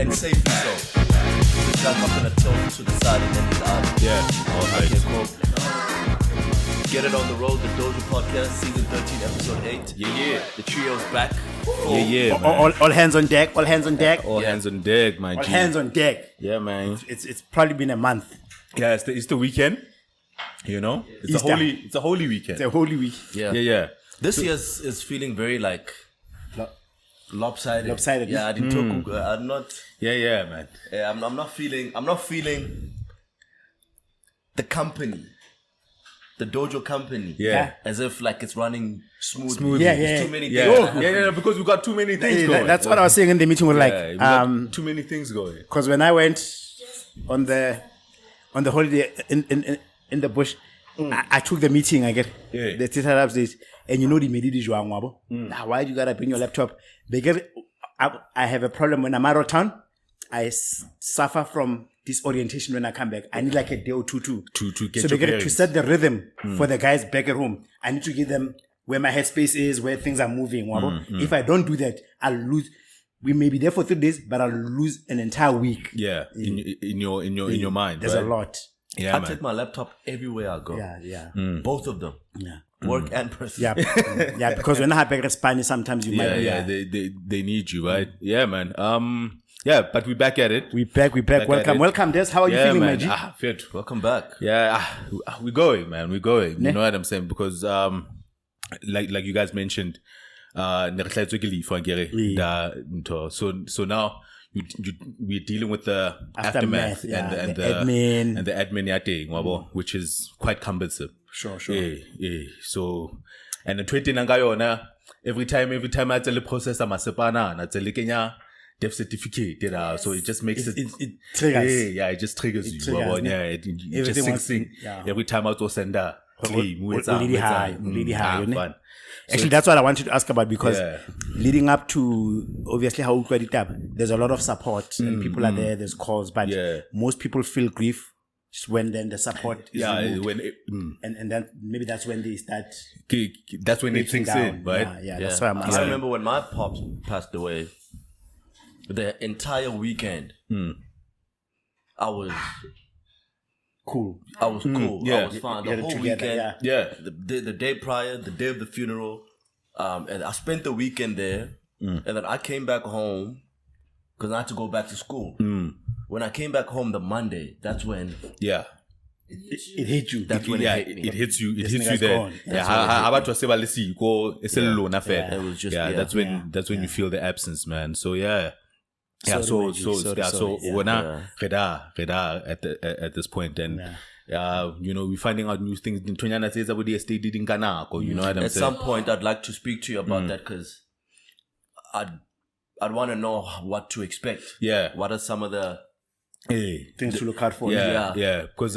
and safely so. This guy's not gonna tilt to the side and then he's out. Yeah. All right. Okay, cool. Get it on the road, the Dojo Podcast, season 13, episode 8. Yeah. The trio's back. Yeah, man. All hands on deck. All hands on deck. All hands on deck, my All G. hands on deck. Yeah, man. It's probably been a month. Yeah, it's the weekend. You know, it's Easter. a holy weekend. It's a holy week. Yeah. This year is feeling very like lopsided. Lopsided. Yeah, I didn't talk. I'm not. Yeah, man. I'm not feeling the company, the Dojo company. Yeah. As if like it's running smoothly. Yeah, There's yeah. too many Yeah. things. Yeah, because we got too many things Hey, going. that's what I was saying in the meeting. Was Yeah, like, we got too many things going. because when I went on the holiday in the bush, I took the meeting. I get the theater upstairs, and you know the medidi joang wabo. Now, why do you gotta bring your laptop? Because I have a problem when I'm out of town. I suffer from disorientation when I come back. I need like a day or two to get so your they get to bearings. set the rhythm for the guys back at home. I need to give them where my headspace is, where things are moving. Wabo. If I don't do that, I'll lose. We may be there for 3 days, but I'll lose an entire week. Yeah, in your mind. There's right? a lot. Yeah, I man. take my laptop everywhere I go. Yeah. Both of them. Yeah. Work and personal. Yeah, because when I have back at Spanish, sometimes you might. Yeah, they need you, right? Yeah, man. Yeah, but we're back at it. We back. at Welcome, Des. How are you feeling, man. my G? Fit. Welcome back. Yeah, we're going, man. We're going. You know what I'm saying? Because like you guys mentioned, so now we're dealing with the aftermath and the admin and the admin thing, which is quite cumbersome. Sure. Yeah. So, and the 20 nangayona, every time I tell the process amasepana na tell Kenya death certificate, so it just makes it triggers. Yeah, it just triggers you. triggers, It just sinks in. Every time I send a claim, really high, fun. Actually, that's what I wanted to ask about, because leading up to obviously how we got it up, there's a lot of support and people are there. There's calls, but most people feel grief when then the support is removed. And then maybe that's when they start. That's when it sinks in, right? Yeah. That's why I'm asking. I remember when my pops passed away, the entire weekend, I was cool. I was cool. Yeah. I was fine. The Get it whole together, weekend. Yeah. The day prior, the day of the funeral. And I spent the weekend there. And then I came back home because I had to go back to school. When I came back home the Monday, that's when... Yeah. It hit you. That's when it hit me. It hits you. It This hits you nigga's there. gone. Yeah. How about you say, listen, go. It's a loan affair. It was just... That's when you feel the absence, man. So yeah. Yeah. Sorry. So we're not reda at this point, and we're finding out new things. Tonyana says about the estate didn't kanako. You know what I'm At saying? some point, I'd like to speak to you about that, because I'd want to know what to expect. Yeah. What are some of the... Things to look out for. Yeah. Because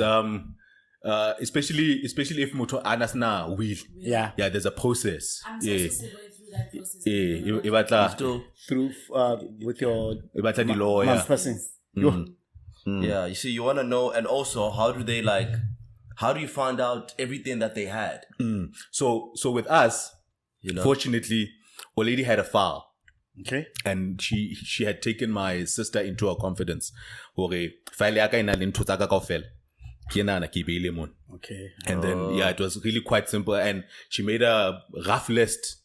especially if moto anasna will. Yeah. Yeah. There's a process. I'm so used to going through that process. Still... Through with your the law. mom's person. Yeah, you see, you want to know, and also how do you find out everything that they had? So with us, fortunately, our lady had a file. Okay. And she had taken my sister into her confidence. Okay. File yaka ina le ntho tsaka kaofela. Ke nana ke beile mon. Okay. And then it was really quite simple, and she made a rough list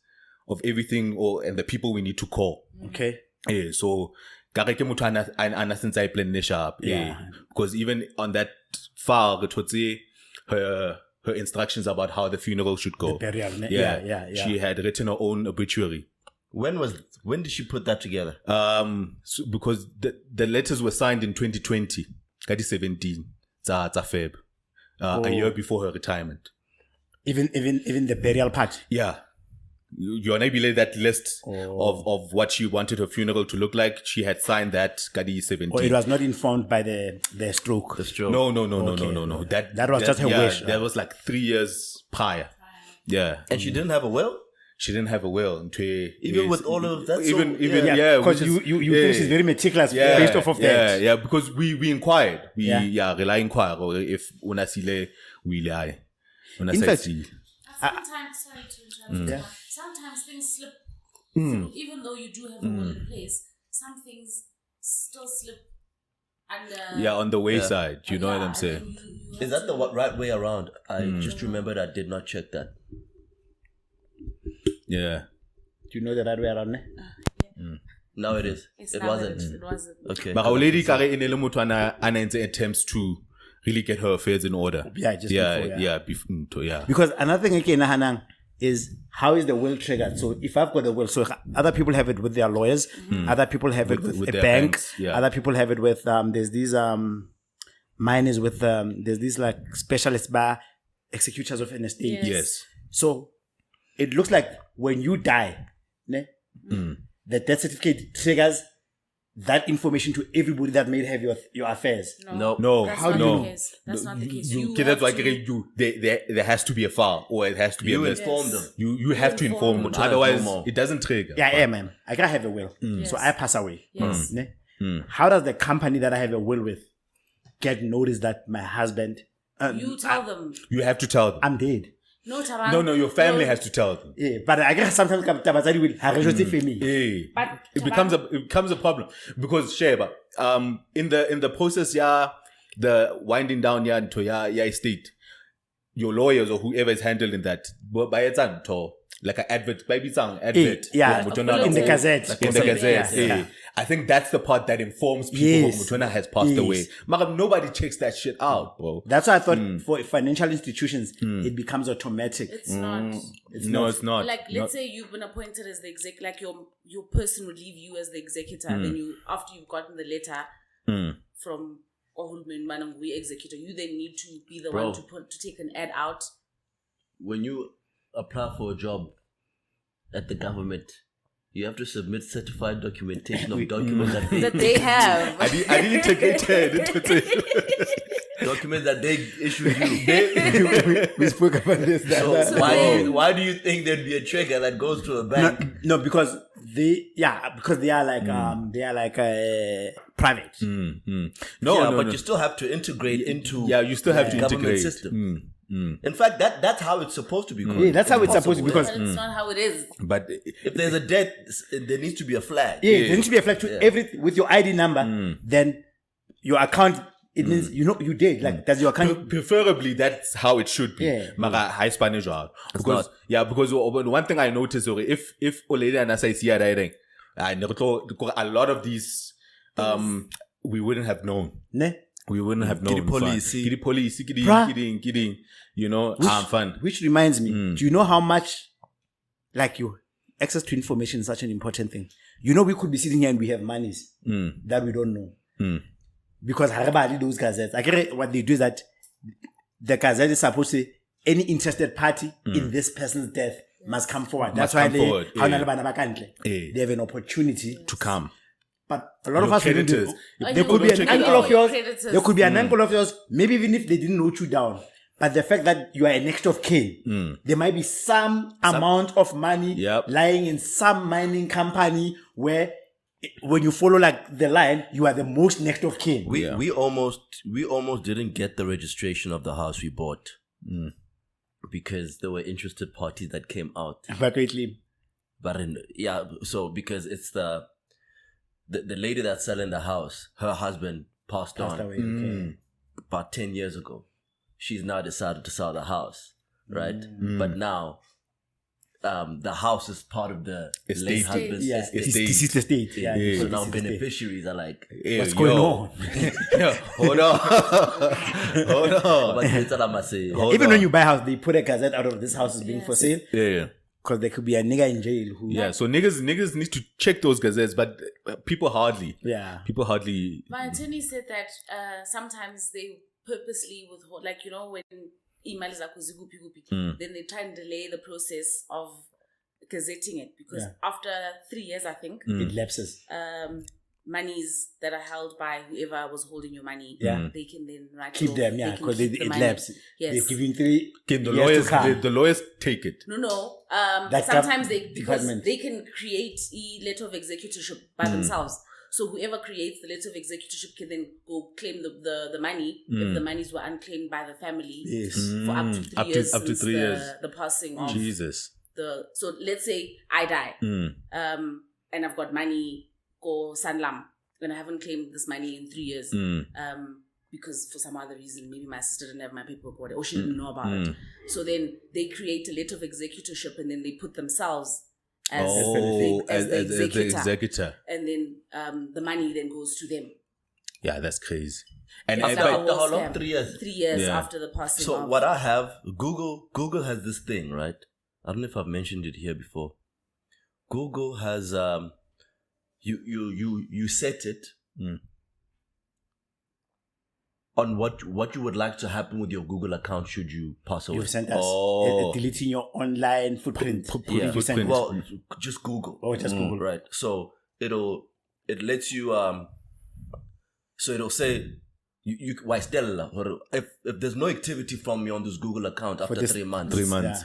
of everything and the people we need to call. Okay. Yeah, so kare ke motho ana since I plan ne sharp. Because even on that file it would say her instructions about how the funeral should go. The burial. Yeah. She had written her own obituary. When did she put that together? Because the letters were signed in 2020, 2017, tsa Feb, a year before her retirement. Even the burial part. Yeah. You are able that list of what she wanted her funeral to look like. She had signed that 2017. Or it was not informed by the stroke. The stroke. No. That was just her wish. That was like 3 years prior. Yeah. And she didn't have a will? She didn't have a will. Even with all of that? Because you think she's very meticulous based off of that. Yeah, because we inquired. Rely inquire if unasile we lie. In fact, Sometimes, sorry to interrupt, sometimes things slip through, even though you do have a will in place. Some things still slip under. Yeah, on the wayside. You know what I'm and saying? then you Is that the right way around? I just remembered I did not check that. Yeah. Do you know the right way around? Now it is. It's It now wasn't. It wasn't. Okay. But our lady kare inele muthu ana attempts to really get her affairs in order. Yeah, just before, yeah. Because another thing again, Hanang, is how is the will triggered? So if I've got the will, so other people have it with their lawyers, other people have it with a their bank, banks, yeah. other people have it with there's these mine is with there's these like specialists by executors of an estate. Yes. So it looks like when you die, ne, the death certificate triggers that information to everybody that may have your affairs. No. That's How not no? the case. That's not the case. Okay, that's why there has to be a file or it has to be You a list. inform them. You have to inform them. them. Otherwise, No more. it doesn't trigger. Yeah, man. I gotta have a will. Yes. So I pass away. Yes. Ne? How does the company that I have a will with get notice that my husband, You tell them. You have to tell them. I'm dead? No, Tarang. No, your family has to tell them. Yeah, but I guess sometimes Tabatsari will have a me. Yeah. But It becomes a problem because Sheba, in the process, the winding down into your estate, your lawyers or whoever is handling that, by a time to like an advert, maybe it's an advert, Yeah, but in the Gazette. in the Gazette. Yeah. Yeah. I think that's the part that informs people Yes. Mutona has passed Yes. away. Nobody checks that shit out, bro. That's why I thought for financial institutions, it becomes automatic. it's not. It's not. Like, let's say you've been appointed as the exec, like your person would leave you as the executor. Then after you've gotten the letter from Ohulman Manangui executor, you then need to be the one to take an ad out. When you apply for a job at the government, you have to submit certified documentation of documents That they have. I didn't take it. documents that they issued you. We spoke about this. So why do you think there'd be a trigger that goes to a bank? No, because they are like private. No, But you still have to integrate into you still have to government integrate. system. In fact, that's how it's supposed to be. Yeah, that's how it's supposed to be, because But it's not how it is. But if there's a debt, there needs to be a flag. there needs to be a flag to everything with your ID number. Then your account, it means you did like that's your account. preferably that's how it should be. Yeah. Mara high Spanish because because one thing I noticed if Olede and Asai see writing, I never thought a lot of these we wouldn't have known. Ne? We wouldn't have known. Kidi police. Kidding. You know, fun. Which reminds me, do you know how much like your access to information is such an important thing? You know, we could be sitting here and we have monies that we don't know. Because those gazettes, what they do is that the gazette is supposed to say any interested party in this person's death must come forward. That's why they have an opportunity To come. But a lot of us wouldn't do. Creditors. There could be an uncle of yours. Creditors. There could be an uncle of yours. Maybe even if they didn't note you down, but the fact that you are a next of kin, there might be some amount of money lying in some mining company where, when you follow like the line, you are the most next of kin. We almost didn't get the registration of the house we bought because there were interested parties that came out. So because it's the lady that's selling the house, her husband passed on away, about 10 years ago. She's now decided to sell the house, right? But now the house is part of the late husband's estate. Deceased estate. So now beneficiaries are like, What's going on? Hold on. Even when you buy a house, they put a gazette out of this house is being for sale. Yeah. Because there could be a nigger in jail who. Yeah, so niggas need to check those gazettes, but people hardly. Yeah. People hardly. My attorney said that sometimes they purposely withhold, like, you know, when emails are then they try and delay the process of gazetting it because after 3 years, I think, it lapses. Monies that are held by whoever was holding your money, they can then keep them, because it lapses. Yes. They've given 3 Can the years lawyers to come. the lawyers take it? No. That Sometimes because department. they can create a letter of executorship by themselves. So whoever creates the letter of executorship can then go claim the money if the monies were unclaimed by the family for up to 3 years up to since 3 years. the passing of Jesus. So let's say I die and I've got money go Sanlam. and I haven't claimed this money in 3 years. Because for some other reason, maybe my sister didn't have my paperwork or she didn't know about it. So then they create a letter of executorship and then they put themselves as the executor. And then the money then goes to them. Yeah, that's crazy. And after how long? 3 years. 3 years after the passing. So what I have, Google has this thing, right? I don't know if I've mentioned it here before. Google has you set it on what you would like to happen with your Google account should you pass away. You sent us deleting your online footprint. Well, just Google. Oh, just Google. Right. So it lets you so it'll say you if there's no activity from me on this Google account after 3 months. 3 months.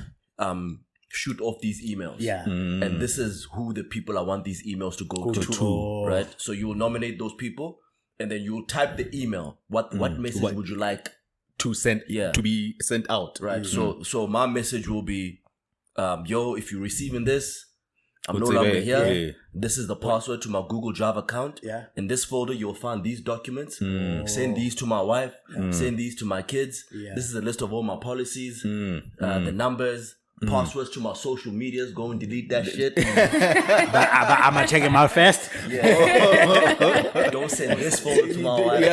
Shoot off these emails. Yeah. And this is who the people I want these emails to go to. Right. So you will nominate those people. And then you type the email. What message would you like to send? To be sent out. Right. So my message will be, yo, if you're receiving this, I'm no longer here. Yeah. This is the password to my Google Drive account. Yeah. In this folder, you'll find these documents. Send these to my wife. Send these to my kids. Yeah. This is a list of all my policies. The numbers. Passwords to my social medias. Go and delete that shit. but I'm gonna check him out first. Yeah. Don't send this folder to my wife.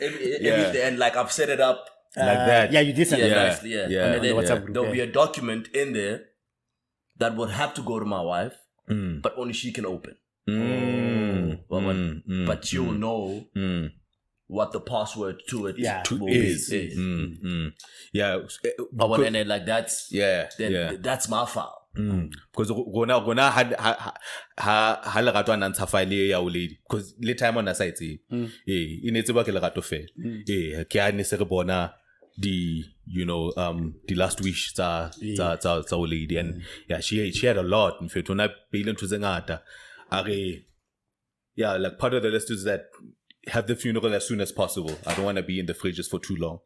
And like I've set it up like that. Yeah, you did send it nicely. Yeah. And then there'll be a document in there that would have to go to my wife, but only she can open. But she'll know what the password to it is. Yeah. And then like that's that's my file. Because gona ha lerato a nantsha file ya o lady because le time on site e netse ba ke lerato fela ke a ne se re bona the the last wish tsa o lady and she had a lot in fact ona pele ntho tse ngata are like part of the list is that have the funeral as soon as possible. I don't want to be in the fridges for too long.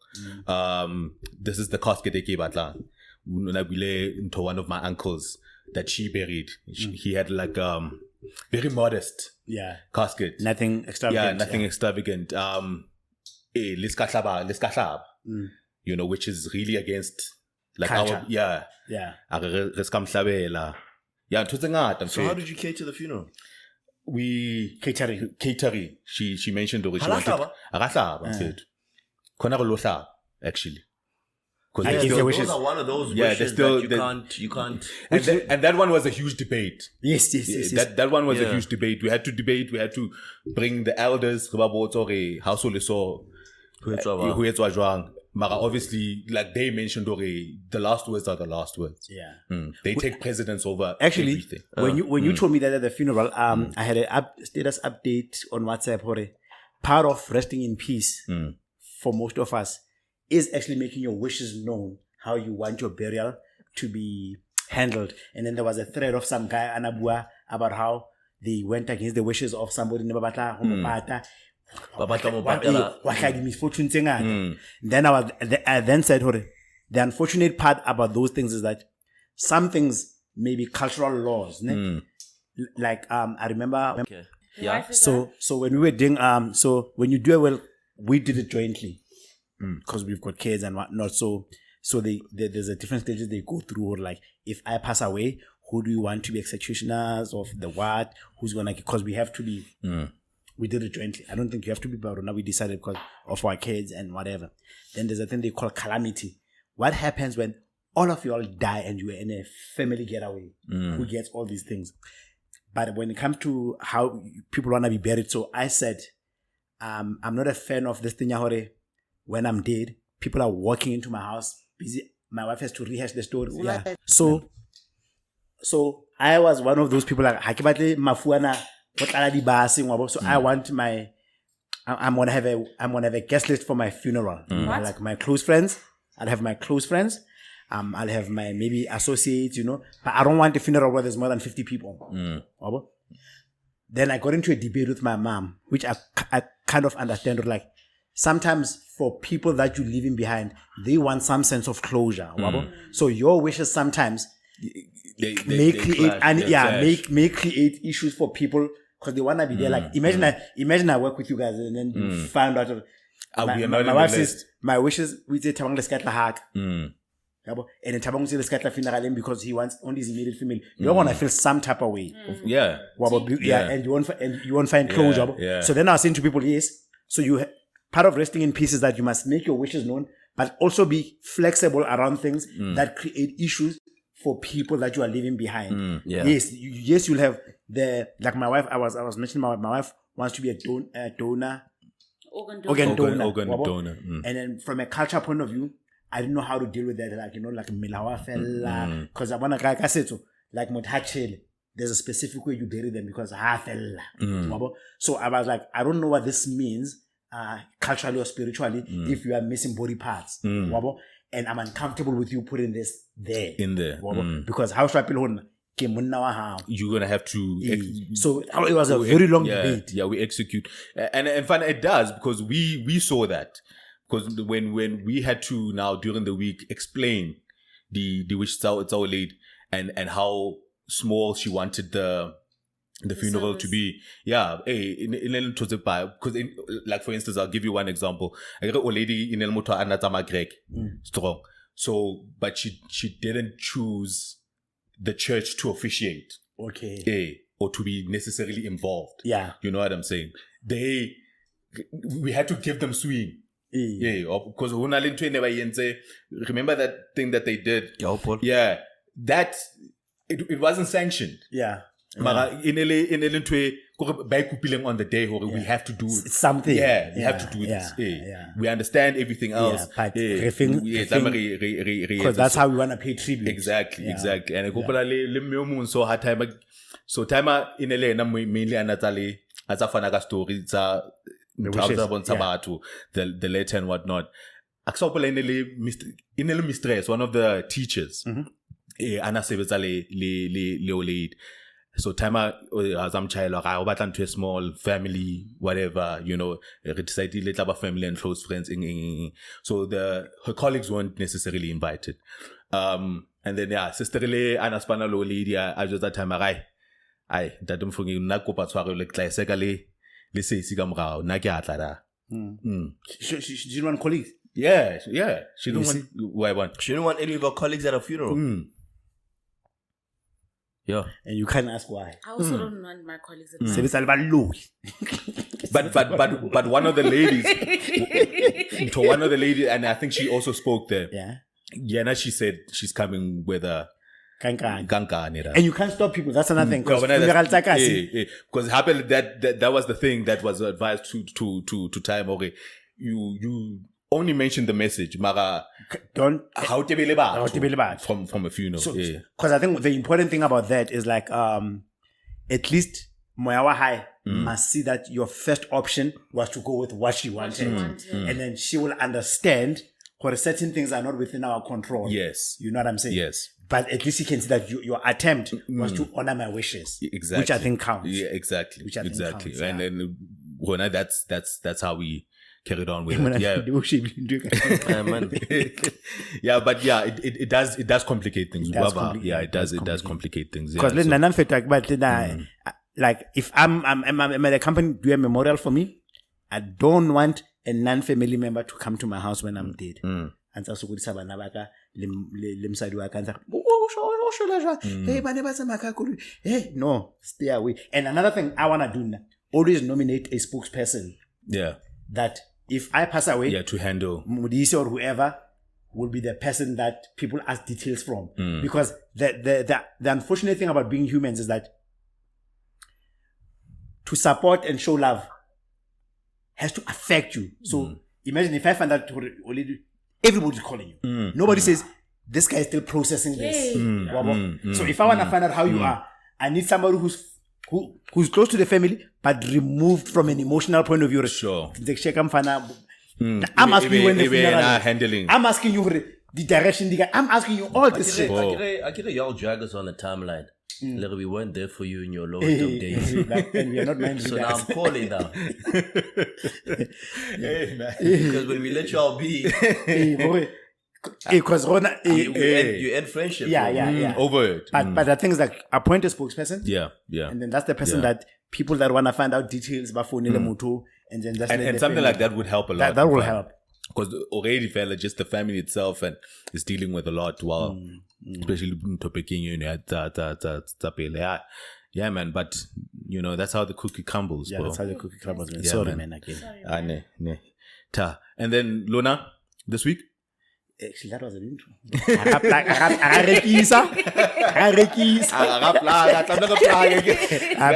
This is the casket they gave Atlan. Into one of my uncles that she buried. He had like very modest casket. Nothing extravagant. Yeah, nothing extravagant. Which is really against like culture. So how did you cater the funeral? We catering. She mentioned she wanted actually. Those are one of those wishes that you can't. And that one was a huge debate. Yes. That one was a huge debate. We had to debate. We had to bring the elders. Household Mara, obviously, like they mentioned already, the last words are the last words. Yeah. They take precedence over actually, everything. When you told me that at the funeral, I had a status update on WhatsApp. Part of resting in peace for most of us is actually making your wishes known, how you want your burial to be handled. And then there was a thread of some guy, Anabua, about how they went against the wishes of somebody in Babata, Then I then said, the unfortunate part about those things is that some things may be cultural laws. Like I remember. Okay. So when we were doing so when you do a will, we did it jointly because we've got kids and whatnot. So there's a different stages they go through. Or like if I pass away, who do you want to be executioners of the what? Who's gonna? Because we have to be. We did it jointly. I don't think you have to be, but now we decided because of our kids and whatever. Then there's a thing they call calamity. What happens when all of you all die and you are in a family getaway? Who gets all these things? But when it comes to how people want to be buried, so I said, I'm not a fan of this thing. When I'm dead, people are walking into my house, busy. My wife has to rehash the story. Yeah. So I was one of those people like Mafuana. So I want I'm gonna have a guest list for my funeral. Like my close friends. I'll have my close friends. I'll have my maybe associates, but I don't want a funeral where there's more than 50 people. Then I got into a debate with my mom, which I kind of understand. Like sometimes for people that you're leaving behind, they want some sense of closure. So your wishes sometimes may create issues for people because they wanna be there. Like imagine I work with you guys and then you find out my wife says my wishes we say Tabang Leskatla hag. And then Tabang says Leskatla funeral because he wants only his immediate family. You're gonna feel some type of way. And you won't find closure. So then I was saying to people, yes. So part of resting in peace is that you must make your wishes known, but also be flexible around things that create issues for people that you are leaving behind. Yes, you'll have like my wife. I was mentioning my wife wants to be a donor. Organ donor. And then from a culture point of view, I didn't know how to deal with that. Like, like Milawa fella. Because I want to say so, like Mothachele, there's a specific way you bury them because fella. So I was like, I don't know what this means culturally or spiritually if you are missing body parts. And I'm uncomfortable with you putting this there. In there. Because how should I feel? You're gonna have to. So it was a very long debate. Yeah, we execute, and fun it does because we saw that because when we had to now during the week explain the wish it's our late and how small she wanted the funeral to be. Because like for instance, I'll give you one example. I got a lady in El Moto Anatama Greg strong. So but she didn't choose the church to officiate. Or to be necessarily involved. Yeah. You know what I'm saying? We had to give them swing. Because remember that thing that they did? Yeah. That it wasn't sanctioned. Yeah. In on the day we have to do something. We have to do this. We understand everything else. Because that's how we want to pay tribute. Exactly. And so hard time. So time in LA mainly anatali as a fanaga story the letter and whatnot. In mistress, one of the teachers, Anna Sebetale. So time as I'm child, I battle to a small family, whatever, decided little about family and close friends. So her colleagues weren't necessarily invited. And then sisterly Anna Spanalo lady, I just that time I that don't forget Nakopa Swaro like Secali, let's say Sigamrao, Nakiatara. She didn't want colleagues. Yeah. She didn't want She didn't want any of her colleagues at a funeral. Yeah. And you can't ask why. I also don't want my colleagues at But one of the ladies, and I think she also spoke there. Yeah. Yana, she said she's coming with a Ganka. And you can't stop people. That's another thing. Because it happened that was the thing that was advised to time. Okay, you only mention the message, Mara. Don't how from a funeral. Because I think the important thing about that is like at least Moyawa High must see that your first option was to go with what she wanted. And then she will understand where certain things are not within our control. Yes. You know what I'm saying? Yes. But at least you can see that your attempt was to honor my wishes. Exactly. Which I think counts. Yeah, exactly. Which I think counts, And then that's how we carried on with it. It does complicate things. It does complicate things. Because like if I'm at a company do a memorial for me, I don't want a non-family member to come to my house when I'm dead. And so hey, no, stay away. And another thing I wanna do now, always nominate a spokesperson. Yeah. That if I pass away, to handle Mudisi or whoever will be the person that people ask details from. Because the unfortunate thing about being humans is that to support and show love has to affect you. So imagine if I find out everybody's calling you. Nobody says this guy is still processing this. So if I want to find out how you are, I need somebody who's close to the family but removed from an emotional point of view. Sure. I'm asking you when the funeral handling. I'm asking you the direction. I'm asking you all this shit. I get y'all drag us on the timeline. Like we weren't there for you in your lowest of days. And we are not minding. So now I'm calling now. Because when we let y'all be, because you end friendship. Yeah. Over it. But the thing is like appoint a spokesperson. Yeah. And then that's the person that people that want to find out details about phone moto, and then just and something like that would help a lot. That will help. Because already fella, just the family itself and is dealing with a lot while especially topiking, you know, yeah, man, but you know, that's how the cookie crumbles, Yeah, bro. that's how the cookie crumbles, man. Yeah, Sorry, man. man, again. And then Lona, this week? Actually, that was an intro.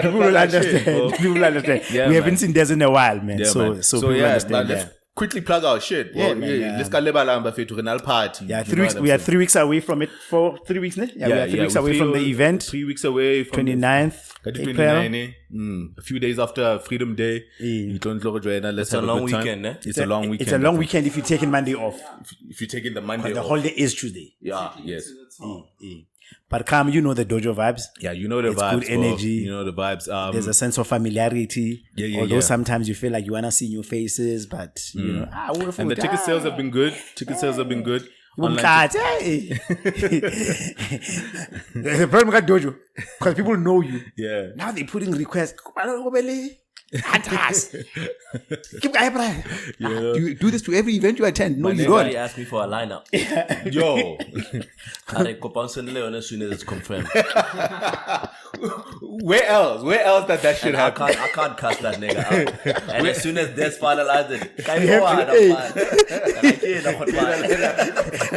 People will understand. People will understand. Yeah, We haven't seen this in a while, man. Yeah, so man. people yeah, understand. let's quickly plug our shit. Yeah, Bro. man, yeah. Let's go lebalamba fetu renal party. Yeah, You 3 know weeks. what We I'm are 3 weeks away from it. For 3 weeks, ne? Yeah, we are 3 weeks away from the event. 3 weeks away from 29th April. April. A few days after Freedom Day. Yeah. Let's a have long good time. weekend, eh? It's a long weekend. It's a long weekend if you're taking Monday off. If you're taking the Monday The off. holiday is Tuesday. Yeah, yes. But come, you know the dojo vibes. Yeah, you know the It's vibes. good bro. energy. You know the vibes. There's a sense of familiarity. Yeah, Although yeah. sometimes you feel like you want to see new faces, but you know, And the ticket sales have been good. Ticket sales have been good. Hey. There's a problem with dojo because people know you. Yeah. Now they're putting requests. Hunters. Keep going, Do you do this to every event you attend? No, you Somebody don't. asked me for a lineup. Yo. I Kopansonle as soon as it's confirmed. Where else? Where else that shit And happen? I can't cut that nigga out. And as soon as that's finalized,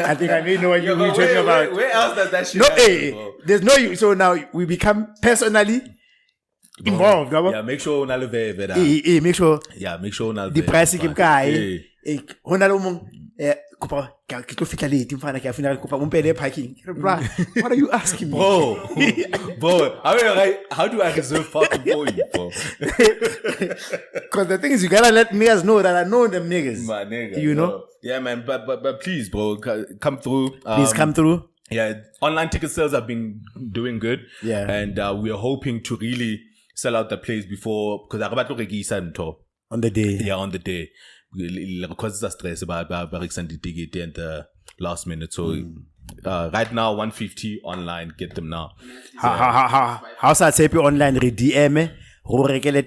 I think I may know what you're talking about. Where else does that shit No, happen? hey, bro? there's no you. So now we become personally involved. Yeah, make sure unalve veda. Make sure Yeah, make sure unalve. the price keep guy. Yeah. Hona lo mong kopa ke tlo fika late mfana ke afuna kopa umpele parking. Bro, what are you asking me? Bro, how do I reserve parking for you, bro? Because the thing is, you gotta let niggas know that I know them niggas. My nigga. You know? Bro. Yeah, man, but please, bro, come through. Please come through. Yeah, online ticket sales have been doing good. Yeah. And we are hoping to really sell out the place before, because I got to On the day. yeah, on the day. Because it's a stress about the ticket and the last minute. So right now, 150 online, get them now. How's that tape online? DM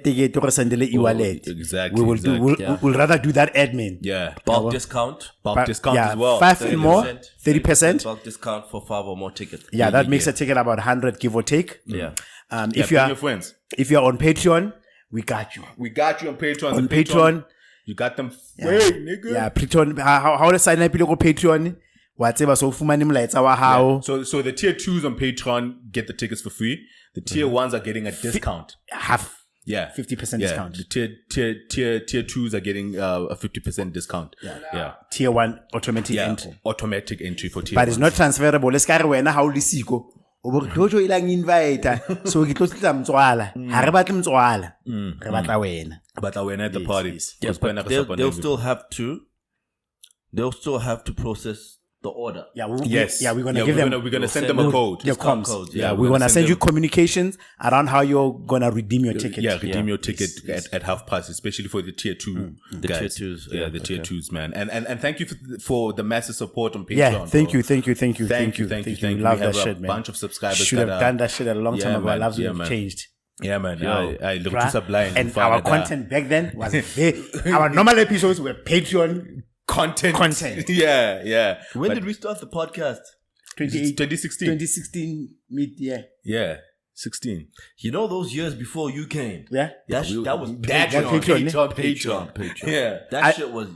ticket or send the e-wallet. Exactly. We will do. We'll rather do that admin. Yeah. bulk discount. Bulk discount yeah, as well. 5 and more, 30%. Bulk discount for 5 or more tickets. Yeah, that makes a ticket about 100, give or take. Yeah. If bring you your friends. if you're on Patreon, we got you. We got you on Patreon. On Patreon, you got them. Hey, nigga. yeah, Patreon. How to sign up on Patreon? Whatever. So fumani mlaitsa wa how So the tier 2s on Patreon get the tickets for free. The tier 1s are getting a discount. half. Yeah. 50% Yeah. discount. The tier 2s are getting a 50% discount. Yeah. Tier 1 automatic Yeah. entry. Automatic entry for tier But 1. it's not transferable. Let's carry wena how lisiko. Obo dojo ilang invite. So ke tlo tlisa mtswala. Ha re batle mtswala. Re batla wena. But we're at the party. Yes, but they'll still have to process the order. Yeah, Yes. we're gonna give them. We're gonna send them a code. Their comms. codes, Yeah, yeah. we're gonna send you communications around how you're gonna redeem your ticket. Yeah, redeem your ticket at half price, especially for the tier 2 The guys. tier 2s, Yeah, yeah, the tier okay. 2s, man. And thank you for the massive support on Patreon. Yeah, thank bro. you. Thank you. Love We have that shit, a man. bunch of subscribers Should that have done that shit a long time Yeah, ago. man. Our lives would Yeah, have man. changed. Yeah, man. I look Bruh. to blind And our content back then was our normal episodes were Patreon content. Yeah. When did we start the podcast? 2016. 2016 mid year. Yeah, 16. You know those years before you came? Yeah. That was Patreon. Yeah. That shit was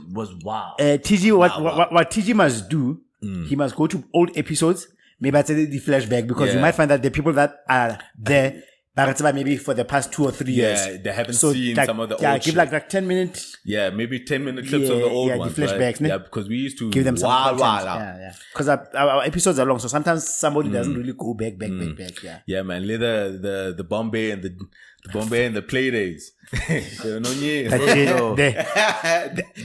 wild. TG, what TG must do, he must go to old episodes, maybe I'd say the flashback, because you Yeah. might find that the people that are there, maybe for the past 2 or 3 years. Yeah, they haven't seen some of the old give shit. like 10 minutes. Yeah, maybe 10-minute clips of the old the ones. flashbacks, right? ne? Yeah, because we used to Give them some wow. content. Yeah. Because our episodes are long, so sometimes somebody doesn't really go back. Yeah. Yeah, man. The Bombay and the play days.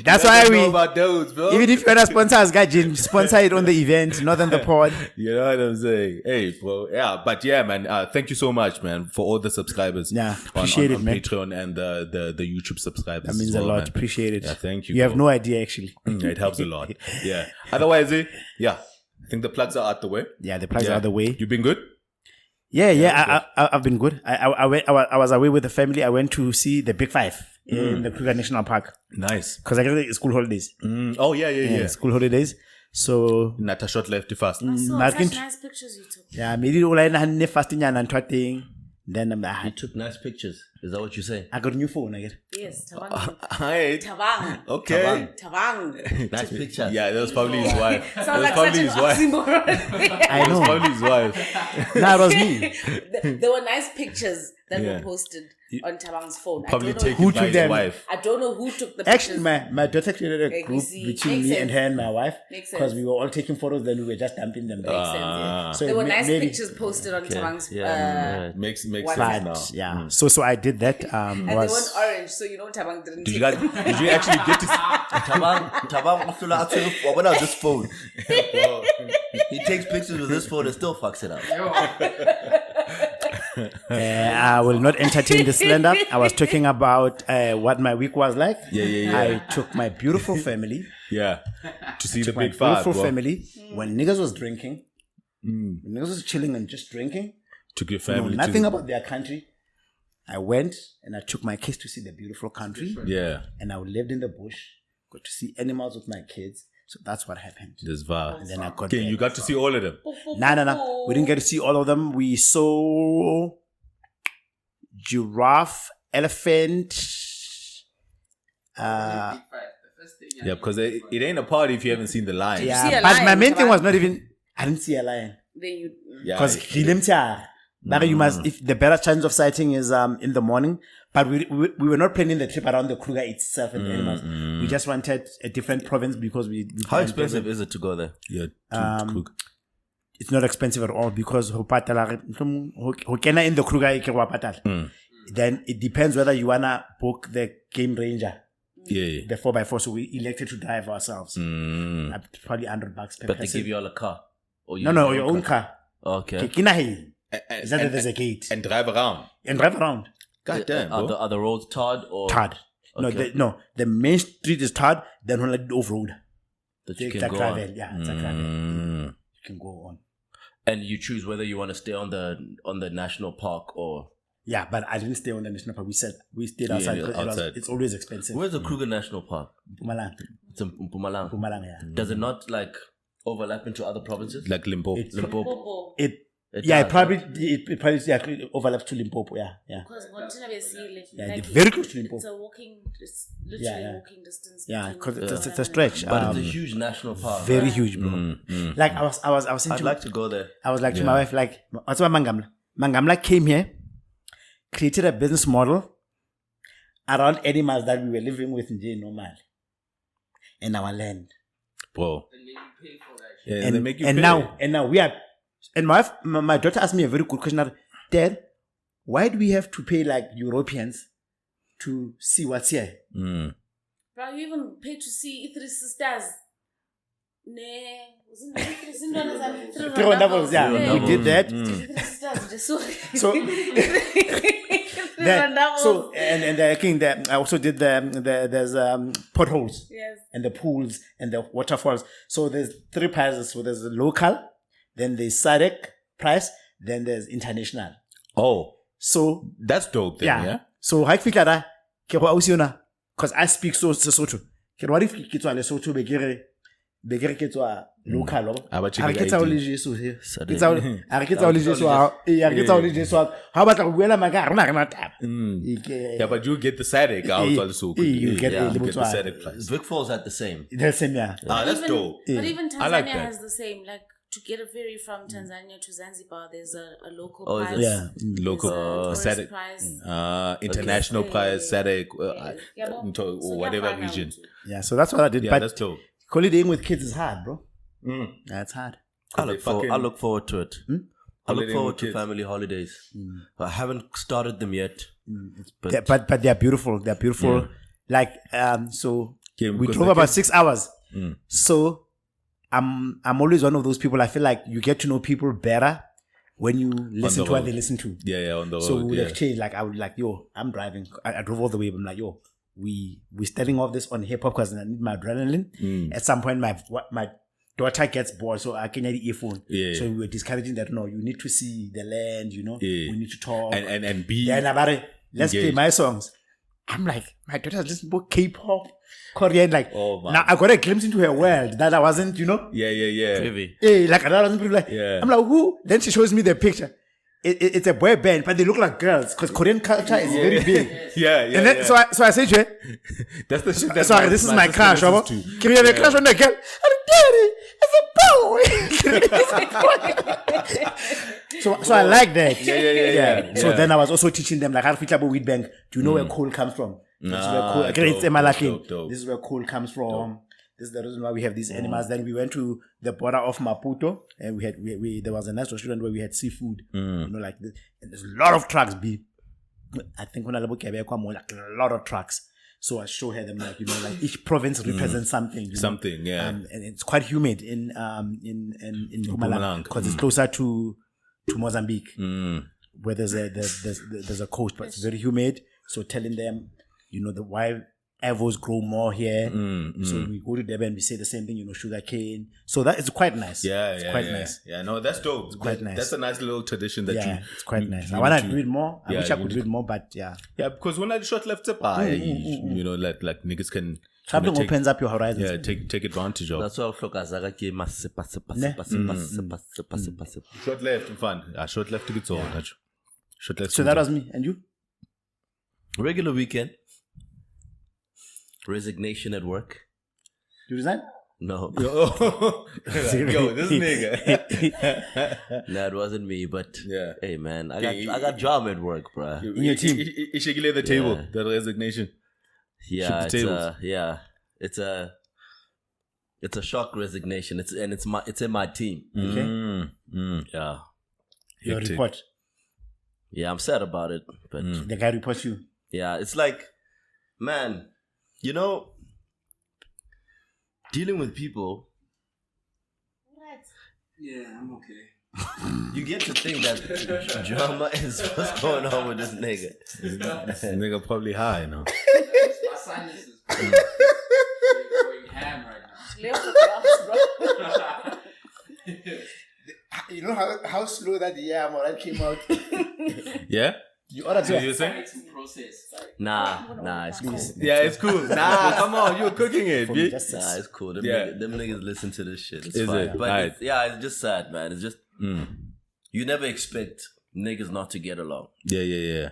That's why know we, about those, bro. even if you're not sponsors, guys, sponsor it on the event, not on the pod. You know what I'm saying? Hey, bro. Yeah, but yeah, man. Thank you so much, man, for all the subscribers. Yeah, on appreciate it, man. Patreon and the YouTube subscribers. That means as well, a lot. man. Appreciate it. Yeah, thank you. You have bro. no idea, actually. It helps a lot. Yeah. Otherwise, yeah. I think the plugs are out the way. Yeah, the plugs are out the way. You've been good? Yeah. I've been good. I was away with the family. I went to see the Big Five in the Kruger National Park Nice. because I got school holidays. Oh, yeah. School holidays. So Nata shot left fast. I saw Marking- such nice pictures you took. yeah, maybe all I had fasting and thing. Then You took nice pictures. Is that what you're saying? I got a new phone again. Yes, Tabang. Hi. Tabang. Okay. Tabang. Nice pictures. Yeah, that was probably his wife. That Sounds was like probably such his an wife. oxymoron. I know. Probably his wife. Nah, it was me. There were nice pictures that Yeah. were posted on Tabang's phone. Probably I don't know taken Who by took his them? wife. I don't know who took the pictures. Actually, my daughter created a Okay, group see, between makes me sense. and her and my wife Makes because sense. we were all taking photos. Then we were just dumping them there. Makes sense, yeah. So There were it nice maybe- pictures posted on Tabang's. Yeah. Makes What? sense now. But yeah, so I did that. And they weren't orange, so Tabang didn't. Did you take guys? them. Did you actually get to? Tabang, when I this phone, he takes pictures with this phone and still fucks it up. I will not entertain the slander. I was talking about what my week was like. Yeah. I took my beautiful family, Yeah. To see the my big five. beautiful bro. family, when niggas was drinking, when niggas was chilling and just drinking, Took your know family. nothing to, about their country. I went and I took my kids to see the beautiful country, Yeah. and I lived in the bush, got to see animals with my kids. So that's what happened. This vibe. And then I got Okay, you got to see all of them. No. We didn't get to see all of them. We saw giraffe, elephant. Yeah, because it ain't a party if you haven't seen the lion. see Yeah, a but lion, my main thing Tabang? was not even. I didn't see a lion Then you. Yeah. because you must. If the better chance of sighting is in the morning. But we were not planning the trip around the Kruger itself and the animals. We just wanted a different province because we How expensive is it to go there? Yeah. it's not expensive at all because ho kena in the Kruger ke wa patala. Then it depends whether you wanna book the game ranger, Yeah. the 4x4. So we elected to drive ourselves. Probably $100 per But they person. give you all a car. Or you No, use your own car. Okay. Kinahi. Is that there's a gate And drive around. and drive around. God damn, bro. Are the roads tarred or Tarred. Okay. The main street is tarred. Then on like the off road. that you It's can a go gravel. on? Yeah, it's a gravel. You can go on. And you choose whether you want to stay on the national park or Yeah, but I didn't stay on the national park. We stayed outside yeah, because outside. it's always expensive. where's the Kruger National Park? Pumalang. It's in Mpumalanga. Pumalang, yeah. Does it not like overlap into other provinces? Like Limpopo. Limpopo. Bobo. It It yeah, does, it probably yeah, overlaps to Limpopo. Yeah. Because Montana Vesile, Yeah, it's very close to Limpopo. It's a it's literally Yeah. walking distance. Yeah, between because it's a Montana stretch. But it's a huge national park. Very huge, bro. Like I was saying I'd to like to go there. I was like to my wife, like, what's about Mangamla? Mangamla came here, created a business model around animals that we were living with in normal in our land. Bro. Yeah, And, they make you and pay. now we are, and my wife, my daughter asked me a very good question. Dad, why do we have to pay like Europeans to see what's here? Bro, you even paid to see Three Sisters. Ne, wasn't it Three Sisters? Three Wonderfuls, yeah, we did that. Three Sisters, just so. So, so and I think that I also did there's potholes. Yes. And the pools and the waterfalls. So there's three prices. So there's the local, then there's SADC price, then there's international. Oh, So that's dope then, yeah? So how fika da ke go ausiona because I speak Sesotho. Ke what if ke tswa Lesotho be ke tswa local. How about you Are get ke tsa o ID? le Jesu here. Ke tsa o le Jesu. Are ke tsa o le Jesu. How about go buela maka rena taba. Yeah, but you get the SADC out also. You get yeah, a you little get the try. SADC price. Vic Falls at the same. That's same, yeah. Ah, that's dope. But even I Tanzania like that. has the same. Like to get a ferry from Tanzania to Zanzibar, there's a local Oh, is price. it? Yeah. Local There's a tourist SADC. price. International price, SADC, Yeah, but- into so whatever yeah, fine, region. I would too. Yeah, so that's what I did. Yeah, but that's dope. holidaying with kids is hard, bro. That's hard. I look forward to it. I look Holiday forward with to kids. family holidays. I haven't started them yet. But But they're beautiful. They're beautiful. Like so Yeah, we because drove the about kids- 6 hours. So I'm always one of those people. I feel like you get to know people better when you listen the to what road. they listen to. Yeah, on the So road. we would Yeah. exchange. Like I would like, yo, I'm driving. I drove all the way. But I'm like, yo, we starting off this on hip hop because I need my adrenaline. At some point, my daughter gets bored, so I can get the earphone. Yeah. So we were discouraging that, no, you need to see the land, you know, Yeah. we need to talk. And be Then about it, let's play engaged. my songs. I'm like, my daughter's listening to K-pop, Korean, like, Oh, man. now I got a glimpse into her world that I wasn't, you know, Privy. like I wasn't like, Yeah. I'm like, who? Then she shows me the picture. It's a boy band, but they look like girls because Korean culture is very big. yeah. And then, so I said to her, That's the shit. That's sorry, this is my crush, sister Robo. listens to. Can you have a crush on the girl? I'm daddy, it's a boy. so I like that. Yeah. So then I was also teaching them like how to about weed bank. Do you know where coal comes from? This is where coal. Again, it's Emalakin. dope. This is where coal comes from. This is the reason why we have these animals. Then we went to the border of Maputo, and we there was a nice restaurant where we had seafood. You know, like this. And there's a lot of trucks. I think when I look at like a lot of trucks. So I show her them like, you know, like each province represents something. You know? Something, yeah. And it's quite humid in Mpumalanga Mpumalanga. because it's closer to Mozambique, where there's a coast, but it's very humid. So telling them, you know, why avos grow more here. So we go to Durban, we say the same thing, you know, sugar cane. So that is quite nice. It's quite nice. Yeah, no, that's dope. It's quite nice. That's a nice little tradition that you. It's quite nice. you I want need to to- read more. I yeah, wish I you could need to- read more, but yeah. Yeah, because when I short left up, you know, like niggas can Something take, opens up your horizons. yeah, take advantage of. That's why Floka Zaga came sipa. Short left, fun. Short left to get all. Short left. So that was me. And you? Regular weekend. Resignation at work. You resign? No. Yo, this nigga. No, it wasn't me, but Yeah. hey man, I got job at work, bruh. In your team. He shaking the table. Yeah. The resignation. Yeah, Ship the tables. it's a shock resignation. It's in my team. Okay. Yeah. Your Hectic. report. Yeah, I'm sad about it, but The guy reports you. yeah, it's like, man, you know, dealing with people, Yeah, I'm okay. you get to think that drama is what's going on with this nigga. This nigga probably high, no? My sinuses going ham right now. Left the class, bro. You know how slow that that came out? Yeah? You ordered So to you saying? It's in process. Like, Nah, it's cool. Yeah, it's cool. Nah, come on, you're cooking it, for me, bitch. just Nah, it's cool. Them, Yeah. them niggas listen to this shit. It's Is fine. it? But Alright. it's just sad, man. It's just you never expect niggas not to get along. Yeah.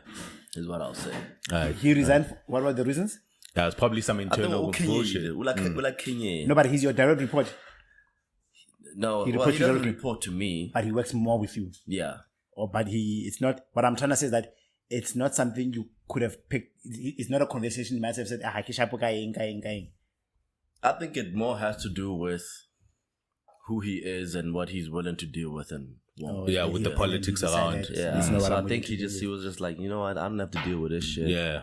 Is what I'll say. Alright. He resigned. What were the reasons? That was probably some I think internal okay, bullshit. we like Kenya. No, but he's your direct report. No, He he reports doesn't directly. report to me. But he works more with you. Yeah. But it's not, what I'm trying to say is that it's not something you could have picked. It's not a conversation you might have said, I think it more has to do with who he is and what he's willing to deal with and want. Yeah, with the politics around. Yeah. This is not what So I'm I think willing to he was just like, you know what, I don't have to deal with this shit. Yeah.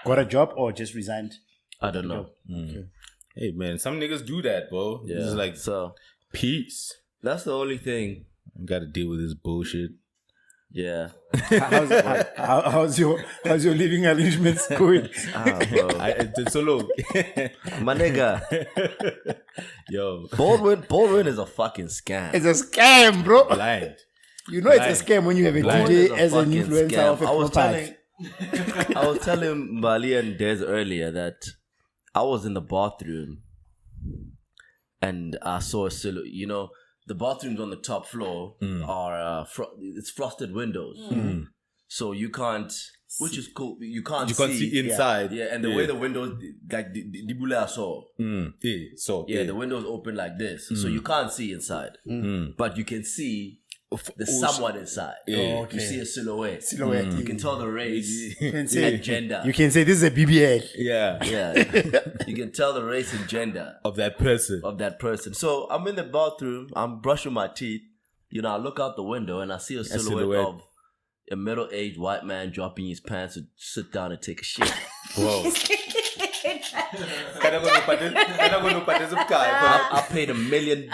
Got a job or just resigned? I don't know. Okay. Hey, man, some niggas do that, bro. Yeah. It's like, so peace. that's the only thing. I gotta deal with this bullshit. Yeah. How's your living arrangements going? Bro. It's solo. My nigga. Yo, Baldwin is a fucking scam. It's a scam, bro. blind. You know it's a scam when you have a Blind. DJ It's a as an fucking influencer scam. of a property. I was telling Bali and Des earlier that I was in the bathroom and I saw a silhouette. You know, the bathrooms on the top floor are it's frosted windows, so you can't, which is cool. You can't see inside. Yeah, and the way the windows like the bula saw. Yeah, so Yeah, the windows open like this, so you can't see inside, but you can see. There's someone inside. Yeah. You see a silhouette. Silhouette. You can tell the race You can say, and gender. you can say this is a BBL. yeah, Yeah. You can tell the race and gender of that person. of that person. So I'm in the bathroom, I'm brushing my teeth. You know, I look out the window and I see a silhouette of a middle-aged white man dropping his pants to sit down and take a shit. Whoa. I paid $1 million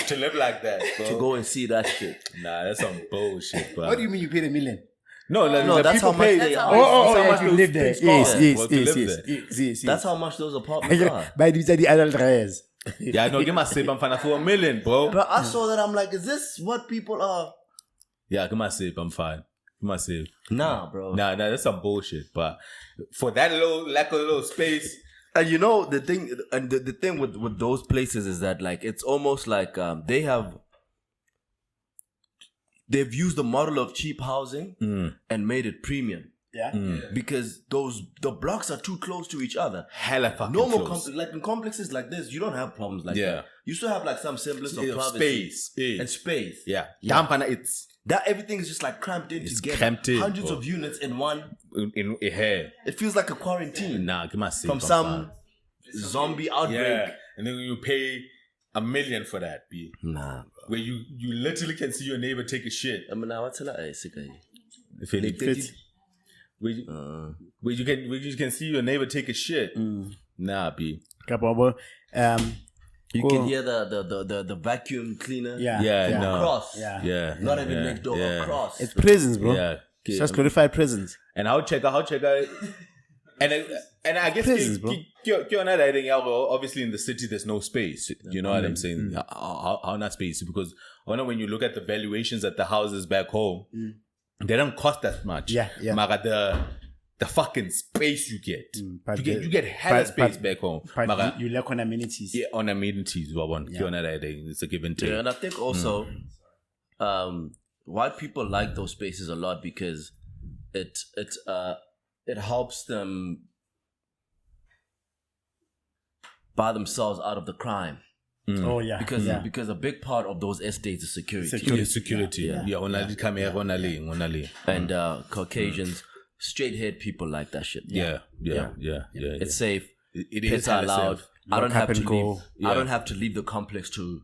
to live like that, bro. to go and see that shit. Nah, that's some bullshit, bro. What do you mean you paid $1 million? No, No, that's how much pay. they are. Oh, much you those live there. things Yes, cost. yes, Well, to yes, live yes, there. yes. That's how much those apartments are. By the adult dress. Yeah, no, give my sip. I'm fine for $1 million, bro. But I saw that. I'm like, is this what people are? Yeah, give my sip. I'm fine. Give my sip. Nah, bro. Nah, that's some bullshit. But for that little lack of little space, And you know the thing, and the thing with those places is that like it's almost like they've used the model of cheap housing and made it premium. Yeah. Because the blocks are too close to each other. hella fucking Normal close. like in complexes like this, you don't have problems like Yeah. that. You still have like some semblance of Yeah, privacy space. Yeah. and space. Yeah. Dampana, it's That everything is just like cramped in It's together. cramped in, Hundreds bro. of units in one. in a hair. It feels like a quarantine Nah, give my sip. from I'm some fine. zombie outbreak. Yeah. And then you pay $1 million for that, B. Nah, bro. Where you literally can see your neighbor take a shit. I mean, now what's that? If it where you can see your neighbor take a shit. Nah, B. Kapabo. You Cool. can hear the vacuum cleaner. Yeah. Yeah, no. Across. Yeah. Yeah. Not even yeah, next door. yeah. Across. It's prisons, bro. Yeah. It's just glorified prisons. And how check out. And I guess Prisons, bro. obviously in the city there's no space. You know what I'm saying? How not space? Because I know when you look at the valuations at the houses back home, they don't cost that much. Yeah, yeah. Maga, the fucking space you get. but You get hella space back home. But Maga, you lack on amenities. yeah, on amenities, it's a give and take. Yeah, and I think also why people like those spaces a lot because it helps them buy themselves out of the crime. Oh yeah. Because a big part of those estates is security. Security. Yeah, only. And Caucasians, straight haired people like that shit. Yeah. It's safe. It Pets is are hella allowed. safe. I don't Lock have up to and leave. go. I don't have to leave the complex to.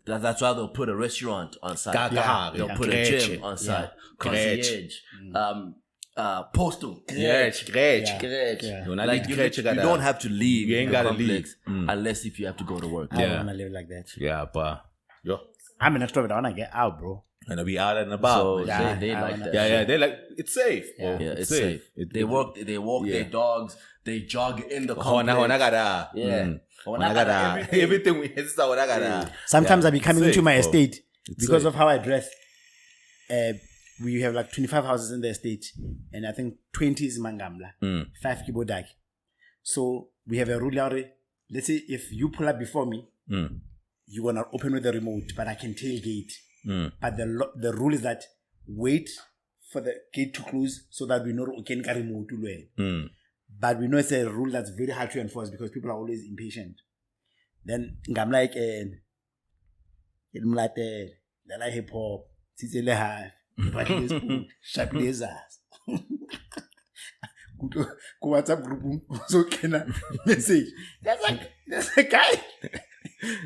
That's why they'll put a restaurant on site. They'll put a gym on site. Concierge. Postal. Great. Yeah. Like you don't have to leave. You ain't the gotta complex leave. unless if you have to go to work. I don't wanna live like that. Yeah, but I'm an extrovert. I wanna get out, bro. and be out and about. So Yeah, they I like wanna- that. yeah, they're like it's safe. Yeah. Yeah, it's safe. They walk Yeah. their dogs. They jog in the Hona complex. gada. Yeah. Hona gada. Everything we it's hona gada. Sometimes Yeah. I be coming Safe, into my bro. estate It's because safe. of how I dress. We have like 25 houses in the estate, and I think 20 is Mangamla, 5 Kibodaki. So we have a rule out. Let's say if you pull up before me, you're gonna open with the remote, but I can tailgate. But the rule is that wait for the gate to close so that we know we can carry remote to learn. But we know it's a rule that's very hard to enforce because people are always impatient. Then I'm like, I'm like, hip hop, Tizele Hive, sharp lasers. Go WhatsApp group, so can I message? That's a guy.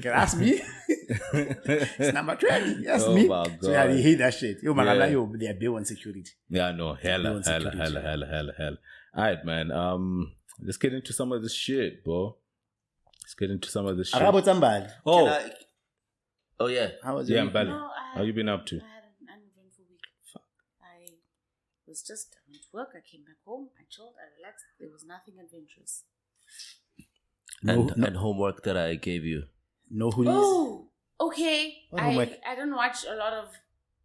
Can ask me? It's number 20. Ask Oh me. my So yeah, God. they hate that shit. Yo, man, Yeah. yo, they are big on security. Yeah, no, hella. Everyone's security. All right, man. Let's get into some of this shit, bro. Let's get into some of this shit. Arabo Tambal. Oh, Oh yeah. How was yeah, your Mbali. No, How you been up to? I had an uneventful week. I was just I went to work. I came back home. I chilled. I relaxed. There was nothing adventurous. And homework that I gave you. No hoodies? Oh, okay. What homework? I don't watch a lot of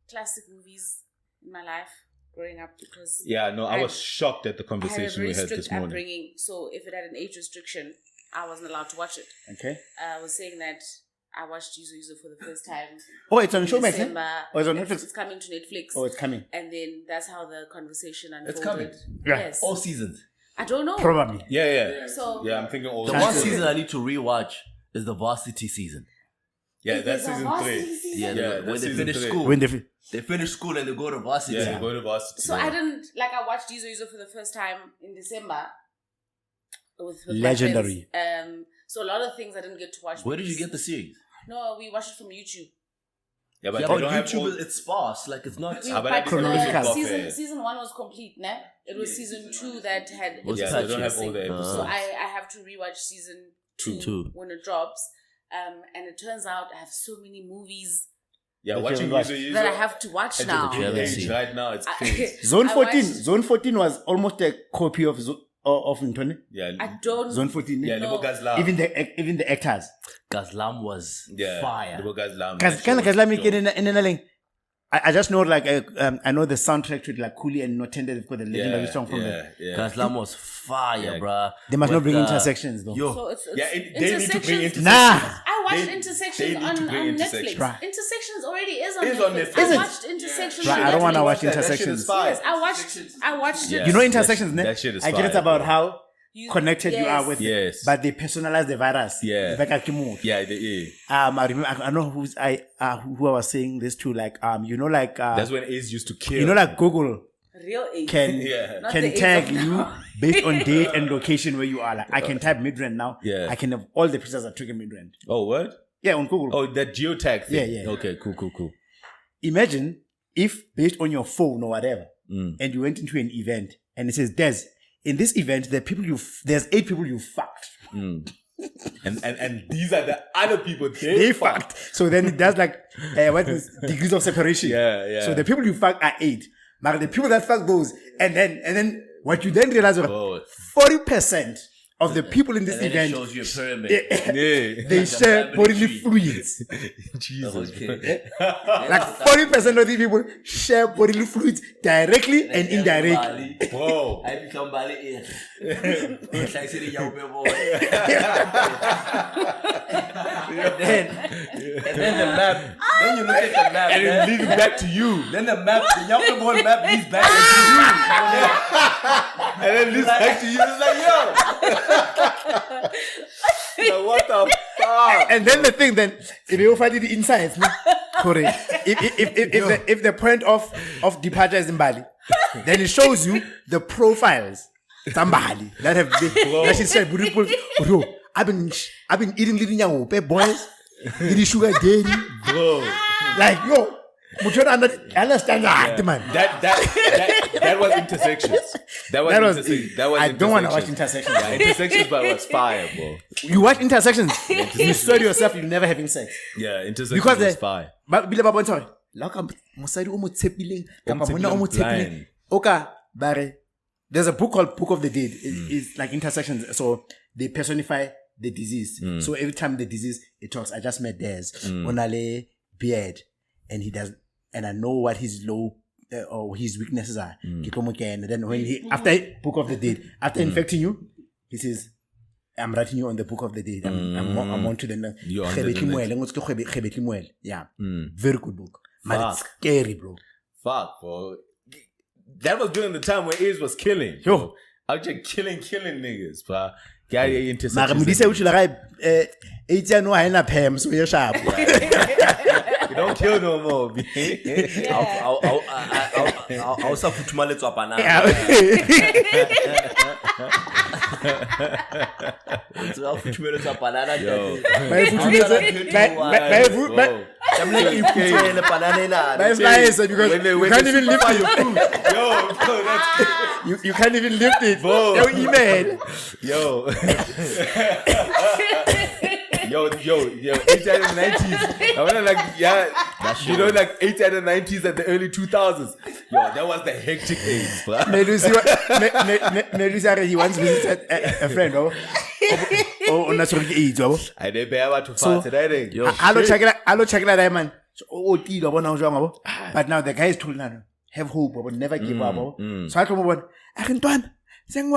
classic movies in my life growing up because Yeah, no, I was shocked at the I had a conversation very we had strict this morning. upbringing. So if it had an age restriction, I wasn't allowed to watch it. Okay. I was saying that I watched Yuzu for the first time. Oh, it's on in Showmax, eh? December. Oh, it's on Netflix? It's coming to Netflix. Oh, it's coming. And then that's how the conversation unfolded. It's coming? Yeah. Yes. All seasons. I don't know. Probably. Yeah. So Yeah, I'm thinking all The one season I need to rewatch is the varsity season. Yeah, If that's there's a season varsity 3. season- Yeah, Yeah, when that's they season finish 3. school. When they They finish school and they go to varsity. Yeah, go to varsity. So I didn't I watched Yuzu for the first time in December with my Legendary. friends. So a lot of things I didn't get to watch. Where did you because- get the series? No, we watched it from YouTube. Yeah, but Yeah, they but don't have YouTube all- it's sparse. Like it's not. We, but but I didn't chronological. season 1 was complete, ne? It was season 2 that had Was Yeah, patchy. they don't have all the episodes. So I have to rewatch season 2 Two. when it drops. And it turns out I have so many movies Yeah, That watching you watch. user that I have to watch now. you haven't seen. right now it's I- crazy. Zone I 14. watched- Zone 14 was almost a copy of of Ntoni? Yeah. I don't. Zone 14. Yeah, No. Gazlam. Even the actors. Gazlam was fire. Gazlam. I just know like I know the soundtrack to it, like Cooley and Notenda. They've got the legendary song from them. Gazlam was fire, bruh. They must not With, bring intersections though. Yo, So it's Yeah, they need to bring intersections. intersections. Nah. I watched They Intersections need on to bring Netflix. Intersections. Intersections already is on It is Netflix. on Netflix. I Is it? watched Intersections. Right, on I don't want to Netflix. watch That shit is intersections. fire. Yes, I watched it. You know intersections, ne? that shit is I get it fire, about bro. how You- connected you yes. are with Yes. but they personalize the virus. Yeah. Like Akimu. Yeah, I remember I know who I was saying this to, like you know, like that's when AIDS used to kill. you know, like Google Real AIDS. can Yeah. Not can the AIDS tag of you now. based on date and location where you are. Like I can type Midrand now. Yeah. I can have all the pictures I took in Midrand. Oh, what? Yeah, on Google. Oh, that geotag thing. Yeah. Okay, cool. Imagine if based on your phone or whatever, Mm. and you went into an event and it says, Des, in this event, there's 8 people you fucked. And these are the other people They fucked. So then it does like what is degrees of separation. Yeah. So the people you fucked are 8. But the people that fuck those, and then what you then realize, Oh. 40% of the people in this and then it event, shows you a pyramid. Yeah. they share family bodily tree. fluids. Jesus. Okay. Like 40% of the people share bodily fluids directly and indirectly. Whoa. I become Bali in. It's like sitting young boy. And then the map. Then you look at the map. And it leads back to you. Then the map, the young boy map leads back into you. And then leads back to you. It's like, yo. So what the fuck? And then the thing, then if you find the insights, no? Correct. If the point of departure is in Bali, then it shows you the profiles. Somebody that have been that she said, bro, I've been eating little young boys, eating sugar daddy, Bro. like yo, but you don't understand that, man. That was intersections. That was intersections. I don't want to watch intersections. Yeah, intersections, but it was fire, bro. You watch intersections, you swear to yourself you're never having sex. Yeah, intersections Because was the fire. but bila ba bontsha la ka mosadi o mo tshepileng kapa monna o mo tshepileng oka bare there's a book called Book of the Dead. It's like intersections, so they personify the disease. So every time the disease it talks, I just met Des onale beard and he does, and I know what his low or his weaknesses are. And then when he after Book of the Dead, after infecting you, he says, I'm writing you on the Book of the Dead. I'm on to the You're on the next. yeah. Very good book. Man, it's scary, bro. Fuck, bro. That was during the time when AIDS was killing. Yo. Out here killing niggas, bro. Yeah, Mara intersections. modise o tshila ga 8 ya no ha ena pem so ye sharp. You don't kill no more. I'll sa futhumaletswa banana. I'll futhumaletswa banana. Yo. I'm like you put the banana na. That's nice because When you can't even lift it. Yo, bro, that's You can't even lift it. Bro. Yo, email. Yo. Yo, 80s and 90s. I wanna like, yeah, you know, like 80s and 90s and the early 2000s. Yo, that was the hectic age, bro. Melusi, he once visited a friend, oh, natural AIDS, oh. I didn't bear about to fight today. Yo, I'll check that, man. So, but now the guy is told now, have hope, but never give up. So I told him, I can do it. Now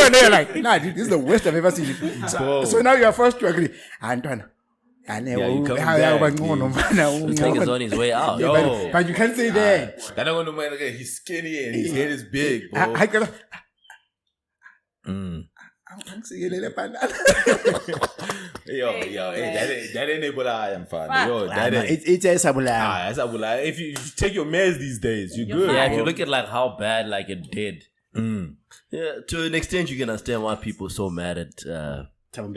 they're like, nah, dude, this is the worst I've ever seen. So now you're forced to agree. Antoine, you coming back, this nigga's on his way out. Yo. but you can't say that. That don't know man again. He's skinny and his head is big, bro. I gotta. Yo, hey, that ain't able I am fine. Yo, that ain't. It's a sabula. That's a if you take your meds these days, you're good. Yeah, if bro. you look at like how bad like it did. Yeah, to an extent you can understand why people are so mad at Yeah, Taban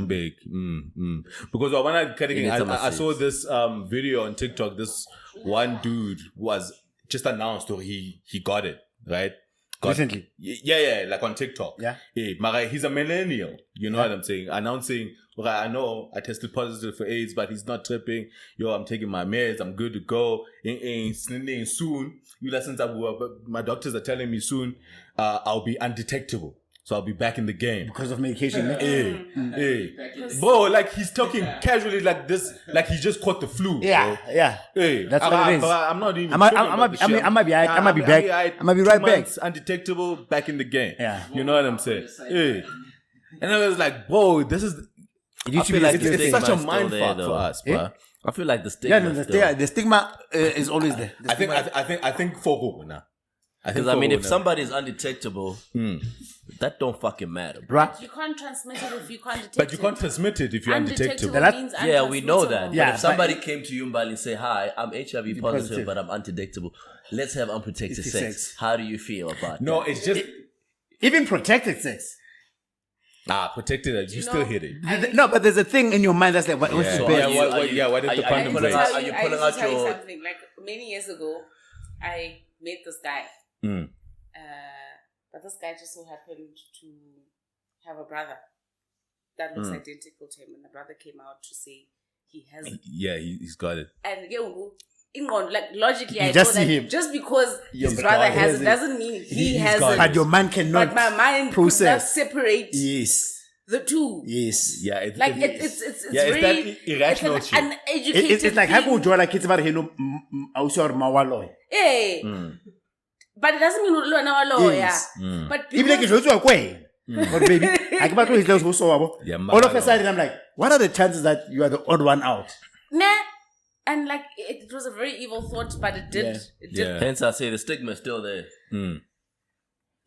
Big. Because when I saw this video on TikTok, this one dude was just announced or he got it, right? Recently. Yeah, like on TikTok. Yeah. Mara, he's a millennial. You know what I'm saying? Announcing, okay, I know I tested positive for AIDS, but he's not tripping. Yo, I'm taking my meds. I'm good to go. Soon, my doctors are telling me soon, I'll be undetectable. So I'll be back in the game. Because of medication. Bro, like he's talking casually like this, like he just caught the flu. Yeah, bro. yeah. That's what it is. I'm not even. I'm gonna be back. I'm gonna be right back. Undetectable, back in the game. Yeah. You know what I'm saying? Hey. And I was like, bro, this is. I feel like the it's stigma such a is still mind there, fuck though. for us, bro. I feel like the stigma. Yeah, the stigma is always there. I think for who now? Because I mean, if somebody's undetectable, that don't fucking matter, bro. Bruh. You can't transmit it if you can't detect it. But you can't transmit it if you're undetectable. Means Yeah, we know that. untransmittable. Yeah. But if somebody came to you, Mbali, and say, "Hi, I'm HIV positive, but I'm undetectable. Let's have unprotected It's sex." sex. How do you feel about No, that? it's just Even protected sex. protected. You still hit it. No, but there's a thing in your mind that's like, what is So bad? What if the condom pulling breaks? out- are you pulling I out tell you your- something? Like many years ago, I met this guy. But this guy just so happened to have a brother that looks identical to him, and the brother came out to say he has it. Yeah, he's got it. And like logically, I just know that see him. just because Your his brother brother has has it it. doesn't mean he has got it. But your mind cannot But my mind process. could not separate Yes. the two. Yes. Yeah, It's yeah, it's very that irrational it's shit. an uneducated It's like how thing. go join like kids about hello also mawalo. Hey. But it doesn't mean we're not a lawyer. Yes. But Even like it's because, also a quay. But baby, I come back to his house also. Yeah, All of a sudden I'm like, what are the chances that you are the odd one out? nah. And like it was a very evil thought, but it did. Yeah. It did. Yeah. Hence, I say the stigma is still there.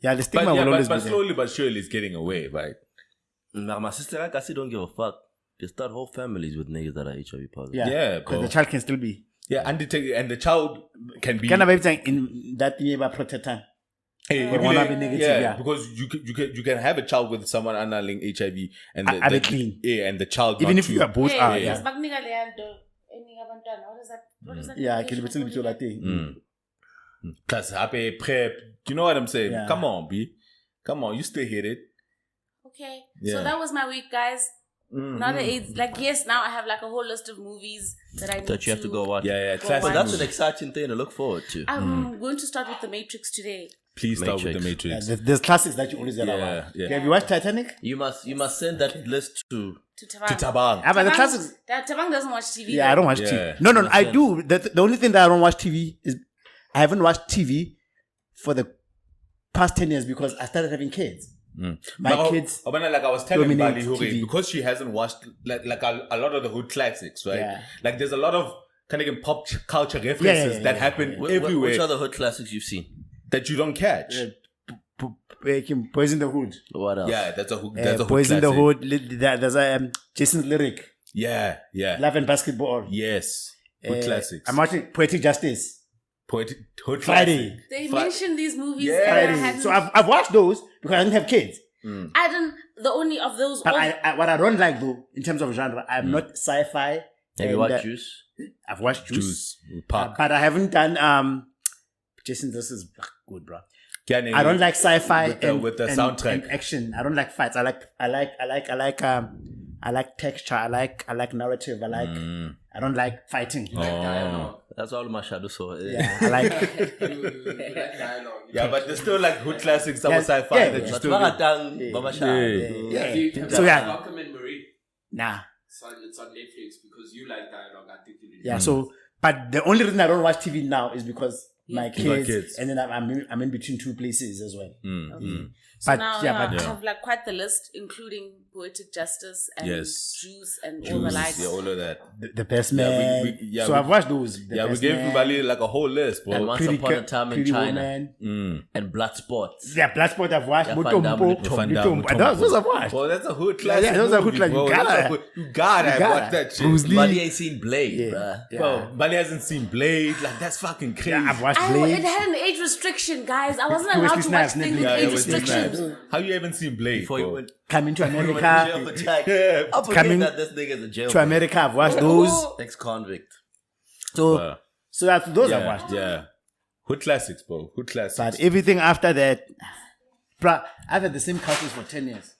Yeah, the stigma will always but be there. slowly but surely it's getting away, right? Now, my sister, like I said, don't give a fuck. They start whole families with niggas that are HIV positive. Yeah, because bro. the child can still be. Yeah, undetected, and the child can be. Can I be saying in that thing about protector? Hey, Or wanna be negative, yeah. because you can have a child with someone underlying HIV and Are they clean? Yeah, and the child Even not if too. you are both Hey, are, yes, yeah. Magnika Leandro, Eniga Bantwana, what is that? What is that? Yeah, I medication can be for that thing. Plus, happy prep. You know what I'm saying? Yeah. Come on, B. Come on, you still hit it. Okay. Yeah. So that was my week, guys. Not the AIDS. Like, yes, now I have like a whole list of movies that I need That you have to go watch. Yeah, Go classic. But that's movie. an exciting thing to look forward to. I'm going to start with The Matrix today. Please start with the Matrix. Matrix. There's classics that you always get Yeah, about. yeah. Have you watched Titanic? You must send that list to. To Tabang. To Tabang. Ah, but the classics. Tabang doesn't watch TV. Yeah, I don't watch Yeah. TV. No, I do. The only thing that I don't watch TV is I haven't watched TV for the past 10 years because I started having kids. My kids. Like I was telling dominate Bali Huri, TV. because she hasn't watched like a lot of the hood classics, right? Yeah. Like there's a lot of kind of pop culture references that happen everywhere Which other hood classics you've seen? that you don't catch. Boys in the Hood. What else? Yeah, that's a hood. That's a hood Boys in the classic. Hood. There's Jason's Lyric. Yeah. Love and Basketball. Yes. Hood classics. I'm watching Poetic Justice. Hood Friday. classic. They mentioned these movies Yeah. that I Friday. hadn't. So I've watched those because I didn't have kids. I don't. The only of those. But all- what I don't like though, in terms of genre, I'm not sci-fi. Have and, you watched Juice? I've watched Juice. Juice. Park. But I haven't done Jason, this is good, bro. Can I don't like sci-fi with the soundtrack. and action. I don't like fights. I like texture. I like narrative. I don't like fighting. That's all my shadow saw. Yeah, I like. Dialogue. Yeah, but there's still like hood classics that Yeah, were sci-fi yeah, that yeah. you But still Mama Shah. Yeah. So So yeah, Malcolm and Marie. nah. It's on Netflix because you like dialogue. I think you did. Yeah. So, but the only reason I don't watch TV now is because my You got kids, kids. and then I'm in between two places as well. So But now yeah, I but have like quite the list, including Poetic Justice and Yes. Juice and all the likes. Yeah, all of that. the best Yeah, man. So I've watched those. The Yeah, we Best gave Man, everybody like a whole list, And bro. Once Pretty Upon a Ca- Time in Pretty China. Woman. And Blood Sports. Yeah, Bloodsport I've watched. Yeah, Mutombo. Van Damme, Mutombo. Those I've watched. Well, that's a hood classic. yeah, those are hood movie, classic. bro. You That's gotta- a hood- you gotta watch that shit. Bruce Lee. But he ain't seen Blade, bruh. Yeah. Bro, Bali hasn't seen Blade. Like, that's fucking crazy. Yeah, I've watched It Blade. had an age restriction, guys. I wasn't Wesley allowed to watch Snipes, things Netflix. with Yeah, age it was restrictions. nice. How you haven't seen Blade, Before he bro? went Coming to jail America. for Jack. Yeah. I forget Coming that this nigga's a jail. To America, I've watched those. Ex-convict. So that's those I've watched. Yeah. Hood classics, bro. Hood classics. But everything after that, bruh, I've had the same couches for 10 years.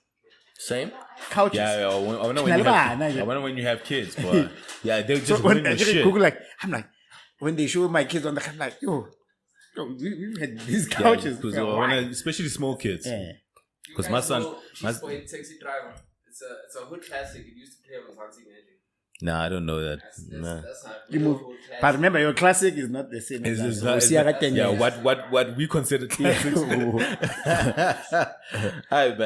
Same. Couches. Yeah, I wonder when you have kids, but yeah, they're just So when winning I the shit. Google, I'm like, when they show my kids on the, I'm like, yo, we've had these couches. Because Why? especially small kids. Yeah. Because my son, Taxi Driver. It's a hood classic. It used to play on Zanzi Magic. nah, I don't know that. That's how You move. But remember, your classic is not the same. It's as not- us. yeah, what we consider classics. Alright,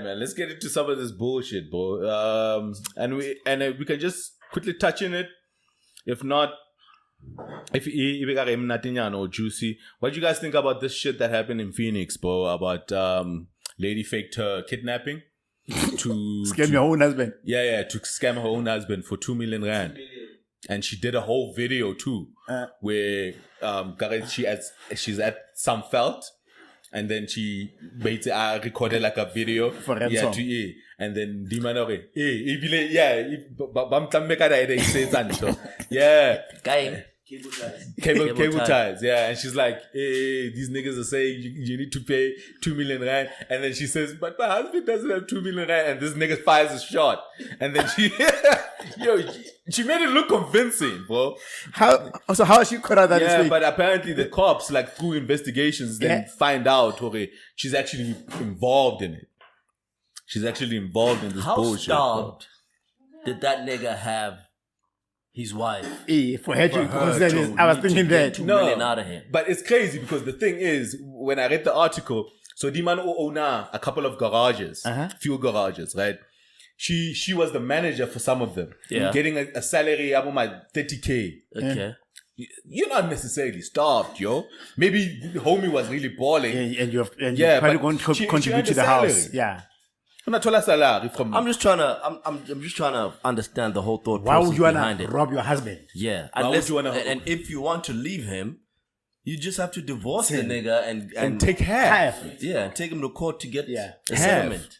man. Let's get into some of this bullshit, bro. And we can just quickly touch in it. If not, if you got nothing or juicy, what do you guys think about this shit that happened in Phoenix, bro? About lady faked her kidnapping to Scam your own husband. Yeah, to scam her own husband for 2 million rand. And she did a whole video too, where she's at some felt, and then she recorded like a video For ransom. and then yeah, Guy. cable ties, yeah, and she's like, hey, these niggas are saying you need to pay 2 million rand, and then she says, but my husband doesn't have 2 million rand, and this nigga fires a shot, and then she she made it look convincing, bro. How is she caught out that Yeah, this week? but apparently the cops, like through investigations, then find out, okay, she's actually involved in it. She's actually involved in this How bullshit, bro. starved did that nigga have his wife? For her to consider this, I was need to thinking get that. 2 million out of him. But it's crazy because the thing is, when I read the article, so the man owned a couple of garages, fuel garages, right? She was the manager for some of them, getting a salary about my 30K. Okay. You're not necessarily starved, yo. Maybe the homie was really balling. And you're Yeah, probably but going to she contribute earned to a the house. salary. Yeah. I'm I'm just trying to understand the whole thought Why process would you want behind to it. rob your husband? Yeah. Why would you wanna- and if you want to leave him, you just have to divorce the nigga and take half. yeah, and take him to court to get a Half. settlement.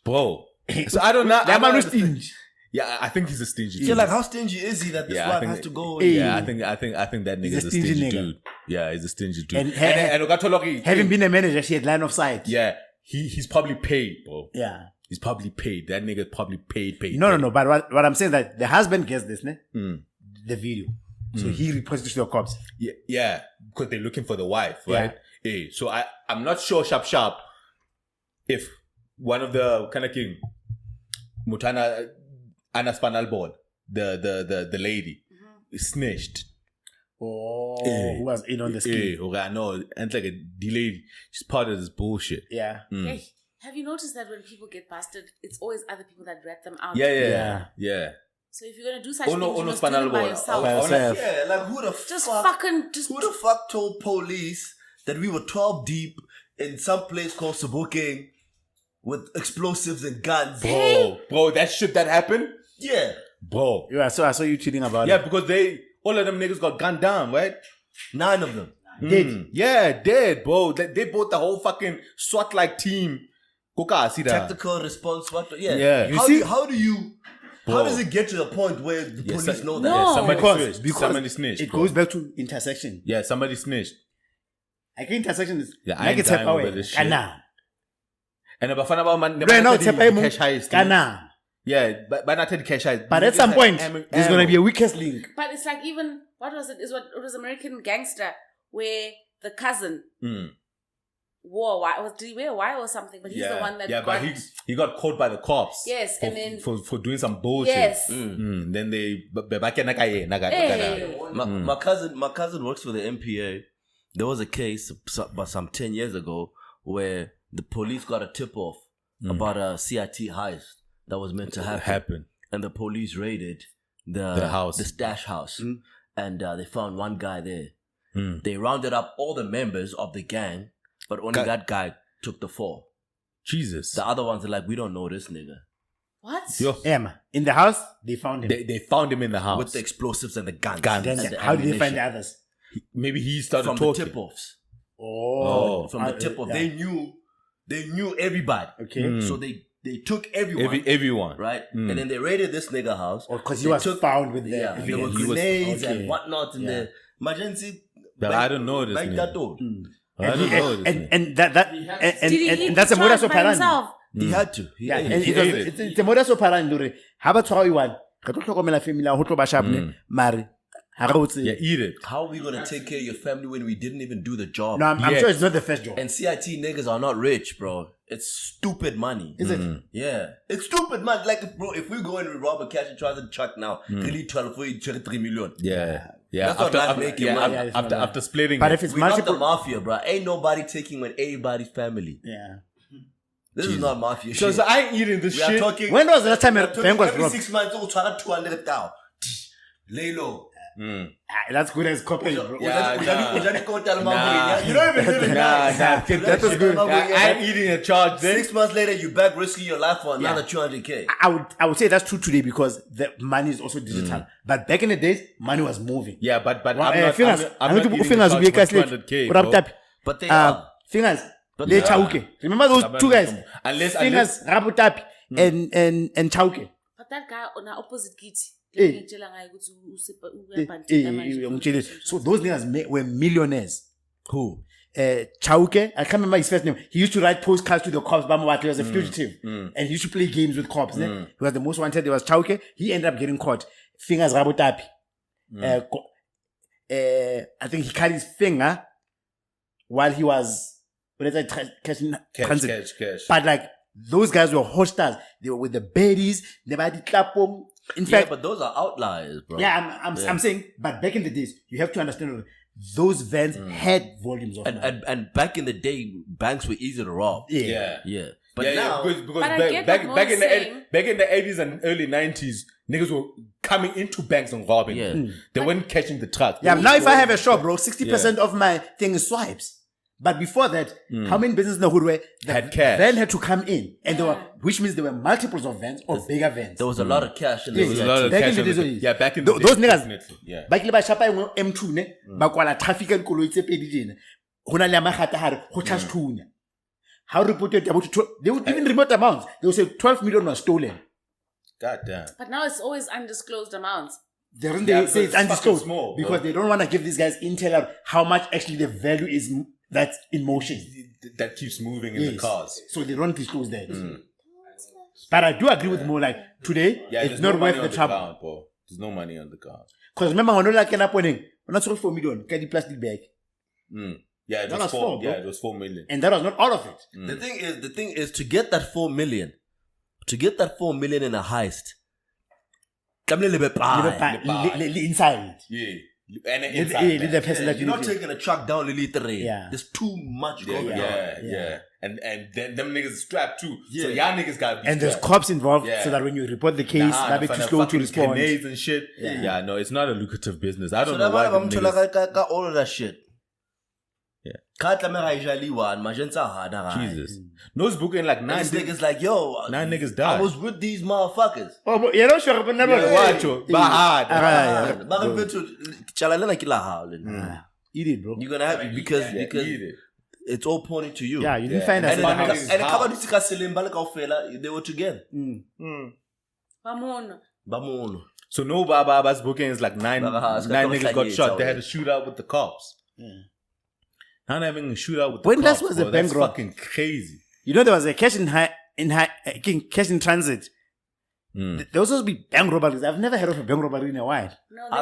Bro. So I don't know. That man was understand. stingy. Yeah, I think he's a stingy dude. Yeah, like how stingy is he that this Yeah, I wife think- has to go? Yeah, I think that nigga's a a stingy stingy nigga. dude. Yeah, he's a stingy dude. And Having Having been a manager, she had line of sight. yeah, he's probably paid, bro. Yeah. He's probably paid. That nigga probably paid. No. But what I'm saying is that the husband gets this, ne? The video. So he reports it to the cops. Yeah, because they're looking for the wife, right? Yeah. So I'm not sure, sharp, if one of the kind of king, Mutana Anna Spanal board, the lady, snitched. Oh, who was in on the scheme? Okay, no, and like the lady, she's part of this bullshit. Yeah. Hey, have you noticed that when people get busted, it's always other people that rat them out? Yeah. So if you're gonna do such Oh, things, no, you no, must do Spanal them by board. yourself. By yourself. Yeah, like who the Just who the fuck told police that we were 12 deep in some place called Sabuking with explosives and guns? Bro, that shit that happened? Yeah. Bro. Yeah, so I saw you tweeting about Yeah, it. because all of them niggas got gunned down, right? 9 of them. Dead. Yeah, dead, bro. They bought the whole fucking SWAT-like team. Kuka, see that? Tactical response. What? Yeah. Yeah. How does it get to the point where the police know that? No. Somebody snitched. It bro. goes back to intersection. Yeah, somebody snitched. Like intersection is Yeah, I ain't dying over this shit. Kana. And Bafana about man, Right now, cash heist. Kana. Yeah, but not the cash heist. But at some point, there's going to be a weakest link. But it's like even what was it? It was American Gangster where the cousin wore did he wear a wire or something? But he's the one that but he got caught by the cops. Yes, and then for doing some bullshit. yes, Then they My cousin works for the MPA. There was a case about some 10 years ago where the police got a tip off about a CIT heist that was meant to happen. And the police raided the house, the stash house, and they found one guy there. They rounded up all the members of the gang, but only that guy took the fall. Jesus. The other ones are like, we don't know this nigga. what? Yo, Emma, in the house, they found him. they found him in the house With the explosives and the guns. Then and the how did they find the ammunition. others? Maybe he started From talking. the tip-offs. Oh. From the tip-off. Yeah. They knew everybody. Okay. So they took everyone. Everyone. Right? And then they raided this nigga house. Because he They was found with the there were evidence. grenades Okay. and whatnot in there. Imagine, see, But I don't know this. Like nigga. that door. I don't know this. nigga. And that's a modus operandi. himself? He had to. Yeah, He and it's a modus operandi. Lore. How about how you want? Ka tlo tlhokomela family ho tlo ba sharp ne mare ha go Yeah, eat it. How are we gonna take care of your family when we didn't even do the job? No, I'm sure it's not the first job. And CIT niggas are not rich, bro. It's stupid money. Is it? Yeah. It's stupid money. Like, bro, if we go in with rob a cash and transit truck now, really 12 for you, 3 million. Yeah. Yeah. That's not making money. After splitting But it. if it's We're not the multiple, mafia, bro. Ain't nobody taking with anybody's family. yeah. This is not mafia So shit. I ain't eating this We are shit. talking. When was the last time we a are talking bank was every robbed? 6 months, oh, 200,000. Lay low. That's good as corporate, bro. Yeah, You nah. don't even live in That was good. I ain't eating a charge then. 6 months later, you back risking your life for another 200K. I would say that's true today because the money is also digital. But back in the days, money was moving. Yeah, but I'm Well, not fingers. I'm not eating a Fingers will charge be a for 200K, wrapped bro. up. But they are. Fingers. But They they chauke. Remember those two guys? Unless Fingers, Rabutapi, and chauke. But that guy on the opposite gate. Eh. So those niggas were millionaires. Who? Chauke, I can't remember his first name. He used to write postcards to the cops. He was a fugitive. And he used to play games with cops. He was the most wanted. There was Chauke. He ended up getting caught. Fingers Rabutapi. I think he cut his finger while he was catching transit. Cash. But like those guys were hostels. They were with the baddies. They were the clapom. In Yeah, fact, but those are outliers, bro. yeah, I'm saying. But back in the days, you have to understand those vans had volumes of money. And back in the day, banks were easy to rob. Yeah. Yeah. But Yeah, now, because But I get what back in Mo's saying. back in the 80s and early 90s, niggas were coming into banks and robbing. Yeah. They weren't catching the truck. Yeah, now if I have a shop, bro, 60% of my thing is swipes. But before that, how many businesses in the hood were Had cash. van had to come in, and there were, which means there were multiples of vans or bigger vans. there was a lot of cash in Yeah, the There was a lot of Back in cash the on days, the- it is. yeah, back in the Those days, niggas, definitely, yeah. ba kile ba shapa engwe M2 ne ba kwala traffic and koloi tse pedi jena ho na le magata hare go charge thunya how reported about they would even remote amounts they would say 12 million was stolen. God damn. But now it's always undisclosed amounts. The reason Yeah, they say because it's it's undisclosed fucking small, because bro. they don't want to give these guys intel of how much actually the value is that's in motion. That keeps moving in the Yes. cars. So they don't disclose that. But I do agree with more like today, Yeah, it's there's not no money worth on the trouble. card, bro. There's no money on the card. Because remember, when like an appointing, we're not sold 4 million, get the plastic bag. Yeah, it That was was 4. four, bro. Yeah, it was 4 million. And that was not all of it. The thing is to get that 4 million, in a heist. Inside. Yeah. And the Leave inside, man. the person that you You're not need to- taking a truck down Lily 3. Yeah. There's too much going on. Yeah. And then them niggas strapped too. So Yeah. y'all niggas gotta be And there's strapped. cops involved Yeah. so that when you report the case, that makes you slow to respond. Grenades and shit. Yeah, no, it's not a lucrative business. I don't So know that's why why them I'm niggas... telling you, all of that shit. Yeah. Jesus. Nose booking like 9 This niggas like, yo, 9 niggas I died. was with these motherfuckers. Oh, but you don't show up never. Watch you. Bahad. Eat it, bro. You're gonna have because Eat it. it's all pointing to you. Yeah, you didn't Yeah. find us. And in the then- house. And a couple of these Selimba Fela, they were together. Vamos. Bamono. So no Baba's booking is like 9 Baba's niggas got got shot. like They had a shootout with the cops. Not having a shootout with the When cops. that was a bro. That's bank rob. fucking crazy. You know, there was a cash cash in transit. There was supposed to be bank robberies. I've never heard of a bank robbery in a while. No, I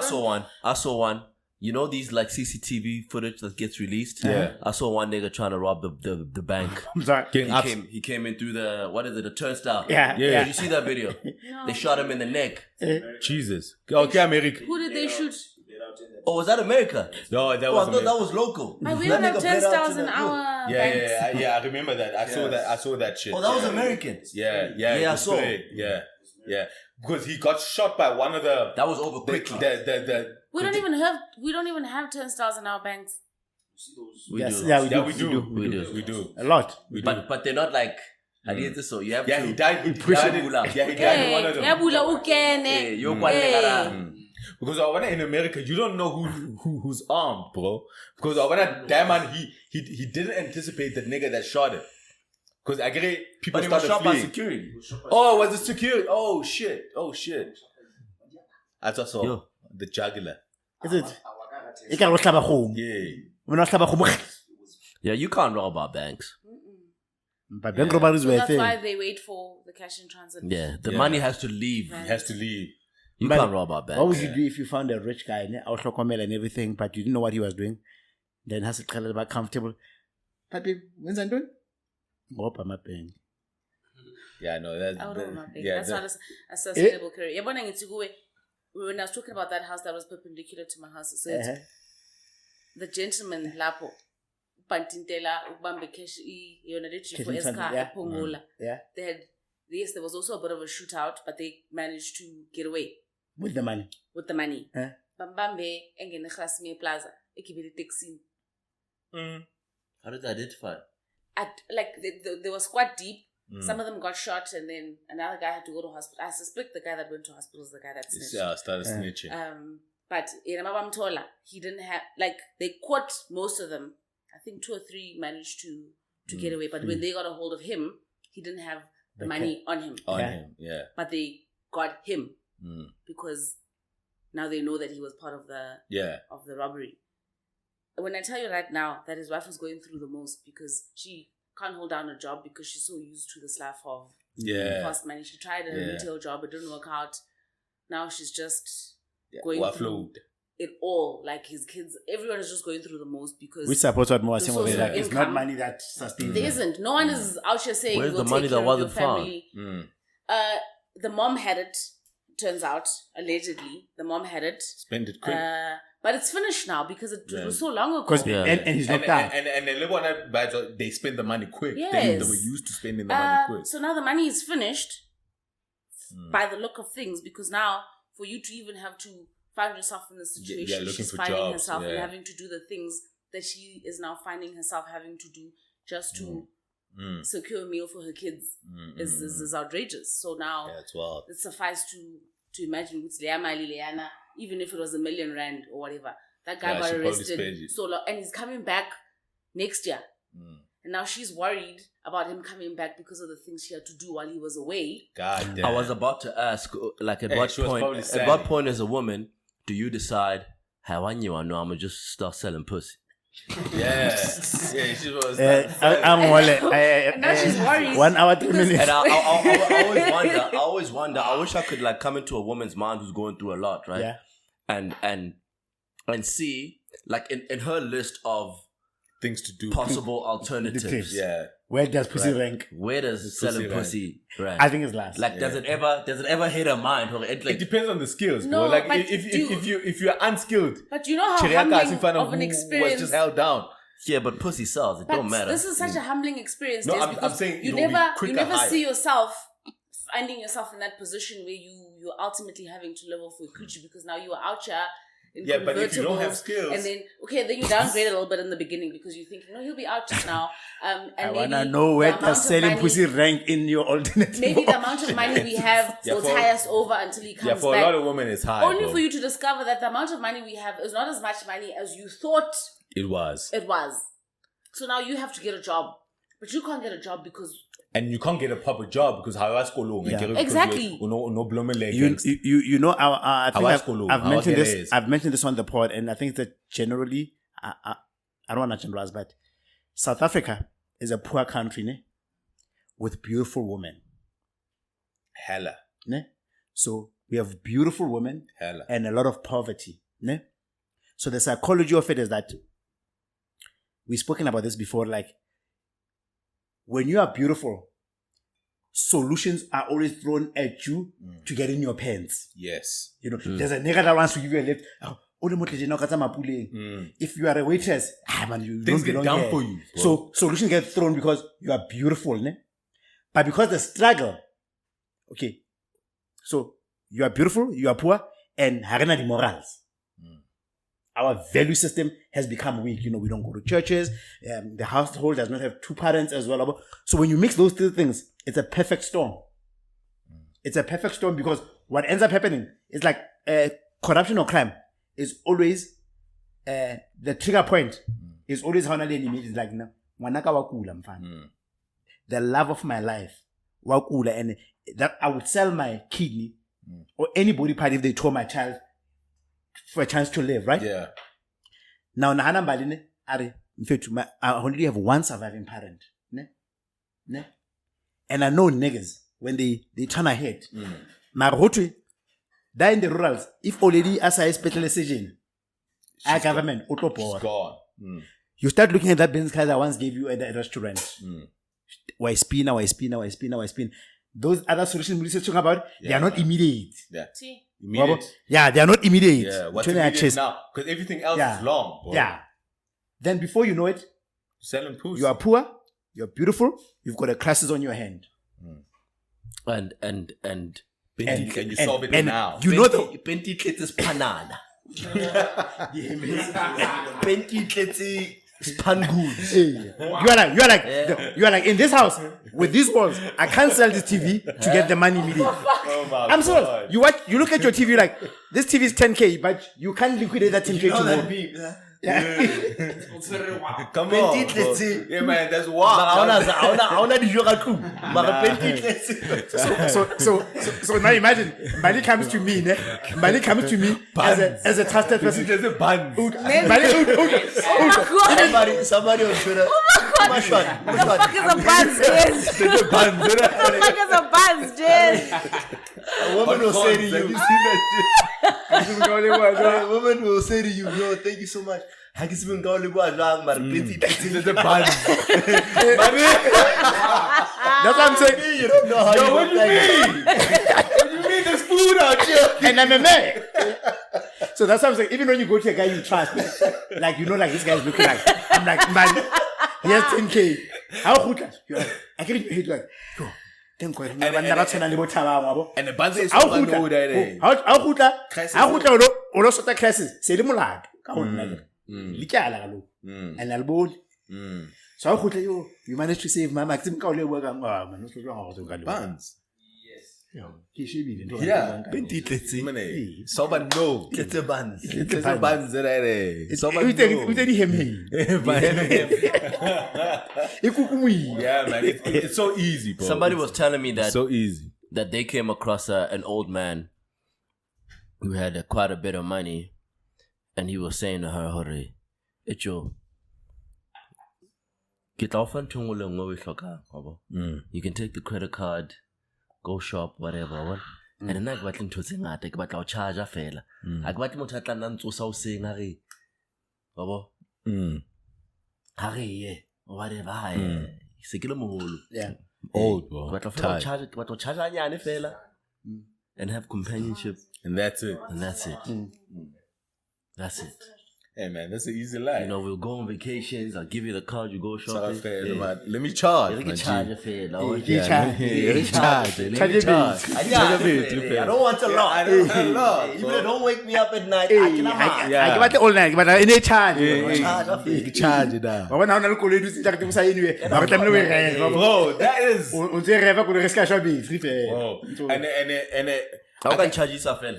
saw one. You know these like CCTV footage that gets released? Yeah. I saw one nigga trying to rob the bank. I'm sorry. He came in through the turnstile. Yeah. Did you see that video? They shot him in the neck. Jesus. Okay, America. Who did they shoot? Oh, was that America? No, that Oh, I was thought America. that was local. Like, we That don't have nigga bled out to turnstiles in the- our Yeah, banks. I remember that. I saw that shit. Oh, that was Yeah. American. Yeah, Yeah, it I was saw. great. Yeah. Because he got shot by one of the That was over quickly. We don't even have turnstiles in our banks. We Yes, do. yeah, we do. We do. A lot. But they're not like I did this, so you have Yeah, to. he died. He push died it. in one of them. Yabula ukene. Hey, you're quite Hey. Because when in America, you don't know who's armed, bro. Because when that man, he didn't anticipate the nigga that shot him. Because I get it, people But he was started shot by fleeing. security. Oh, was it security? Oh shit. I just saw Yo. the jugular. Is it? E ka re o hlaba kgomo. When I hlaba kgomo. Yeah, you can't rob about banks. But bank robberies were a That's thing. why they wait for the cash in transit. Yeah, the money has to leave. He has to leave. You But can't rob about banks. What would you do if you found a rich guy, and everything, but you didn't know what he was doing? Then has to tell about comfortable. Papi, when's I doing? Go up my bank. Yeah, no, that's I don't know. yeah, That's not a sustainable career. Yeah, when I was talking about that house that was perpendicular to my house, so it's the gentleman lapo pantintela ubambe cash yona lechi for SK Pongola. Yeah. There was also a bit of a shootout, but they managed to get away With the money. Bambambe engene Khasmi Plaza ekibili taxi. How did they identify? They were squad deep. Some of them got shot, and then another guy had to go to hospital. I suspect the guy that went to hospital is the guy that snitched. Started snitching. But in Amabamtola, he didn't have, they caught most of them. I think 2 or 3 managed to get away. But when they got a hold of him, he didn't have the money on him. But they got him because now they know that he was part of the robbery. When I tell you right now that his wife was going through the most because she can't hold down a job because she's so used to this life of fast money. She tried a retail job, it didn't work out. Now she's just going through it all. Like his kids, everyone is just going through the most because we support what more some of it. Like, it's not money that sustains. There isn't. No one is out here saying where's we'll the money take care that wasn't of your family. The mom had it. Turns out, allegedly, the mom had it. Spend it quick. But it's finished now because it was so long ago. And he's not down. And they live on that badge. They spend the money quick. Yes. They were used to spending the money quick. So now the money is finished by the look of things because now for you to even have to find yourself in the situation, she's finding herself and having to do the things that she is now finding herself having to do just to secure a meal for her kids is outrageous. So now it suffices to imagine what's Leana, even if it was R1 million or whatever. That guy got arrested and he's coming back next year. And now she's worried about him coming back because of the things she had to do while he was away. God damn. I was about to ask, at what point as a woman do you decide, how I know I'm gonna just start selling pussy? Yeah, she was. Now she's worried. 1 hour, 3 minutes. And I always wonder. I wish I could come into a woman's mind who's going through a lot, right? Yeah. And see in her list of things to do, possible alternatives. Yeah. Where does pussy rank? Where does selling pussy rank? I think it's last. Does it ever hit her mind? It depends on the skills, no, bro. but if you're unskilled, but you know how humbling of an was experience just held down. Yeah, but pussy sells. It don't matter. This is such a humbling experience. No, I'm saying you never see yourself finding yourself in that position where you're ultimately having to live off with coochie because now you are out here. But if you don't have skills, and then you downgrade a little bit in the beginning because you think, he'll be out just now. And I wanna know where does selling pussy rank in your alternative. Maybe the amount of money we have will tie us over until he comes back. Yeah, for a lot of women, it's high. Only for you to discover that the amount of money we have is not as much money as you thought it was. So now you have to get a job, but you can't get a job because. And you can't get a proper job because how else go long? Exactly. No blooming leg. You know, I think I've mentioned this. I've mentioned this on the pod, and I think that generally, I don't want to generalize, but South Africa is a poor country, ne? With beautiful women. Hella. Ne? So we have beautiful women and a lot of poverty. Ne? So the psychology of it is that we've spoken about this before, when you are beautiful, solutions are always thrown at you to get in your pants. Yes. There's a nigga that wants to give you a lift. If you are a waitress, things get down for you. Bro. So solutions get thrown because you are beautiful, ne? But because the struggle, okay, so you are beautiful, you are poor, and harena the morals. Our value system has become weak. We don't go to churches. The household does not have 2 parents as well. So when you mix those 2 things, it's a perfect storm. It's a perfect storm because what ends up happening is corruption or crime is always the trigger point is always how it's like Wanaka wakula mfana. The love of my life. Wakula, and that I would sell my kidney or any body part if they tore my child for a chance to live, right? Yeah. Now, Nahana Baline, Ari, I only have one surviving parent. Ne? And I know niggas, when they turn ahead, Marotri, die in the rurals, if already as I specialization, our government, She's gone. You start looking at that business card I once gave you at the restaurant. Why spin? Those other solutions we're talking about, they are not immediate. Yeah. See? Immediate. Yeah, they are not immediate. Yeah. What's Turn your immediate chest. now? Because everything else is long. Bro. Yeah. Then before you know it, Selling pussy. you are poor, you're beautiful, you've got a crisis on your hand. And and you solve it now. You know the Penti Klitz panana. Penti Klitz Spangoons. you are like in this house with these walls. I can't sell this TV to get the money immediately. Oh my I'm sorry. God. You look at your TV like this TV is 10K, but you can't liquidate that 10K tomorrow. Come Penti on. Klitz. Bro. Yeah, man, that's wild. So now imagine Mali comes to me, as a trusted person. There's a bun. Somebody on Twitter. What the fuck is a buns, Jess? What the fuck is a buns, Jess? A woman will say to you, Have you seen that shit? a woman will say to you, yo, thank you so much. There's a bun. That's what I'm saying. You don't know how Yo, you what do you look mean? What do you mean there's food out here? And I'm a man. So that's what I'm saying. Even when you go to a guy you trust, like you know, like this guy is looking like, I'm like, man, he has 10K. How good? You're like, I get in your head like, yo, thank God. And the buns is How so good? good at it. How good? Olo sota crisis. Say the mulad. And I'll so how good you managed to save my maximum work. Buns. Yeah. Yeah. Soba no. It's a bun. It's a buns that are Soba no. Yeah, man. It's so easy, bro. Somebody was telling me that so easy. that they came across an old man who had quite a bit of money, and he was saying to her, "Hore, echo, get off and you can take the credit card, go shop, whatever. And then I got into thing I take, but I'll charge a fella. I got to tell them to so saying, Harry, Baba, Harry, whatever. Yeah. Old, bro. But I'll charge a fella and have companionship. And that's it. And that's it. That's it. Hey, man, that's an easy life. You know, we'll go on vacations. I'll give you the card. You go shopping. Let me charge. You can charge a fare. Let me charge. I don't want a lot. I don't want a lot. Even if don't wake me up at night. I I cannot. give it the all night, but in a charge. You can charge it down. But when I'm not going to do that, anyway. Bro, that is. Bro. And How can charge you something?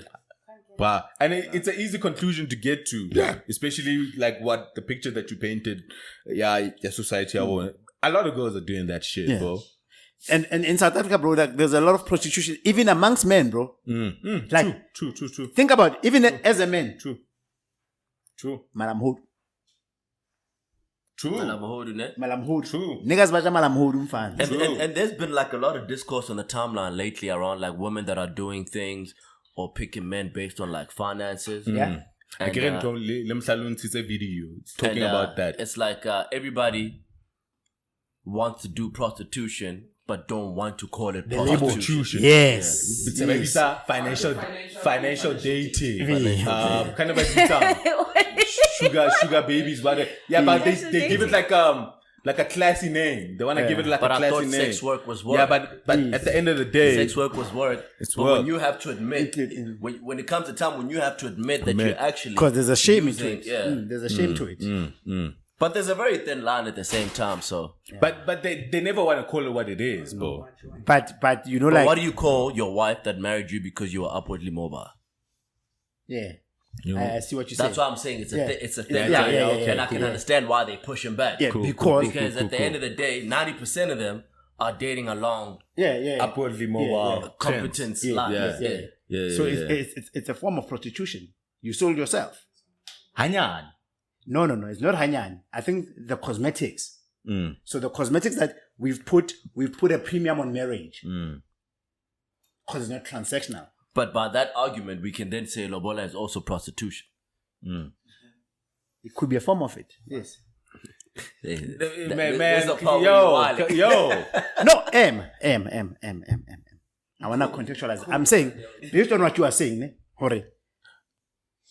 wow. And it's an easy conclusion to get to. Yeah. Especially like what the picture that you painted. Yeah, your society. A lot of girls are doing that shit, bro. And in South Africa, bro, like, there's a lot of prostitution, even amongst men, bro. Like, True. think about it, even as a man. True. Malam hood. True. Malam hood. True. Niggas baja malam hood fans. And there's been like a lot of discourse on the timeline lately around like women that are doing things or picking men based on like finances. Yeah. I get into a video talking about that. It's like everybody wants to do prostitution but don't want to call it prostitution. Yes. It's maybe financial dating. Kind of like sugar babies, but but they give it like a classy name. They want to give it like but a classy I thought name. sex work was work. Yeah, but at the end of the day, sex work was work. It's but work. when you have to admit, when it comes to time when you have to admit that you're actually Because there's a shame using, to it. Yeah. There's a shame to it. But there's a very thin line at the same time. So, but they never want to call it what it is, bro. But you know, but like, what do you call your wife that married you because you were upwardly mobile? yeah. You know? I see what you say. That's why I'm saying it's a it's a thin Yeah, line, yeah, and I can understand why they push him back. Yeah, because at the end of the day, 90% of them are dating along Upwardly mobile competence trends. lines. Yeah. So it's a form of prostitution. You sold yourself. Hanyan. No. It's not Hanyan. I think the cosmetics. So the cosmetics that we've put a premium on marriage. Because it's not transactional. But by that argument, we can then say lobola is also prostitution. It could be a form of it. Yes. There's a part where you're wilding. No, M. I want to contextualize. I'm saying, based on what you are saying, Hore,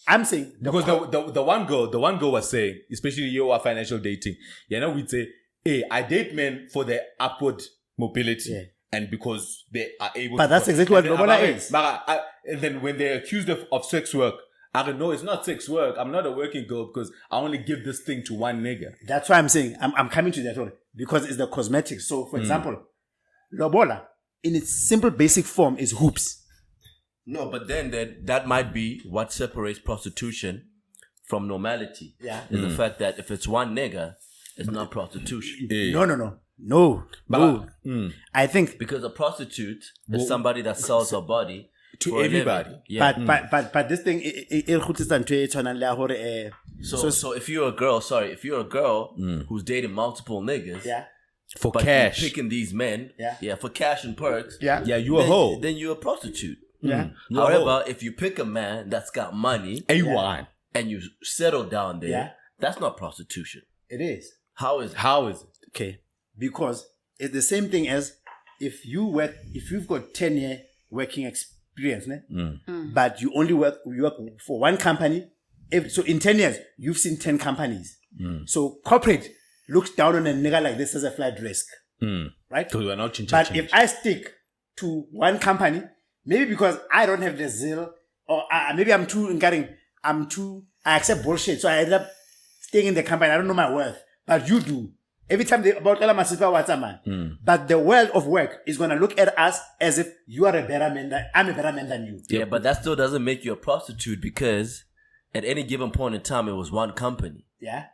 I'm saying because the one girl was saying, especially you are financial dating, we'd say, hey, I date men for their upward mobility and because they are able. But that's exactly what lobola is. And then when they're accused of sex work, I don't know, it's not sex work. I'm not a working girl because I only give this thing to one nigga. That's why I'm saying I'm coming to that one because it's the cosmetics. So, for example, lobola in its simple basic form is hoops. No, but then that might be what separates prostitution from normality. Yeah. Is the fact that if it's one nigga, it's not prostitution. No. I think Because a prostitute is somebody that sells her body to everybody. Yeah. But this thing So if you're a girl, who's dating multiple niggas, For but cash. you're picking these men, for cash and perks, Yeah, you a hoe. then you're a prostitute. Yeah. However, if you pick a man that's got money A1. and you settle down there, that's not prostitution. it is. How is it? How is it? Okay. Because it's the same thing as if you've got 10-year working experience, but you only work for one company. So in 10 years, you've seen 10 companies. So corporate looks down on a nigga like this as a flight risk. Right? Because we're not changing. But if I stick to one company, maybe because I don't have the zeal, or maybe I'm too encouraging, I accept bullshit, so I end up staying in the company. I don't know my worth, but you do. Every time they about what's a man. But the world of work is gonna look at us as if you are a better man I'm a better man than you. Yeah, but that still doesn't make you a prostitute because at any given point in time, it was one company. Yeah.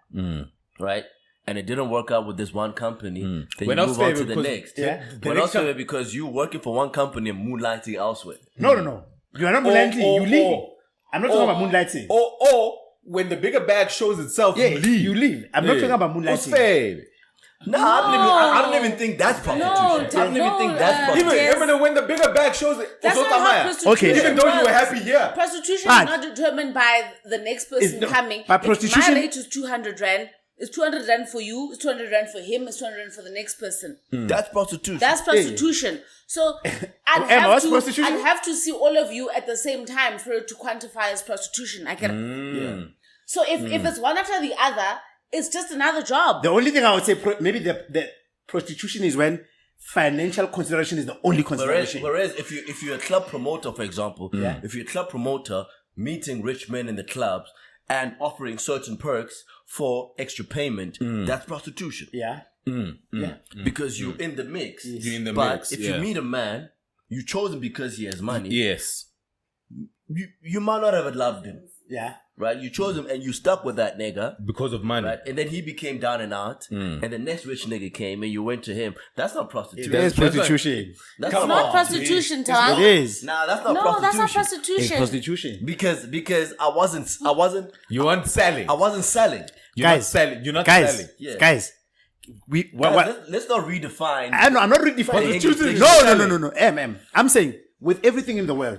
Right? And it didn't work out with this one company. Then We're you not move on to fair the because- next. Yeah. We're not fair because you working for one company and moonlighting elsewhere. No. You are not moonlighting. You leave. I'm not talking about moonlighting. Or when the bigger bag shows itself, you leave. You leave. I'm not talking about What's moonlighting. fair? No, I don't even think that's prostitution. I don't even think that's prostitution. Even when the bigger bag shows it, That's not how prostitution Okay. even though you were works. happy here. Prostitution But- is not determined by the next person not- coming. but If prostitution- my rate is 200 rand. It's 200 rand for you. It's 200 rand for him. It's 200 rand for the next person. That's prostitution. That's prostitution. So I'd Emma, what's have prostitution? I'd have to see all of you at the same time for it to quantify as prostitution. I can. So if it's one after the other, it's just another job. The only thing I would say, maybe the prostitution is when financial consideration is the only consideration. Whereas if you're a club promoter, for example, if you're a club promoter meeting rich men in the clubs and offering certain perks for extra payment, that's prostitution. Yeah. Because you're in the mix. You're in the but mix, if yeah. you meet a man, you chose him because he has money. Yes. You might not have loved him. Yeah. Right? You chose him and you stuck with that nigga. Because of money. Right? And then he became down and out. And the next rich nigga came and you went to him. That's not prostitution. It is prostitution. That's It's not prostitution, It Tom. is. Nah, that's not No, prostitution. that's not It's prostitution. prostitution. Because I wasn't You aren't selling. selling. You're not Guys, selling. You're not guys, selling. Yeah. guys. Let's not redefine. I know, I'm not redefining. Prostitution. No. I'm saying with everything in the world,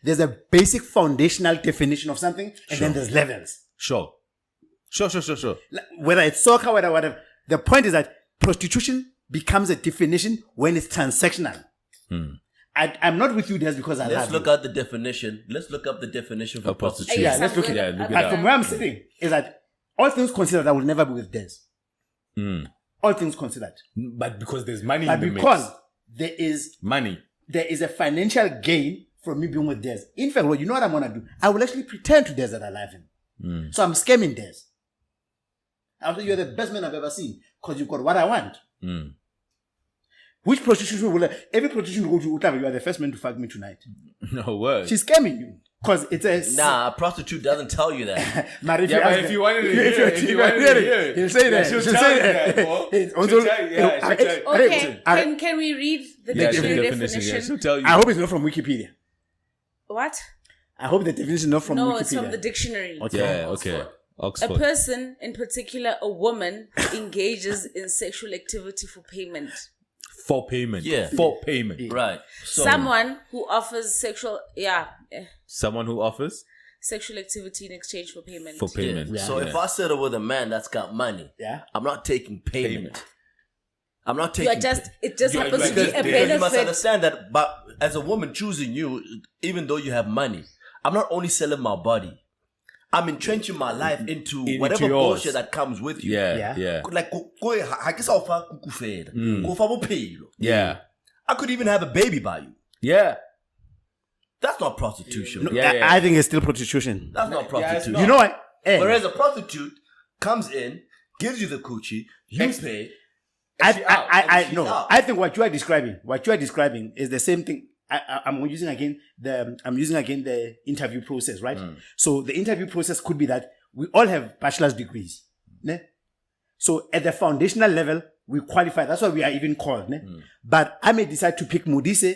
there's a basic foundational definition of something, and then there's levels. Sure. Like, whether it's soccer, whatever. The point is that prostitution becomes a definition when it's transactional. I'm not with you, Des, because I Let's love look you. at the definition. Let's look up the definition for prostitution. Yeah, Yes, let's I'm look good. at it. look it But up. from where I'm sitting is that all things considered, I will never be with Des. All things considered. But because there's money But in the because mix. there is a financial gain from me being with Des. In fact, you know what I'm gonna do? I will actually pretend to Des that I love him. So I'm scamming Des. I'll say you're the best man I've ever seen because you've got what I want. Which prostitution will every prostitution will go to Utava, you are the first man to fuck me tonight. No word. She's scamming you. Because it's a Nah, a prostitute doesn't tell you that. But if Yeah, you but ask if her- you wanted to if hear you- it, if if you you wanted hear to it, hear it. he'll say Yeah, that. she'll She'll tell say you that. that, bro. It's She'll also- tell you, yeah, she'll tell you. Okay, can we read the Yeah, dictionary definition. Yeah, definition? she'll tell you. I hope it's not from Wikipedia. What? I hope the definition is not from No, Wikipedia. it's from the dictionary. Okay. Yeah, okay. Oxford. A person, in particular a woman, engages in sexual activity for payment. For payment. Yeah. For payment. Right. So, Someone who offers Someone who offers sexual activity in exchange for payment. for payment. Yeah. So if I settle with a man that's got money, I'm not taking payment. I'm not taking. It just happens to be a because you must benefit. understand that. But as a woman choosing you, even though you have money, I'm not only selling my body. I'm entrenching my life into whatever yours. bullshit that comes with you. Yeah. Like, Yeah. I could even have a baby by you. Yeah. That's not prostitution. No, Yeah. I think it's still prostitution. That's not prostitution. not. You know what? Hey, Whereas a prostitute comes in, gives you the coochie, you pay. I no. out. I think what you are describing is the same thing. I'm using again the interview process, right? So the interview process could be that we all have bachelor's degrees, ne? So at the foundational level, we qualify. That's why we are even called, ne? But I may decide to pick Modise,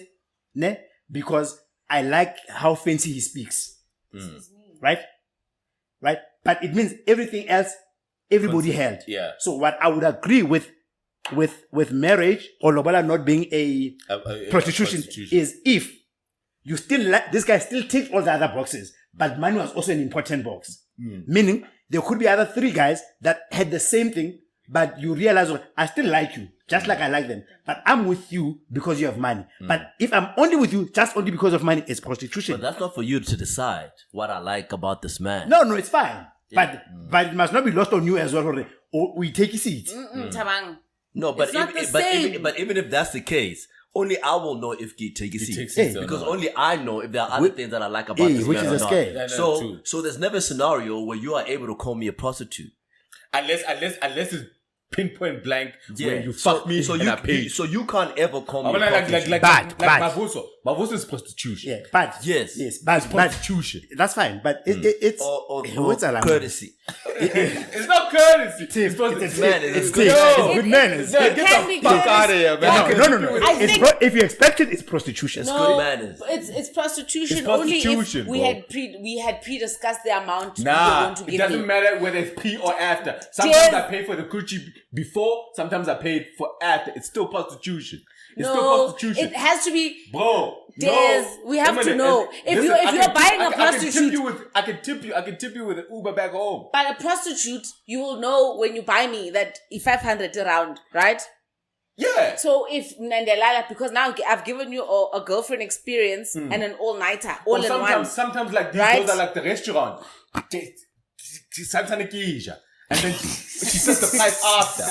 ne? Because I like how fancy he speaks, right? But it means everything else, everybody held. Yeah. So what I would agree with marriage or lobola not being a prostitution is if you still this guy still ticked all the other boxes, but money was also an important box. Meaning there could be other 3 guys that had the same thing, but you realize, well, I still like you, just like I like them, but I'm with you because you have money. But if I'm only with you just only because of money, it's prostitution. But that's not for you to decide what I like about this man. No, it's fine. But it must not be lost on you as well. Or we take a seat. Tamang. No, but It's not the same. but even if that's the case, only I will know if he take a seat. takes seats or Because not. only I know if there are other things that I like about this which man is or a not. scale. Yeah, no, So true. so there's never a scenario where you are able to call me a prostitute. Unless it's pinpoint blank where you so, fuck me so and I pay. so you can't ever call me a Like prostitute. Bad. Mavuso. Mavuso is prostitution. Yeah, but Yes. but Prostitution. that's fine. But it's or what's that? courtesy. It's not courtesy. It's prostitution. Man, it's It's good. Yo, good manners. Get can be the fuck good. out of here, man. No. I It's think- if you expect it, it's prostitution. No, manners. it's prostitution, It's only prostitution, if we bro. had pre-discussed the amount we Nah, want to it give doesn't me. matter whether it's pre or after. Sometimes Yes. I pay for the coochie before, sometimes I paid for after. It's still prostitution. It's still No, prostitution. it has to be. Bro, Des, we have to know. If you're buying a prostitute- I can tip you with an Uber back home. But a prostitute, you will know when you buy me that if 500 around, right? Yeah. So if Nandelala, because now I've given you a girlfriend experience and an all-nighter, all in one. Sometimes like these Right? girls are like the restaurant. And then she sets the price after.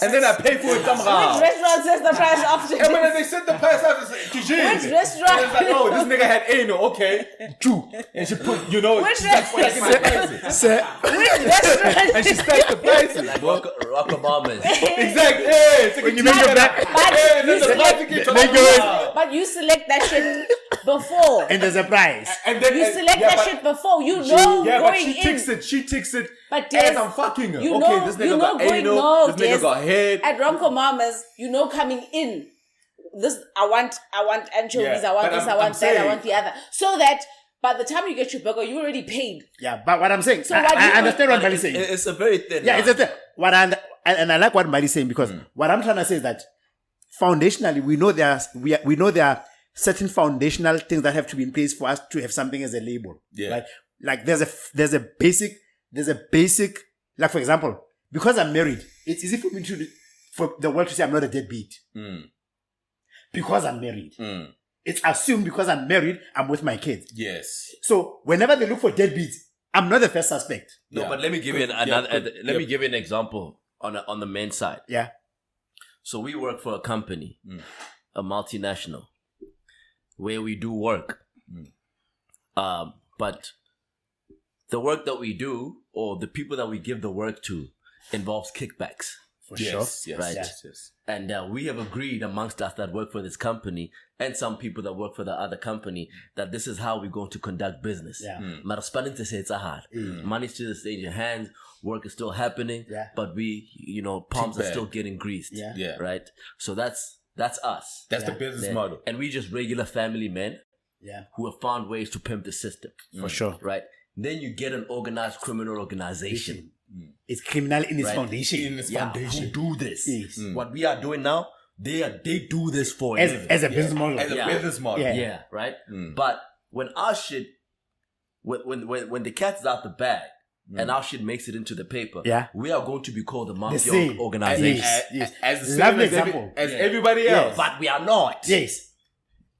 And then I pay for it Which somehow. restaurant says the price after? And when they set the price after, it's like, Which restaurant? And it's like, oh, this nigga had anal, okay. True. And she put, Which she's like, restaurant? Which restaurant? and she stacked the prices. Like Rock Obama's. Exactly. Hey, it's like When you make your back, But you select that shit before. and there's a price. And then You select that shit before. You know Yeah, but going she takes it But as Des, I'm fucking her. you Okay, know- this you nigga know got going- anal, no, this nigga Des. got head. At Ronco Mamas, you know coming in. This I want anchovies, Yeah, I want but this, I'm I want that, saying- I want the other. So that by the time you get your burger, you already paid. Yeah, but what I'm saying, So what I you- understand what But Mari's saying. it's a very thin Yeah, line. it's a thing. And I like what Mari's saying because what I'm trying to say is that foundationally, we know there are certain foundational things that have to be in place for us to have something as a label. Yeah. Right? Like there's a basic, like for example, because I'm married, it's easy for the world to say I'm not a deadbeat. Because I'm married. It's assumed because I'm married, I'm with my kids. Yes. So whenever they look for deadbeats, I'm not the first suspect. No, Yeah. but let me give you Yeah, let me give you an example on the men's side. Yeah. So we work for a company, a multinational, where we do work. But the work that we do, or the people that we give the work to, involves kickbacks. For Yes. sure. Yes. Yeah. Yes. And we have agreed amongst us that work for this company and some people that work for the other company that this is how we're going to conduct business. Yeah. Maar spending to say it's hard. Money still stays in your hands. Work is still happening. Yeah. But we, palms are Kickback. still getting greased. Yeah. Yeah. Right? So that's us. That's the business Yeah. model. And we just regular family men Yeah. who have found ways to pimp the system. For sure. Right? then you get an organized criminal organization. It's criminal in its Right. foundation. In its Yeah, foundation. who do this? Yes. What we are doing now, they do this for a living. As a business model. As a Yeah. business model. Yeah. Yeah, right. But when our shit, when the cat's out the bag and our shit makes it into the paper, Yeah. we are going to be called the mafia same. organization. Yes. As the same Lovely as, example. as everybody else. But we are not. Yes.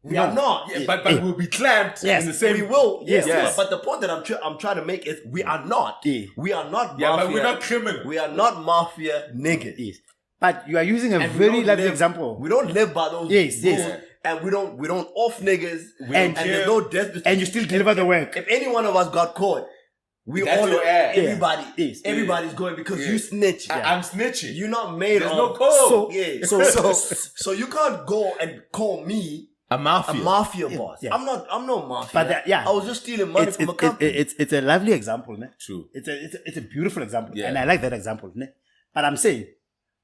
We are not. Yeah, but we'll be clamped Yes. in the same. We will. Yes. Yes. But the point that I'm trying to make is we are not. Yeah. We are not Yeah, mafia. but we're not criminal. We are not mafia niggas. Yes. But you are using a And we very don't lovely live- example. We don't live by those Yes, rules, yes. and we don't off niggas, And- and there's no death. And you still deliver the work. If any one of us got caught, we That's all your ass. everybody, Yes. everybody's going because Yeah. you snitch. I'm snitching. You're not made There's of no code. So- Yeah. so- So you can't go and call me a a mafia. mafia boss. yeah. I'm no mafia. But that- yeah. I was just stealing money It's, from a it's, company. it's a lovely example. Ne? True. It's a beautiful example. Yeah. And I like that example. Ne? But I'm saying,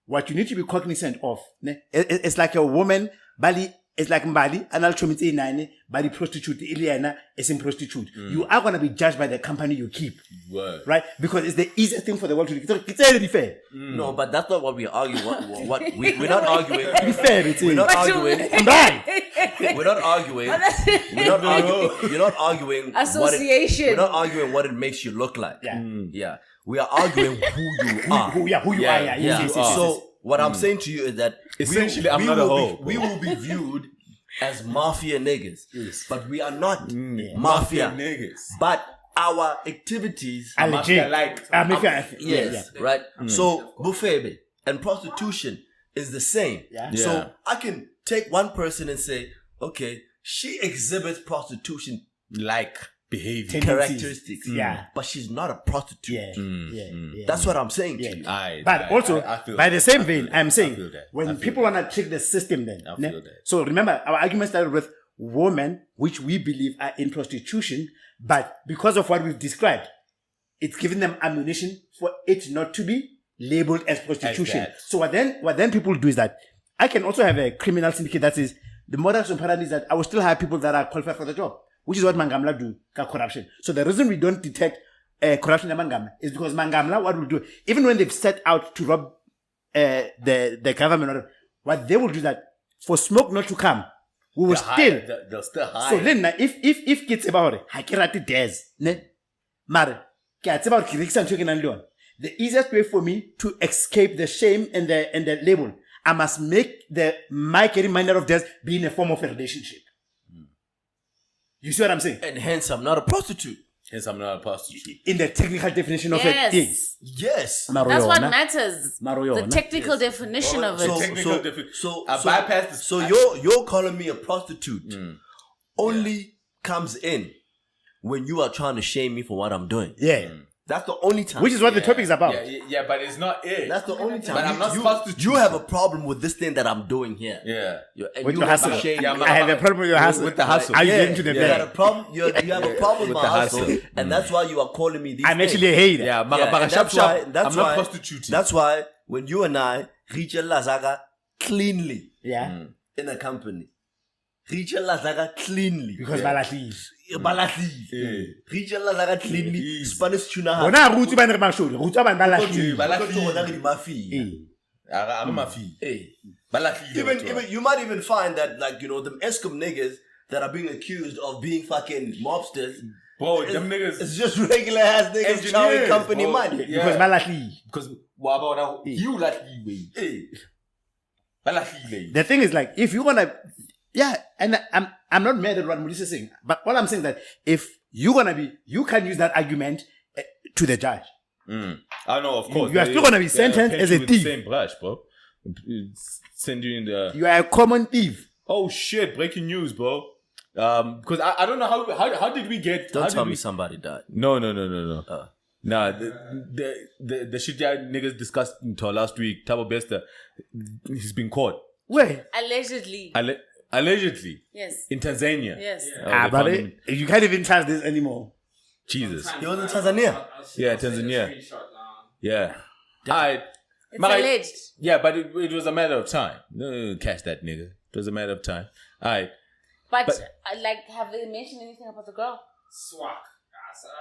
what you need to be cognizant of, ne? It's like a woman, Bali, it's like Mbali, anal chomite nine, Bali prostitute, Iliana is in prostitute. You are going to be judged by the company you keep. Word. Right? Because it's the easiest thing for the world to do. It's really fair. No, but that's not what we argue. We're not arguing. Be fair, it's We're not But you- arguing. Right. We're not arguing. We're not arguing. You're not arguing. Association. We're not arguing what it makes you look like. Yeah. Yeah. We are arguing who you are. Who you Yeah. are. Yeah. Yeah. Yes, yes. So what I'm saying to you is that Essentially, I'm not a hoe. We will be viewed as mafia niggas, but we are not Mafia mafia. niggas. But our activities, I mafia legit. like. yes, right. So buffet and prostitution is the same. Yeah. Yeah. So I can take one person and say, okay, she exhibits prostitution Like behavior. characteristics, Yeah. but she's not a prostitute. Yeah. That's what I'm saying to Yeah. you. But also, I feel by that. the same I feel vein, that. I'm I saying, feel that. I when feel people that. want to trick the system, then. I ne? feel that. So remember, our argument started with women, which we believe are in prostitution, but because of what we've described, it's giving them ammunition for it not to be labeled as prostitution. that. So what then people do is that I can also have a criminal syndicate that is the modus operandi is that I will still have people that are qualified for the job, which is what Mangamla do, corruption. So the reason we don't detect corruption in Mangamla is because Mangamla, what will do, even when they've set out to rob the government, what they will do is that for smoke not to come, we will still. They'll still hide. So then, if kids about it, I can't des, ne, mare, kids about the easiest way for me to escape the shame and the label, I must make my reminder of death be in a form of a relationship. You see what I'm saying? And hence, I'm not a prostitute. Hence, I'm not a prostitute. In the technical definition of Yes. it, yes. Yes. That's what matters. Mario, The na? technical definition of it. I bypass the. So you're calling me a prostitute only comes in when you are trying to shame me for what I'm doing. Yeah. That's the only time. Which is what the topic is about. Yeah, but it's not it. That's the only time. But I'm not supposed to You have a problem with this thing that I'm doing here. Yeah. And With you your have hustle. to shame Yeah, me. I have a problem with your hustle. with the hustle. Are you Yeah, getting to the you got a bed? problem. You have a problem with With my the hustle, hustle. and that's why you are calling me these. I'm things. actually a hater. Yeah, Yeah, and that's that's why. why. That's I'm not why. prostituting. That's why when you and I reach a Lazaga cleanly Yeah. in a company, reach a Lazaga cleanly Because Balati. Balati. Reach a Lazaga cleanly. Spanish tuna. Bona rutu ba ne re mashodi, rutu ba Balati. I'm a fee. Even you might even find that, like, you know, them Eskom niggas that are being accused of being fucking mobsters. Bro, them niggas. It's just regular ass niggas Engineers, chowing company bro. money. Yeah. Because Balati. Because what about now? You like leeway. The thing is, like, if you wanna, yeah, and I'm not mad at what Maurice is saying, but all I'm saying that if you can use that argument to the judge. I know, of course. You are still gonna be sentenced paint as you a with the thief. Same brush, bro. Send you in the. You are a common thief. Oh shit! Breaking news, bro. Because I don't know how did we get? Don't how tell did me we, somebody died. No. Nah, the shit that niggas discussed until last week. Tabo Bester, he's been caught Where? Allegedly. allegedly Yes. in Tanzania. Yes. Oh, they But found him. you can't even trust this anymore. Jesus. He was in Tanzania. Yeah, Tanzania. Yeah. Alright. It's alleged. Yeah, but it was a matter of time. No, catch that nigga. It was a matter of time. Alright. But like, have they mentioned anything about the girl? Swag.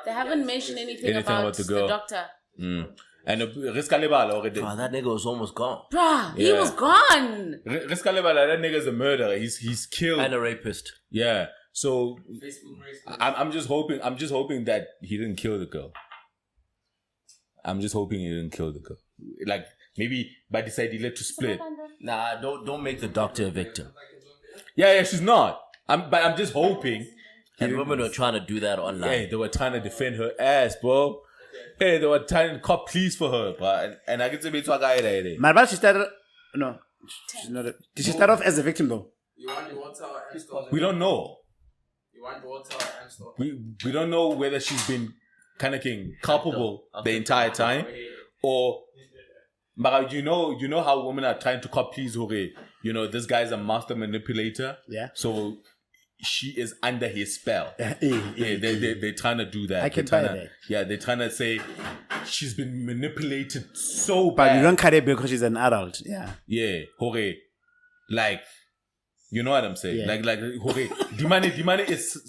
They haven't mentioned anything about the girl. doctor. And Rizka Lebala already. Oh, that nigga was almost gone. Bruh, he was gone. Rizka Lebala, that nigga's a murderer. He's killed. And a rapist. Yeah. So Facebook race. I'm just hoping that he didn't kill the girl. I'm just hoping he didn't kill the girl. Like maybe by deciding to split. Nah, don't make the doctor a victim. Yeah, she's not. But I'm just hoping. And women were trying to do that online. Hey, they were trying to defend her ass, bro. Hey, they were trying to cop pleas for her, bro. And I get to be to a guy there. But she started. No, she's not. Did she start off as a victim though? You want water and stuff? We don't know. You want water and stuff? We don't know whether she's been kind of culpable the entire time, or but you know how women are trying to cop pleas. You know, this guy's a master manipulator. Yeah. So she is under his spell. They're trying to do that. I can buy that. Yeah, they're trying to say she's been manipulated so But bad. you don't cut it because she's an adult. Yeah. Yeah, like, you know what I'm saying? Yeah. Like, Dimani is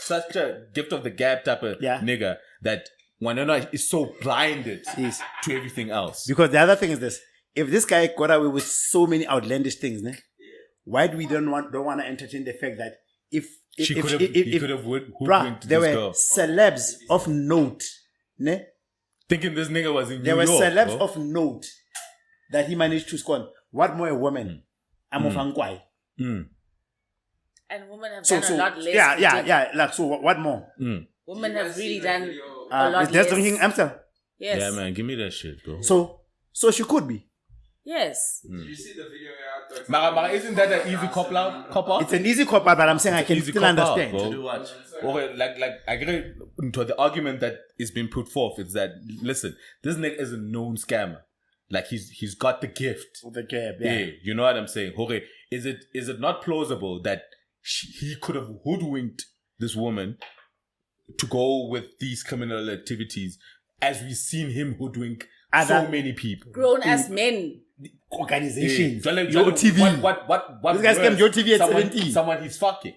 such a gift of the gab type of nigga that Wanana is so blinded to everything else. Because the other thing is this: if this guy got away with so many outlandish things, ne, why do we don't want to entertain the fact that he could have hoodwinked there this were girl. celebs of note, ne? Thinking this nigga was in There New were York. celebs of note that he managed to scorn. What more a woman? I'm of Ankwai. And women have done a lot less. Yeah. Like, so what more? Women have really done a lot Is that less. drinking Amstel? Yes. Yeah, man, give me that shit, bro. So she could be. Yes. Did you see the video? Mara, isn't that an easy cop out? It's an easy cop out, but I'm saying I can easy still cop out, understand. bro. Do what? Okay, like I get into the argument that is being put forth is that listen, this nigga is a known scammer. Like he's got the gift. The cab, Yeah, you know what I'm saying? Okay, is it not plausible that he could have hoodwinked this woman to go with these criminal activities, as we've seen him hoodwink so many people, Grown as men. Organizations. Yeah. Your TV. What This guy's scammed your TV at 17. Someone he's fucking.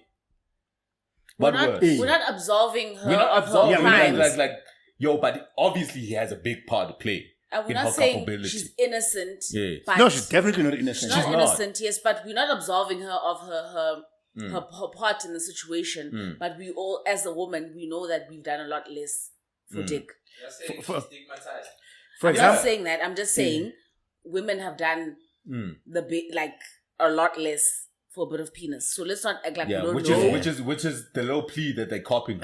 We're What we're not absolving her. We're not of her absolving crimes. like yo, but obviously he has a big part to play. And we're in not her saying culpability. she's innocent. Yeah. But No, she's definitely not innocent. she's not not. innocent, yes, but we're not absolving her of her part in the situation. But we all, as a woman, we know that we've done a lot less for Dick. You're saying she's stigmatized. For I'm not example, saying that. I'm just saying women have done a lot less for a bit of penis. So let's not act like we don't know. which is the low plea that they're copying.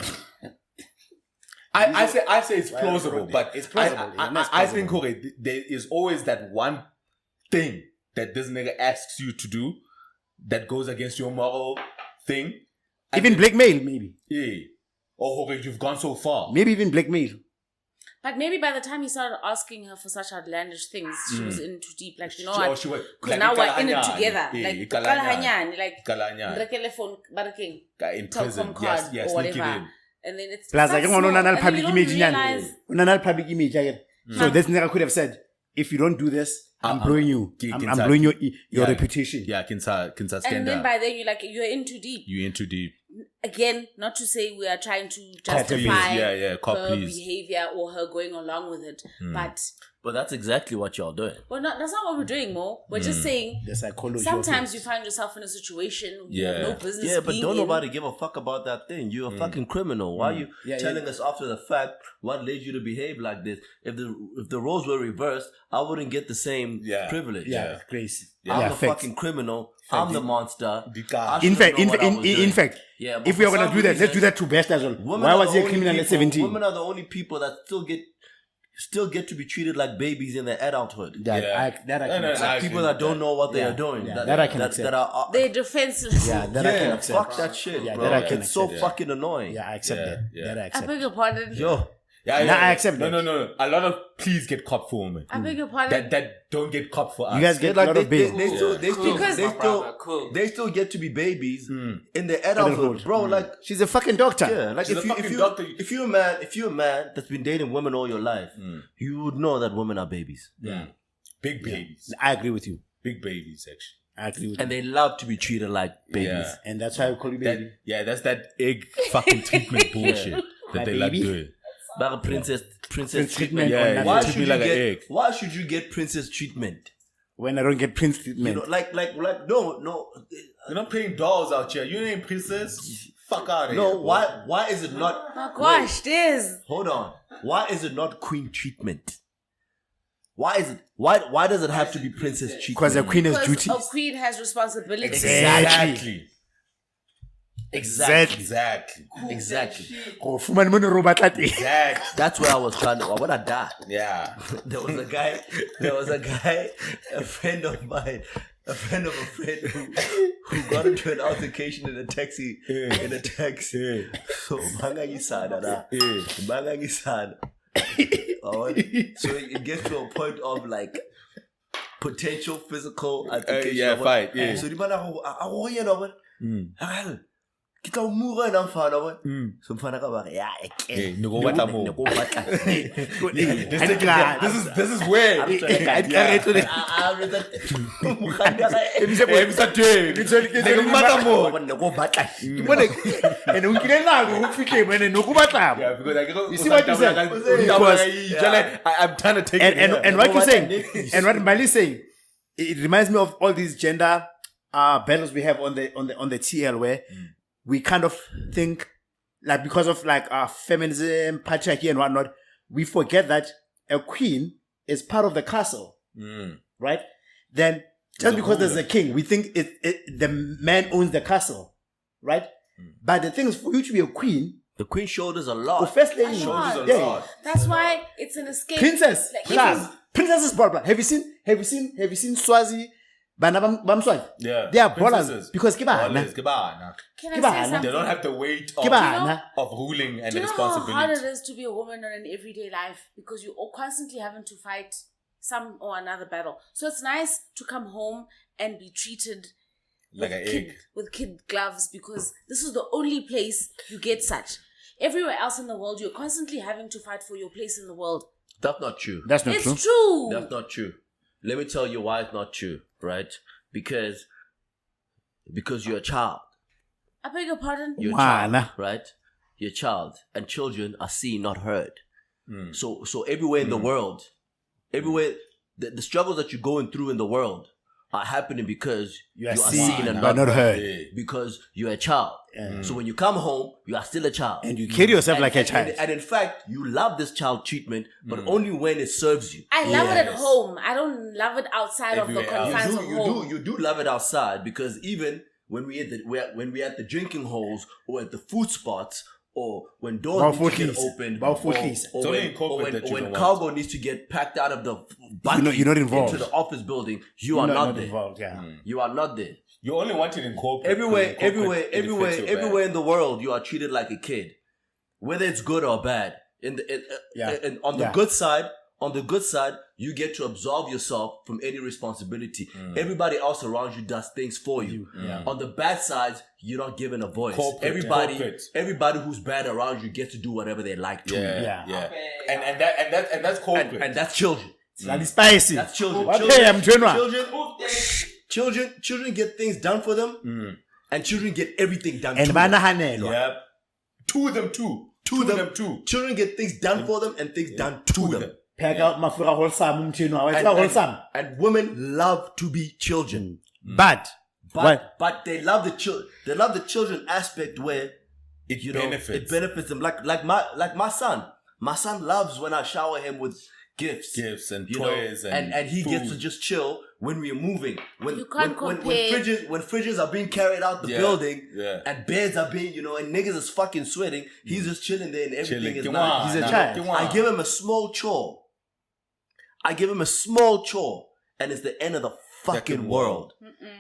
I say it's plausible, but it's plausible. I think okay, there is always that one thing that this nigga asks you to do that goes against your moral thing. even blackmail, maybe. Yeah. Oh, okay, you've gone so far. Maybe even blackmail. But maybe by the time he started asking her for such outlandish things, she was in too deep. Like, you know Oh, what? she was Because like, now we're in it ikalahanyane. together. Yeah, Like, ikalahanyane. ikalahanyane, like, Ikalahanyane. ndrekele phone, baraking, In prison, Telcom card yes, or sneak it whatever. in. And then it's Plus, I that's don't want small. another And then public you don't image. realize- Another public image. So this nigga could have said, if you don't do this, I'm blowing you. I'm blowing your reputation. Yeah, kinsa And then scandal. by then you're in too deep. You in too deep. Again, not to say we are trying to Cop please. justify Yeah, cop her please. behavior or her going along with it. But that's exactly what y'all doing. Well, that's not what we're doing, Mo. We're just saying The psychology. sometimes you find yourself in a situation you have no business Yeah, but being don't in. nobody give a fuck about that thing. You're a fucking criminal. Why are you telling us after the fact what led you to behave like this? If the roles were reversed, I wouldn't get the same privilege. Yeah, crazy. I'm the facts. fucking criminal. I'm the monster. In fact, Yeah, but if we are for gonna some do that, let's reason, do that to best as well. women Why are was the he a only criminal at people- 17? Women are the only people that still get to be treated like babies in their adulthood. I can accept. People that don't know what they are doing. Yeah, that I can accept. That are They're defenseless. Yeah, that I can accept. fuck that shit, Yeah, bro. that I can It's so accept. fucking annoying. Yeah, I accept that. That I I accept. beg your pardon. Yo, Nah, I accept no, that. no. A lot of pleas get caught for women. I beg your pardon. That don't get caught for us. You guys get a lot of bail. they still get to be babies in their adulthood, bro. Like, She's a fucking doctor. yeah, like She's a if fucking doctor. you're a man that's been dating women all your life, you would know that women are babies. Yeah. Big babies. I agree with you. Big babies, actually. I agree with And you. they love to be treated like babies. Yeah. And that's why I call you baby. That's that egg fucking treatment bullshit. that they like baby. doing. Like a princess treatment. treatment. Yeah, Why treat should me you like an get? egg. Why should you get princess treatment? When I don't get prince You treatment. know, like no. You're not playing dolls out here. You ain't princess. Fuck out of here. No, bro. why is it not? Oh gosh, this. Hold on. Why is it not queen treatment? Why is it? Why does it have to be princess Because treatment? the queen has Because duties. a queen has responsibilities. Exactly. Exactly. Exactly. Oh, fumane mo ne ro batla teng. Exactly. That's where I was trying to. When I died, Yeah. there was a guy, a friend of mine, a friend of a friend who got into an altercation in a taxi. So bangangisana na. Bangangisana. So it gets to a point of like potential physical altercation. Yeah, fight. Yeah. So the man you know what? Kita umura na mfana wa. So mfana ka ba ya Hey, no go batla mo. This This is weird. I'm and unkile nako ufike mene nokubatla. Yeah, because I go. You see what you said? I'm trying to take And what you're saying, and what Mbali is saying, it reminds me of all these gender battles we have on the TL where we kind of think like because of like feminism, patriarchy and whatnot, we forget that a queen is part of the castle, right? Then just because there's a king, we think the man owns the castle, right? But the thing is, for you to be a queen, the queen shoulders a the lot. first lady, Shoulders a yeah, lot. That's why it's an escape. princess, Like, class, princesses, blah blah. Have you seen Swazi? Bana bam Swazi? Yeah. They are Princesses. ballers because kibana. Ballers, kibana. Can I Kibana. say something? They don't have the weight Kibana. of ruling and Do you know how hard it responsibility. is to be a woman in an everyday life because you're constantly having to fight some or another battle? So it's nice to come home and be treated Like an egg. with kid gloves because this is the only place you get such. Everywhere else in the world, you're constantly having to fight for your place in the world. That's not true. That's not It's true. true. That's not true. Let me tell you why it's not true, right? Because you're a child. I beg your pardon? You're a Wana. child, right? You're a child, and children are seen, not heard. So everywhere in the world, everywhere the struggles that you're going through in the world are happening because You are seen seen and but not heard. because you're a child. So when you come home, you are still a child. And you carry yourself like a child. And in fact, you love this child treatment, but only when it serves you. I love it at home. I don't love it outside of the Everywhere else. confines of home. You do love it outside because even when we at the drinking holes or at the food spots or when doors need to get opened or when cargo needs to get packed out of the buggy You're not involved. into the office building, you are not there. involved. Yeah. You are not there. You only want it in corporate. Everywhere Corporate, in the world, you are treated like a kid, whether it's good or bad. On the good side, you get to absolve yourself from any responsibility. Everybody else around you does things for you. On the bad side, you're not given a voice. Corporate. Everybody who's bad around you gets to do whatever they like to. Yeah. And that's corporate. And that's children. It's spicy. That's children. What pay I'm doing one? Children get things done for them, and children get everything done And to them. banahanelwa. Yep. To them too. Children get things done for them and things done to them. Pheka mafura wholesome umthini wawo. It's not wholesome. And women love to be children. But But they love the children. They love the children aspect where It it benefits them. Like my son. My son loves when I shower him with gifts and you toys know, and he gets to food. just chill when we're moving. When You can't when compare. fridges are being carried out the building and beds are being and niggas is fucking sweating. He's just chilling there and everything is nice. He's a child. I give him a small chore. And it's the end of the fucking world.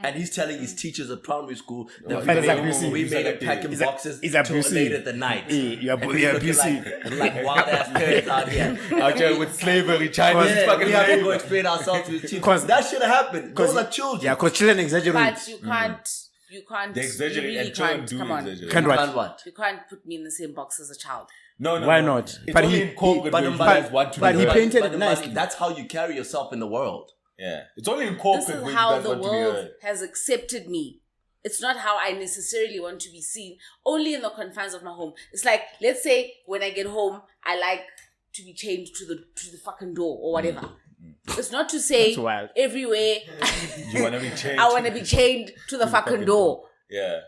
And he's telling his teachers at primary school that we made him packing boxes he's till abusive. late at the night. You're And we looking abusive. like wild ass parents out here. Out here with slavery, Chinese Yeah, fucking we have to go labor. explain ourselves to the teachers. 'Cause- That should have happened. Those are children. Yeah, because children exaggerate. But you can't. They exaggerate you really and children can't. do Come on. exaggerate. Can't You what? can't what? You can't put me in the same box as a child. No. Why not? It's But only he- in corporate but- where you but- guys want to but do he that. painted But it nicely. that's how you carry yourself in the world. Yeah. It's only in This corporate is where you how guys the want to be world heard. has accepted me. it's not how I necessarily want to be seen, only in the confines of my home. It's like, let's say when I get home, I like to be chained to the fucking door or whatever. It's not to say everywhere You want to be chained. I want to be chained to the fucking door. Yeah.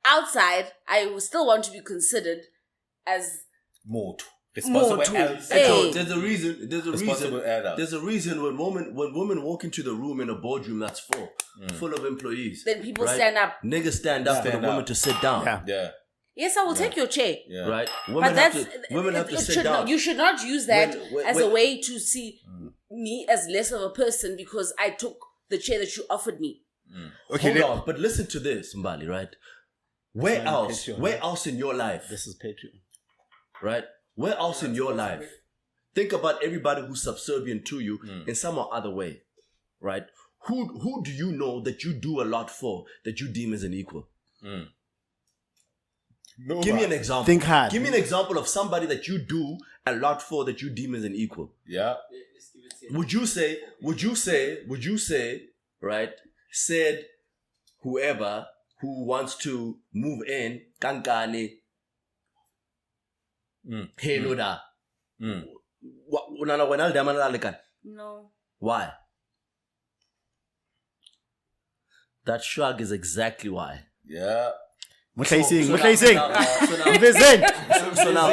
Outside, I will still want to be considered as More. Responsible More to- adults. Hey. So there's a reason. Responsible adults. There's a reason when women walk into the room in a boardroom that's full of employees. then people right? stand up. Niggas stand up for the Stand women up. to sit down. Yeah. Yeah. Yes, I will take your chair. Yeah. Right? But that's women have to sit should down. not, you should not use that When- as when- a way to see me as less of a person because I took the chair that you offered me. Okay, Hold on, but listen to this, Mbali, right? Where on else? Patreon, Where right? else in your life? this is Patreon. Right? Where else in your life? Think about everybody who's subservient to you in some or other way. Right? Who do you know that you do a lot for that you deem as an equal? No. Give me an example. Think hard. Give me an example of somebody that you do a lot for that you deem as an equal. Yeah. Let's give it 10. Would you say, right? Said whoever who wants to move in, kankane, hello da. Unana wena aldama nalalekan. No. Why? That shrug is exactly why. Yeah. What are you saying? So What now- are you saying? so now- What are you saying? So now,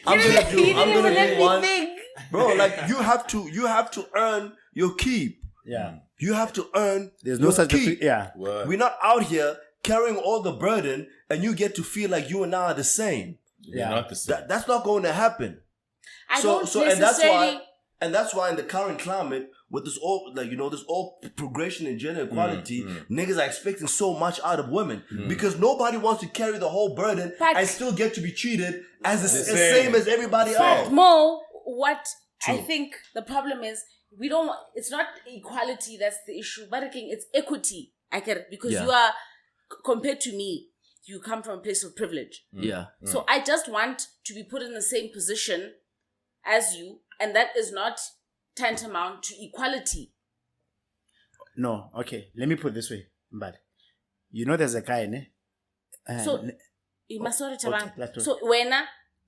I'm gonna You didn't do even let me one, think. bro. Like you have to earn your keep. Yeah. You have to earn. There's no your such keep. yeah. Word. We're not out here carrying all the burden, and you get to feel like you and I are the same. You're not the same. That's not going to happen. I So don't and necessarily. that's why in the current climate with this all this all progression and gender equality, niggas are expecting so much out of women because nobody wants to carry the whole burden But- and still get to be treated as the same. same as everybody But else. Mo, what I think the problem is, we don't. It's not equality that's the issue, but again, it's equity. I get it because Yeah. you are compared to me. You come from a place of privilege, Yeah. so I just want to be put in the same position as you, and that is not tantamount to equality. No, okay. Let me put it this way. But you know there's a guy, ne? So ne- you must not okay, let's So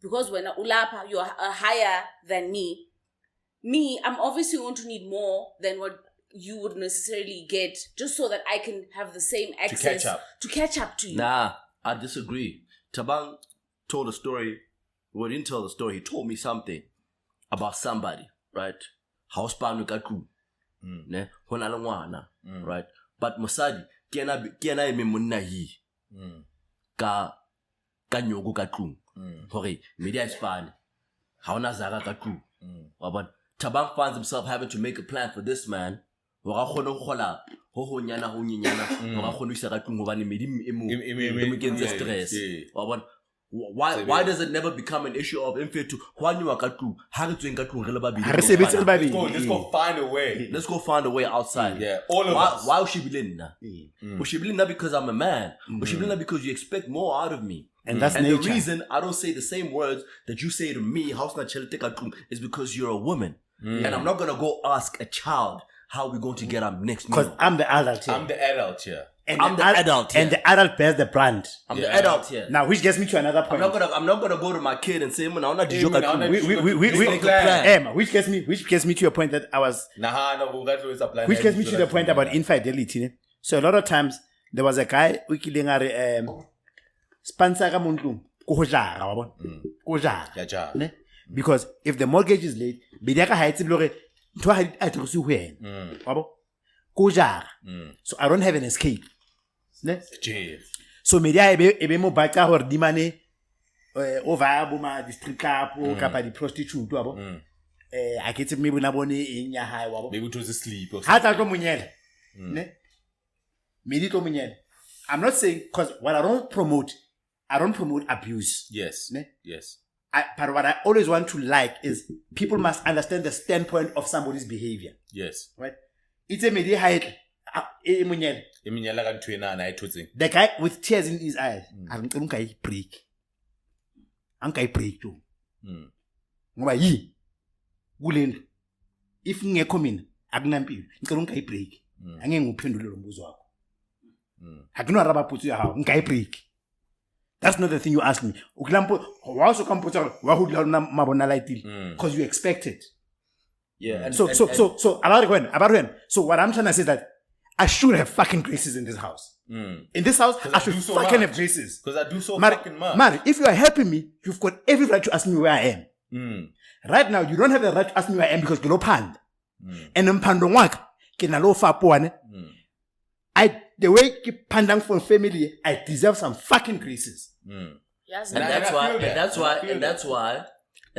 because when ulapa you're higher than me, I'm obviously going to need more than what you would necessarily get, just so that I can have the same access to catch up to you. Nah, I disagree. Tabang told a story. Well, he didn't tell the story. He told me something about somebody, right? House panu kaku, ne? Hona langwana, right? But Musadi, kena ime munna hi, ka nyogo kaku, hore media is fine. Haona zaga kaku, but Tabang finds himself having to make a plan for this man. Waka khono khola ho nyana ho nyenyana waka khono isa ka tlung hobane medi emo kenza stress wa bona why does it never become an issue of infetu hwanywa ka tlung ha re tsweng ka tlung re le babedi Ha re sebetse le babedi. Let's go find a way. let's go find a way outside. Yeah, all of us. Why should be nna? Should be nna because I'm a man. Should be nna because you expect more out of me. And that's And nature. the reason I don't say the same words that you say to me, house na chelete ka tlung, is because you're a woman. And I'm not gonna go ask a child how we're going to get our next meal. Because I'm the adult here. I'm the adult here. And I'm the adult here. And the adult bears the brand. I'm the adult here. Now, which gets me to another point. I'm not gonna go to my kid and say, "Man, I'm not joke at you." Which gets me to a point that I was, which gets me to the point about infidelity. Ne? So a lot of times there was a guy who sponsor ka muntu ko jara wa bona ko jara ne? Because if the mortgage is late be ka ha itse blore ntwa ha a tlosi ho yena wa bo ko jara. So I don't have an escape ne? So media ebe mo batla hore di mane over bo ma district club o kapa di prostitute wa bo a ke tse me bona bone eng ya hae wa bo Maybe it was asleep or ha tla tlo monyela ne me tlo monyela. I'm not saying because what I don't promote abuse. Yes. Ne? Yes. But what I always want to like is people must understand the standpoint of somebody's behavior. Yes. Right? It's a media height. The guy with tears in his eyes. I'm going to break. I'm going to break too. Ngoba yi kulento if ngekho mina akunampilo ngicela ungayi break angeke nguphendule lo mbuzo wakho I cannot rubber put you how break. That's not the thing you ask me. Because you expect it. Yeah. And, So about when. So what I'm trying to say is that I should have fucking graces in this house. In this house, I should fucking have graces. Because I do so Mari, fucking much. Mari, if you are helping me, you've got every right to ask me where I am. Right now, you don't have the right to ask me where I am because you pan. And in pandong kinalo fapuane. The way you pandang for family, I deserve some fucking graces. Yes, And and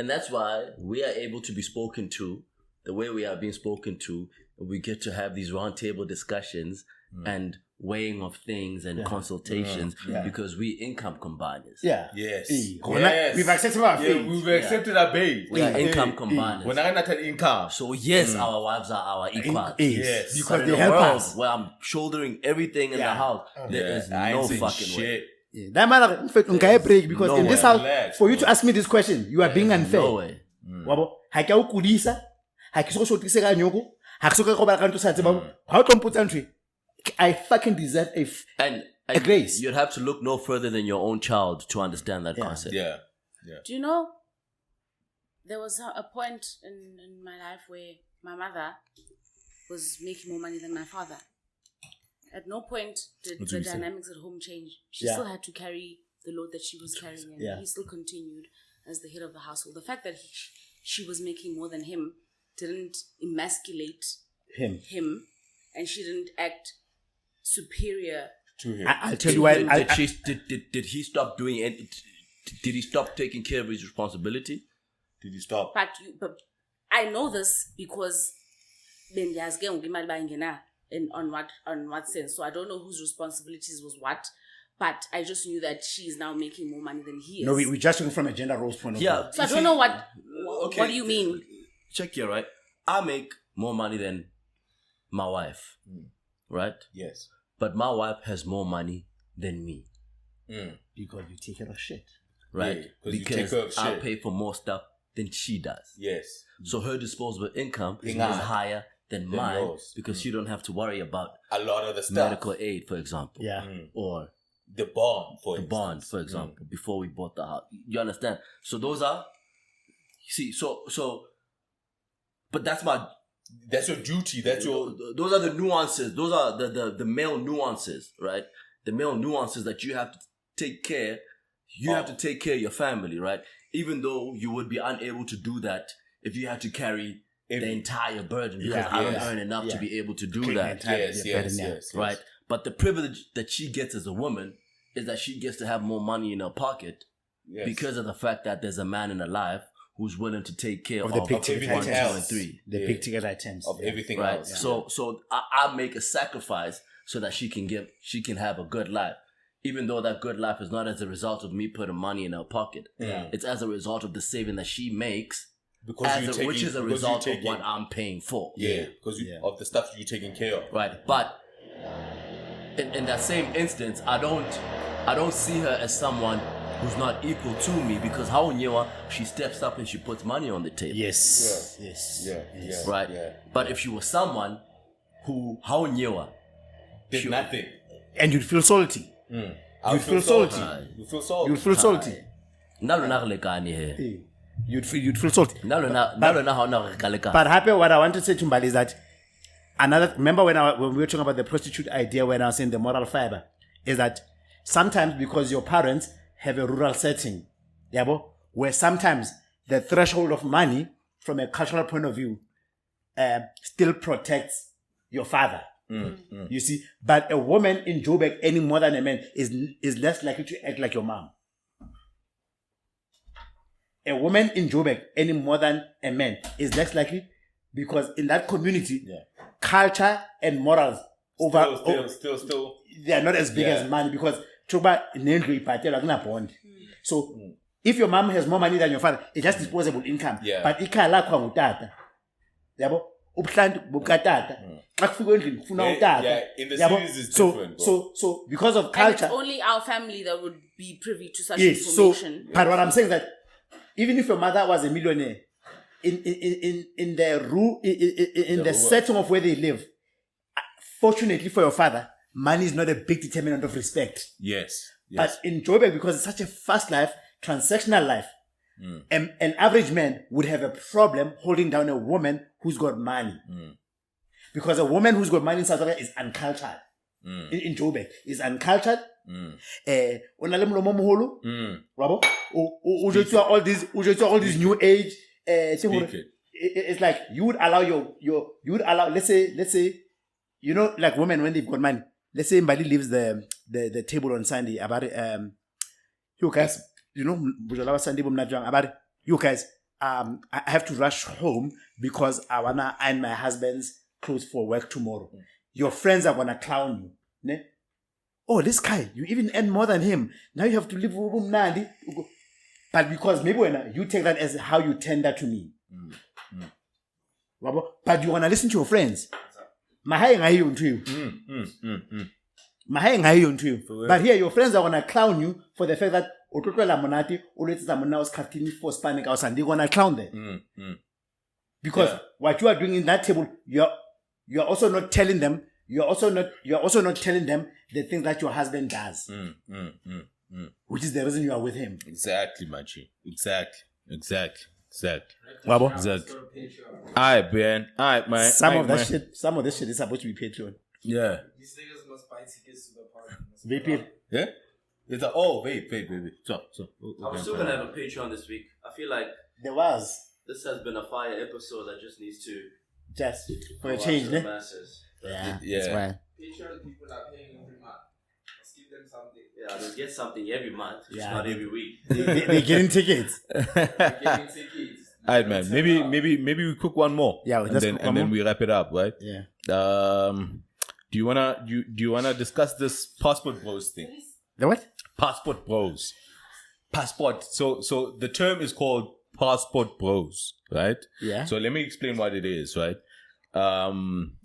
that's why we are able to be spoken to the way we are being spoken to. We get to have these roundtable discussions and weighing of things and consultations because we income combiners. Yeah. Yes. Yes. We've accepted our faith. We've accepted our babe. We are income combiners. When I'm not an income. So yes, our wives are our equals. Yes. But Because in they a help world us. where I'm shouldering everything in the house, there is I no ain't saying fucking shit. way. That matter, in fact, unkai break because No in this way. house, Relax, for you to ask me this question, you are being unfair. No way. Wabo, ha ke a o kudisa, ha ke so shotise ka nyoko, ha ke so ka go ba ka ntho sa tseba, ha o tlo mpotsa ntwe. I fucking deserve And a grace. You'd have to look no further than your own child to understand that concept. Yeah. do you know there was a point in my life where my mother was making more money than my father. At no point did the dynamics at home change. She still had to carry the load that she was carrying, and he still continued as the head of the household. The fact that she was making more than him didn't emasculate him, and she didn't act superior To him. I'll tell you why. Did he stop doing it? Did he stop taking care of his responsibility? Did he stop? But I know this because and on what sense. So I don't know whose responsibilities was what, but I just knew that she is now making more money than he is. No, we're just looking from a gender roles point of view. Yeah. So I don't know what do you mean? Check here, right? I make more money than my wife, right? Yes. But my wife has more money than me, Because you take care of shit. right? Yeah, 'cause you take care of I shit. pay for more stuff than she does. Yes. So her disposable income is Hard. higher than mine yours. because she don't have to worry about A lot of the stuff. medical aid, for example. Yeah. Or The bond, for the instance. bond, for example, before we bought the house. You understand? So those are, but that's That's your duty. That's your... those are the nuances. Those are the male nuances, right? The male nuances that you have to take care. You have to take care of your family, right? Even though you would be unable to do that if you had to carry the entire burden because I don't earn enough to be able to do that. Yes. Right? But the privilege that she gets as a woman is that she gets to have more money in her pocket because of the fact that there's a man in her life who's willing to take care of the one, big two, ticket and else. three. The big ticket items. Of everything Right. else. So I make a sacrifice so that she can have a good life. Even though that good life is not as a result of me putting money in her pocket. It's as a result of the saving that she makes, which is a result of what I'm paying for. Yeah, because of the stuff you're taking care of. Right. But in that same instance, I don't see her as someone who's not equal to me because how she steps up and she puts money on the table. Yes. Right. Yeah. But if she was someone who how Did nothing. And you'd feel salty. You'd feel salty. You feel salty. You'd feel salty. here. You'd feel salty. But But happy, what I want to say to Mbali is that remember when we were talking about the prostitute idea when I was saying the moral fiber, is that sometimes because your parents have a rural setting, where sometimes the threshold of money from a cultural point of view still protects your father. You see, but a woman in Joburg any more than a man is less likely to act like your mom. A woman in Joburg any more than a man is less likely because in that community, culture and morals Still. they are not as big as money because so if your mom has more money than your father, it's just disposable income. Yeah. But ikhala kwa ngutata. Yabo? Ubuhlanti bukatata. Xa kufika endlini kufuna utata. In the Yabo? series it's different. Bro. So because of And culture. it's only our family that would be privy to such Yes, so information. but what I'm saying is that even if your mother was a millionaire, in the setting of where they live, fortunately for your father, money is not a big determinant of respect. Yes. But in Joburg, because it's such a fast life, transactional life, an average man would have a problem holding down a woman who's got money. Because a woman who's got money in South Africa is uncultured. In Joburg, is uncultured. All these new age. It's like you would allow let's say you know, like women when they've got money. Let's say somebody leaves the table on Sunday about it. You guys, you know, Sunday about it. You guys, I have to rush home because I wanna iron my husband's clothes for work tomorrow. Your friends are gonna clown you. Ne? Oh, this guy, you even earn more than him. Now you have to live with him. But because maybe when you take that as how you tender to me. But you wanna listen to your friends. But here your friends are gonna clown you for the fact that they're gonna clown them. Because what you are doing in that table, you're also not telling them. You're also not telling them the things that your husband does, which is the reason you are with him. Exactly, Machi. Exactly. Wabo? Exactly. Alright, Ben. Alright, man. Some of this shit is supposed to be Patreon. Yeah. These niggas must buy tickets to the party. VP. Yeah? It's wait, baby. So. I'm still gonna have a Patreon this week. I feel like this has been a fire episode that just needs to just for a go change, out to the ne? masses. Yeah. Yeah. That's why. Patreon people are paying every month. Let's give them something. Yeah, they'll get something every month, just Yeah. not every week. They're getting tickets. They're getting tickets. Alright, man. Maybe we cook one more. Yeah, let's cook one then more. we wrap it up, right? Yeah. Do you wanna discuss this passport bros thing? The what? Passport bros. Passport. So the term is called passport bros, right? Yeah. So let me explain what it is, right?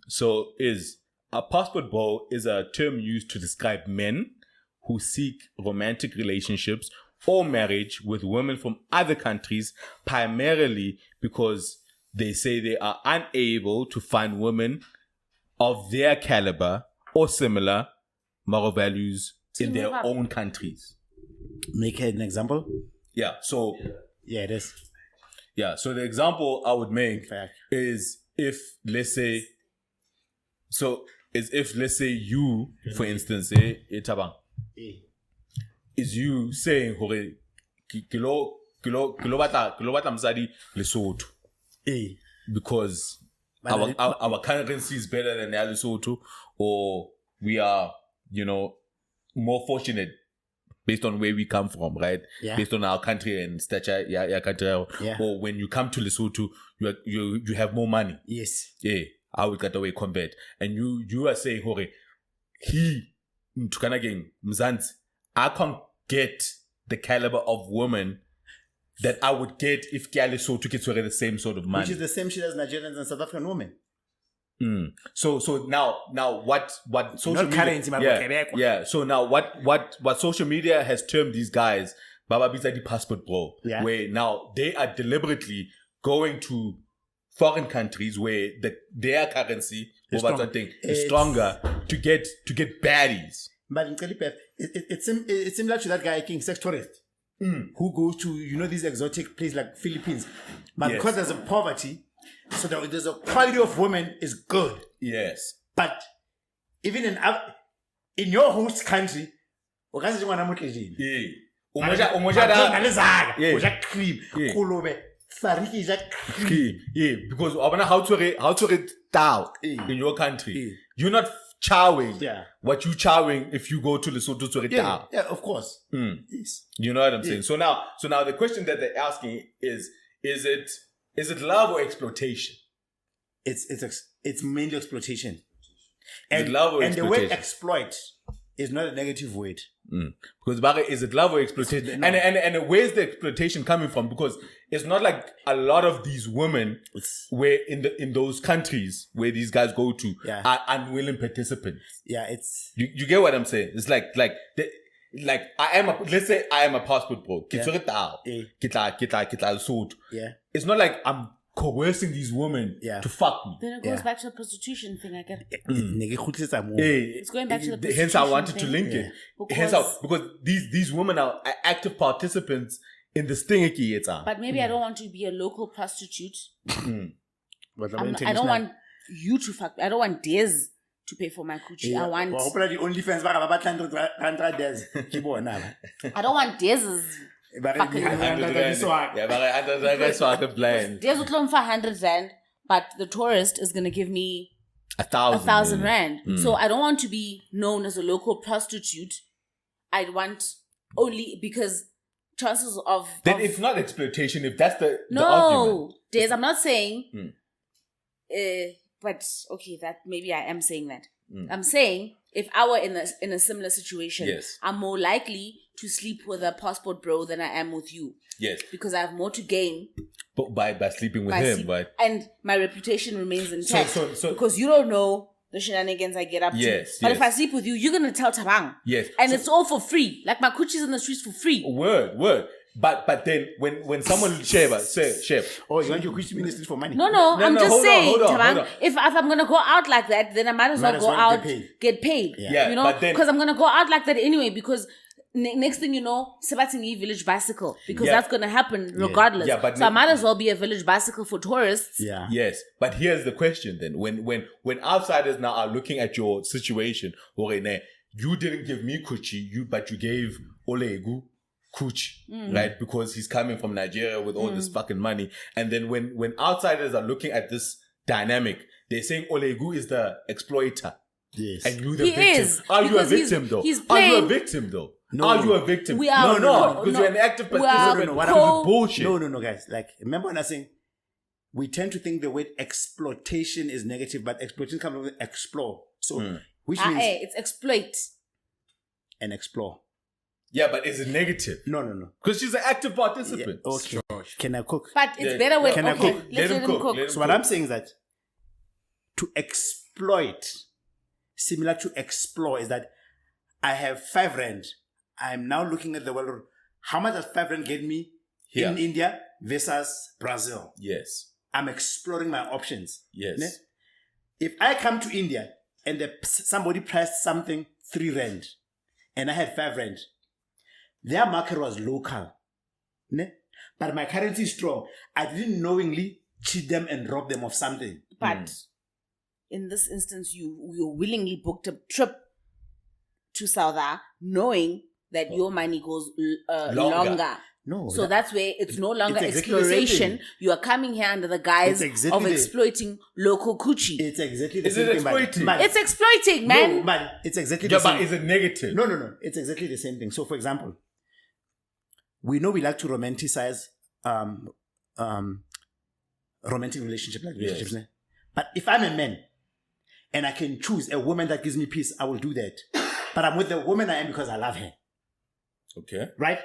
So a passport bro is a term used to describe men who seek romantic relationships or marriage with women from other countries, primarily because they say they are unable to find women of their caliber or similar moral values in their own countries. Make an example. Yeah. So Yeah, it is. yeah. So the example I would make Fact. is if let's say you, for instance, Itabang, is you saying hore kilo batla msadi Lesotho because our currency is better than their Lesotho, or we are, more fortunate based on where we come from, right? Yeah. Based on our country and stature, country. Yeah. Or when you come to Lesotho, you have more money. Yes. Yeah, I will get away compared. And you are saying, hore, Mzansi, I can't get the caliber of woman that I would get if Kiale so took it to the same sort of money. Which is the same shit as Nigerians and South African women. So now what social Not media, currency, but yeah. So now what social media has termed these guys, Baba Bisa the passport bro, Yeah. where now they are deliberately going to foreign countries where their currency Is or strong. is stronger to get baddies. But in Kalipef, it's similar to that guy, King Sex Tourist, who goes to, these exotic places like Philippines. But Yes. because there's a poverty, so there's a quality of women is good. Yes. But even in your host country, Yeah. cream, Yeah. kolobe, fariki is a cream. Yeah, because I wonder how to read down in your country. You're not chowing what you chowing if you go to Lesotho to read down. Yeah, of course. Yes. You know what I'm saying? So now the question that they're asking is it love or exploitation? It's mainly exploitation. Is it love or and the word exploitation? exploit is not a negative word. Because Baga, is it love or exploitation? No. And where's the exploitation coming from? Because it's not like a lot of these women where in those countries where these guys go to are unwilling participants. Yeah, it's You get what I'm saying? It's like let's say I am a passport bro. Yeah. Kitla Lesotho. Yeah. It's not like I'm coercing these women Yeah. to fuck me. Then it goes Yeah. back to the prostitution thing again. Nigga, kgutlisetsa moo. It's going back to the Hence, I prostitution wanted to thing. link it. Because- Because these women are active participants in the stingy. But maybe I don't want to be a local prostitute. But I don't want you to fuck. I don't want Des to pay for my coochie. I want. the OnlyFans ba ba 100 days. Ke bona ba. I don't want Des's. Fucking Yeah, but I saw the plan. Des will claim for 100 rand, but the tourist is gonna give me 1,000 rand. So I don't want to be known as a local prostitute. I want only because chances of Then it's not exploitation if that's the argument. no, Des. I'm not saying. But okay, that maybe I am saying that. I'm saying if I were in a similar situation, Yes. I'm more likely to sleep with a passport bro than I am with you Yes, because I have more to gain but by sleeping with by him, sleep- but and my reputation remains intact so- because you don't know the shenanigans I get up Yes, to. But yes. if I sleep with you, you're gonna tell Tabang, yes, and it's all for free. Like my coochie's in the streets for free. word. But then when someone Sheba, Oh, you want your Christian ministry for money? No, No, I'm just hold on, saying, hold on, Tabang, hold on. if I'm gonna go out like that, then I might as well go out, get paid. Yeah, you know, but then- because I'm gonna go out like that anyway. Because next thing you know, Sebatingi village bicycle, because Yeah. that's gonna happen regardless. Yeah, but so I might as well be a village bicycle for tourists. Yeah. Yes, but here's the question then: when outsiders now are looking at your situation, okay, you didn't give me coochie, but you gave Olegu coochie, right? Because he's coming from Nigeria with all this fucking money, and then when outsiders are looking at this dynamic, they're saying Olegu is the exploiter. Yes. And you the He victim. is, Are you a because victim though? he's Are you a playing- victim though? No. Are you a victim? We are no, because you're an active we are participant. No, what with I'm- bullshit. No, guys. Like, remember when I was saying we tend to think the word exploitation is negative, but exploitation comes from explore. So, which means It's exploit. and explore. Yeah, but is it negative? No. Because she's an active participant. Okay. Can I cook? But it's Yeah. better when Can I okay, cook? let's let him cook. Let him So what I'm saying is that to exploit, similar to explore, is that I have 5 rand. I'm now looking at the world. How much does 5 rand get me Here. in India versus Brazil? Yes. I'm exploring my options. Yes. Ne? If I come to India and somebody priced something 3 rand and I had 5 rand, their market was local. Ne? But my currency is strong. I didn't knowingly cheat them and rob them of something. But in this instance, you willingly booked a trip to South Africa, knowing that your money goes longer. No. So that's where it's no longer It's exactly the same exploration. thing. You are coming here under the guise It's exactly of the- exploiting local coochie. It's exactly the Is same it thing. man. exploiting? Man, It's exploiting, man. No, man, it's exactly Yeah, the same. but is it negative? No. It's exactly the same thing. So, for example, we know we like to romanticize romantic relationships. Ne? But if I'm a man and I can choose a woman that gives me peace, I will do that. But I'm with the woman I am because I love her. Okay. Right?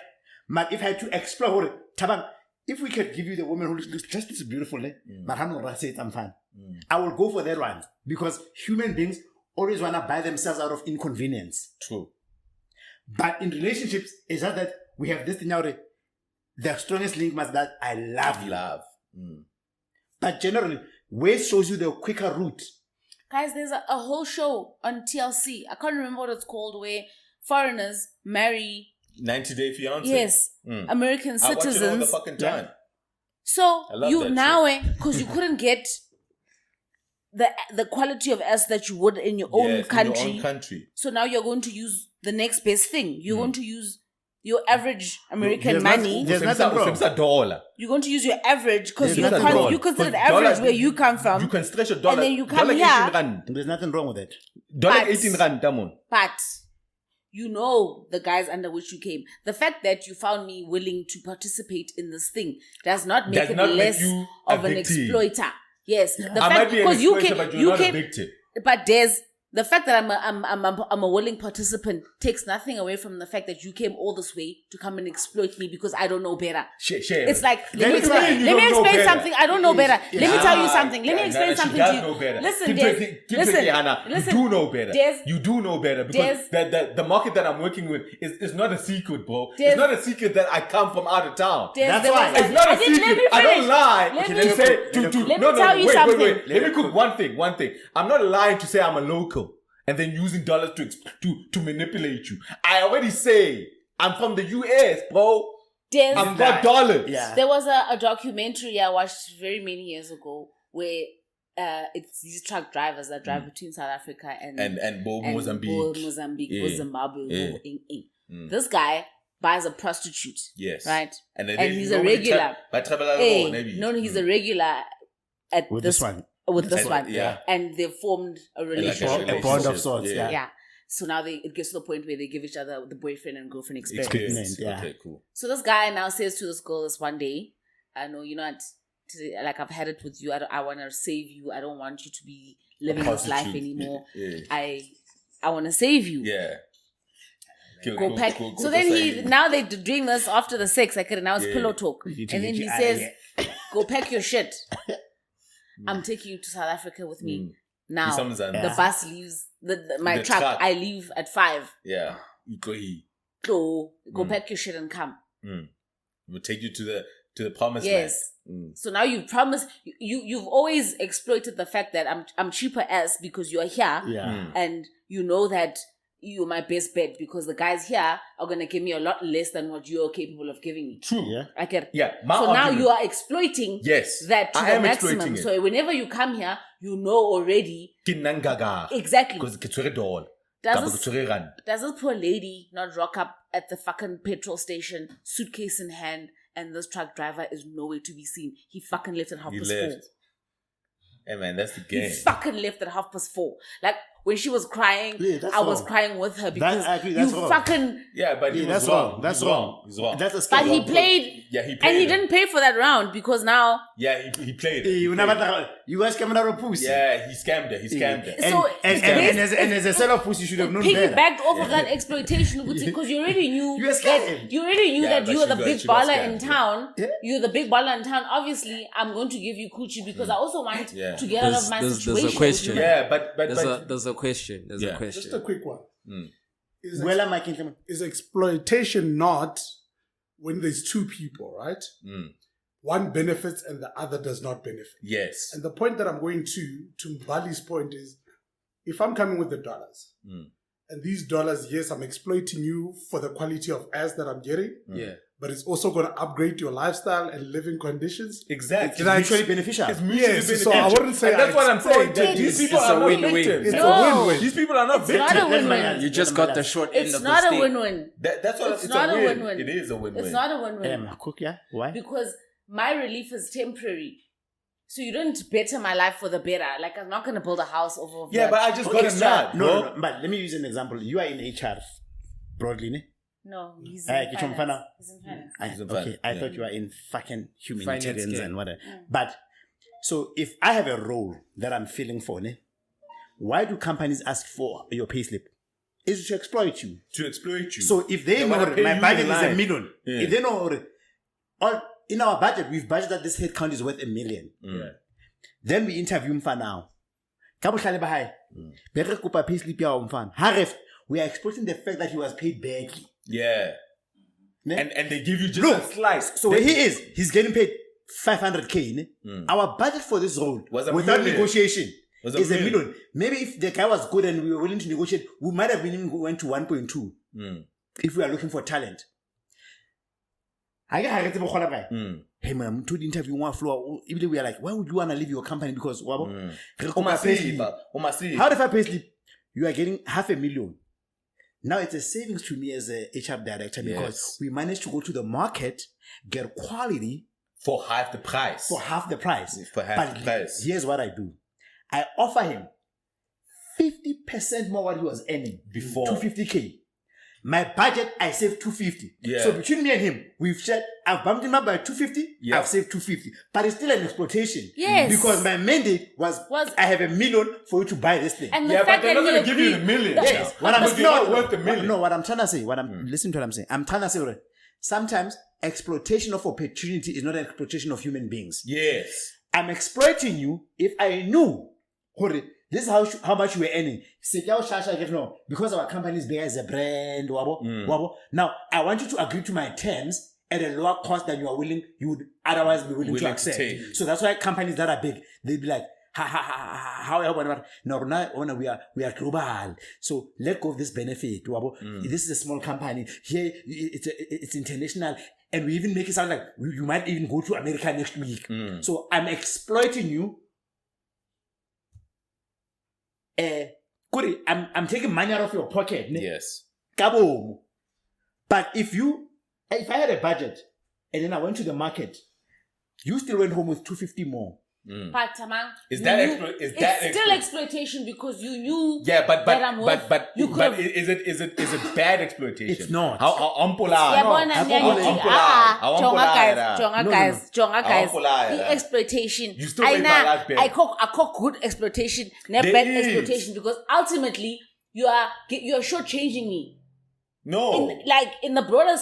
But if I had to explore, Tabang, if we could give you the woman who looks just this beautiful, but I'm not say I'm fine. I will go for that one because human beings always want to buy themselves out of inconvenience. True. But in relationships, it's just that we have this thing now. The strongest link must that I love you. Love. But generally, Waze shows you the quicker route. Guys, there's a whole show on TLC. I can't remember what it's called, where foreigners marry 90 Day Fiance. yes American I watch it all the citizens. fucking time. So I love you that now, because you couldn't get the quality of S that you would in your own Yes, in country. your own country. So now you're going to use the next best thing. You're going to use your average American There's money. There's nothing wrong. $1. You're going to use your average because There's you nothing wrong. consider the Because average dollar- where you come from. You can stretch a dollar. And then you come dollar here. 18 rand. There's nothing wrong with it. Dollar But- 18 rand, come on. But you know the guys under which you came. The fact that you found me willing to participate in this thing does not make Does it not make less you a of an victim. exploiter. Yes, the I fact might be an because you exploiter, came, but you're you not a came, victim. but the fact that I'm a willing participant takes nothing away from the fact that you came all this way to come and exploit me because I don't know better. It's like, let me explain something. I don't know better. Let me tell you something. Let me explain something to you. Listen, you do know better. You do know better because the market that I'm working with is not a secret, bro. It's not a secret that I come from out of town. That's why. It's not a secret. I don't lie. Let me tell you something. Wait. Let me cook one thing. I'm not lying to say I'm a local and then using dollars to manipulate you. I already say I'm from the US, bro. I've got dollars. Yeah. There was a documentary I watched very many years ago where it's these truck drivers that drive between South Africa and Mozambique, or Zimbabwe. This guy buys a prostitute. Yes. Right? And he's a regular. He's a regular at with this one. With this one. Yeah. And they formed a relationship. A bond of sorts. Yeah. So now it gets to the point where they give each other the boyfriend and girlfriend experience. Yeah. Okay, cool. So this guy now says to this girl this one day, I know you're not, like I've had it with you. I want to save you. I don't want you to be living this life anymore. I want to save you. Yeah. Go pack. So then now they're doing this after the sex. Now it's pillow talk. And then he says, go pack your shit. I'm taking you to South Africa with me. Now, the bus leaves, my truck, I leave at 5. Yeah. So, go pack your shit and come. We'll take you to the promised land. Yes. So now you've promised, you've always exploited the fact that I'm cheaper as because you're here. Yeah. And you know that you're my best bet because the guys here are going to give me a lot less than what you're capable of giving me. True. Yeah. I get it. Yeah. So now you are exploiting that to I the maximum. So whenever you come here, you know already. Exactly. Because Does this poor lady not rock up at the fucking petrol station, suitcase in hand, and this truck driver is nowhere to be seen? He fucking left at 4:30. Hey man, that's the game. He fucking left at 4:30. Like, when she was crying, I was crying with her because that's wrong. fucking... Yeah, but that's wrong. That's wrong. He's wrong. That's a But he played... Yeah, he played. And he didn't pay for that round because now... Yeah, he played. You guys coming out of pussy. Yeah, he scammed her. So and as a seller of pussy, you should have known better. Piggybacked off of that exploitation because you already knew You were scared. you already knew that you were the big baller in town. Yeah. You're the big baller in town. Obviously, I'm going to give you coochie because I also want to get out of my situation. There's a question. Yeah, but there's a question. There's a question. Just a quick one. Is exploitation not when there's two people, right? One benefits and the other does not benefit. Yes. And the point that I'm going to Mbali's point is, if I'm coming with the dollars, and these dollars, yes, I'm exploiting you for the quality of ass that I'm getting. Yeah. But it's also going to upgrade your lifestyle and living conditions. Exactly. It's mutually beneficial. It's mutually beneficial. So I wouldn't say that's what I'm saying. These people are not victims. It's a win-win. These people are not victims. It's not a win-win. You just got the short end It's of the not stick. a win-win. That's what It's not a win-win. It is a win-win. It's not a win-win. Why? Because my relief is temporary. So you don't better my life for the better. Like, I'm not going to build a house over Yeah, but I just got a nod. No. But let me use an example. You are in HR, broadly, ne? No, he's in finance. He's in finance. Okay, I thought you were in fucking humanitarians Finance, and whatever. But, so if I have a role that I'm filling for, ne? Why do companies ask for your payslip? It's to exploit you. To exploit you. So if they know wanna pay my you budget in is line. $1 million, if they know in our budget, we've budgeted that this headcount is worth $1 million. Then we interview him for now. We are exploiting the fact that he was paid badly. Yeah. Ne? And they give you just a slice. So where he is, he's getting paid 500K. Ne? Our budget for this role, Was without million. negotiation, Was is $1 million. million. Maybe if the guy was good and we were willing to negotiate, we might have been went to 1.2 if we are looking for talent. Hey man, to the interview one floor, even we are like, why would you want to leave your company? Because how if I pay sleep, you are getting $500,000. Now it's a savings to me as a HR director because we managed to go to the market, get quality for half the price. But here's what I do. I offer him 50% more what he was earning before. 250K. My budget, I saved 250. Yeah. So between me and him, we've shared, I've bumped him up by 250, Yeah. I've saved 250. But it's still an exploitation. Yes. Because my mandate was I have $1 million for you to buy this thing. And the Yeah, but fact they're that not he going to give you the agreed- million. Yes. What I'm not worth the million. No, what I'm trying to say, listen to what I'm saying. I'm trying to say, sometimes exploitation of opportunity is not an exploitation of human beings. Yes. I'm exploiting you if I knew, this is how much you were earning. No, because our company is bigger as a brand. Wabo. Now, I want you to agree to my terms at a lower cost than you would otherwise be willing to accept. So that's why companies that are big, they'd be like, however, no, we are global. So let go of this benefit. This is a small company. Here, it's international. And we even make it sound like you might even go to America next week. So I'm exploiting you. I'm taking money out of your pocket. Yes. Kaboom. But if I had a budget and then I went to the market, you still went home with 250 more. But Tamang, Is that it's still exploitation because you knew Yeah, but you could is it bad exploitation? It's not. How Yabona guys. the exploitation. You still make my life better. I cook good exploitation, not There bad is. exploitation because ultimately you're shortchanging me. No. In the broader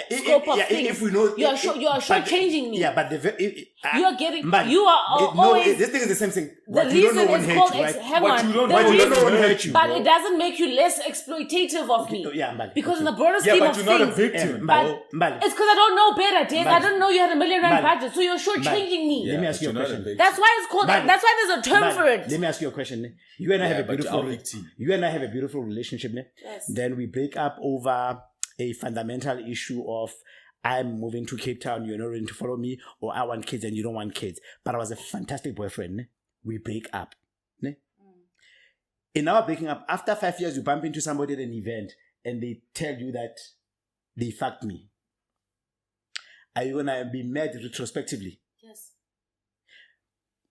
scope of things. If we know, you are shortchanging me. Yeah, but you are getting. Man, You are always. This thing is the same thing. The What you don't reason know won't is hurt called you, right? hang What on. you don't The know reason- won't hurt you. But it doesn't make you less exploitative of me. Yeah, Mbali. Because in the broader Yeah, scheme but of you're not a things, victim. Mbali. Mbali. it's because I don't know better, Dave. I Mbali. didn't know you had $1 million Mbali. budget, so you're shortchanging me. Let me ask you a but you're not question. a victim. That's why it's called. Mbali. That's why there's a term Mbali, for it. Let me ask you a question. Ne? You and I have a but beautiful. you're a victim. You and I have a beautiful relationship. Ne? Yes. Then we break up over a fundamental issue of I'm moving to Cape Town, you're not ready to follow me, or I want kids and you don't want kids. But I was a fantastic boyfriend. Ne? We break up. Ne? In our breaking up, after 5 years, you bump into somebody at an event and they tell you that they fucked me. Are you gonna be mad retrospectively? Yes.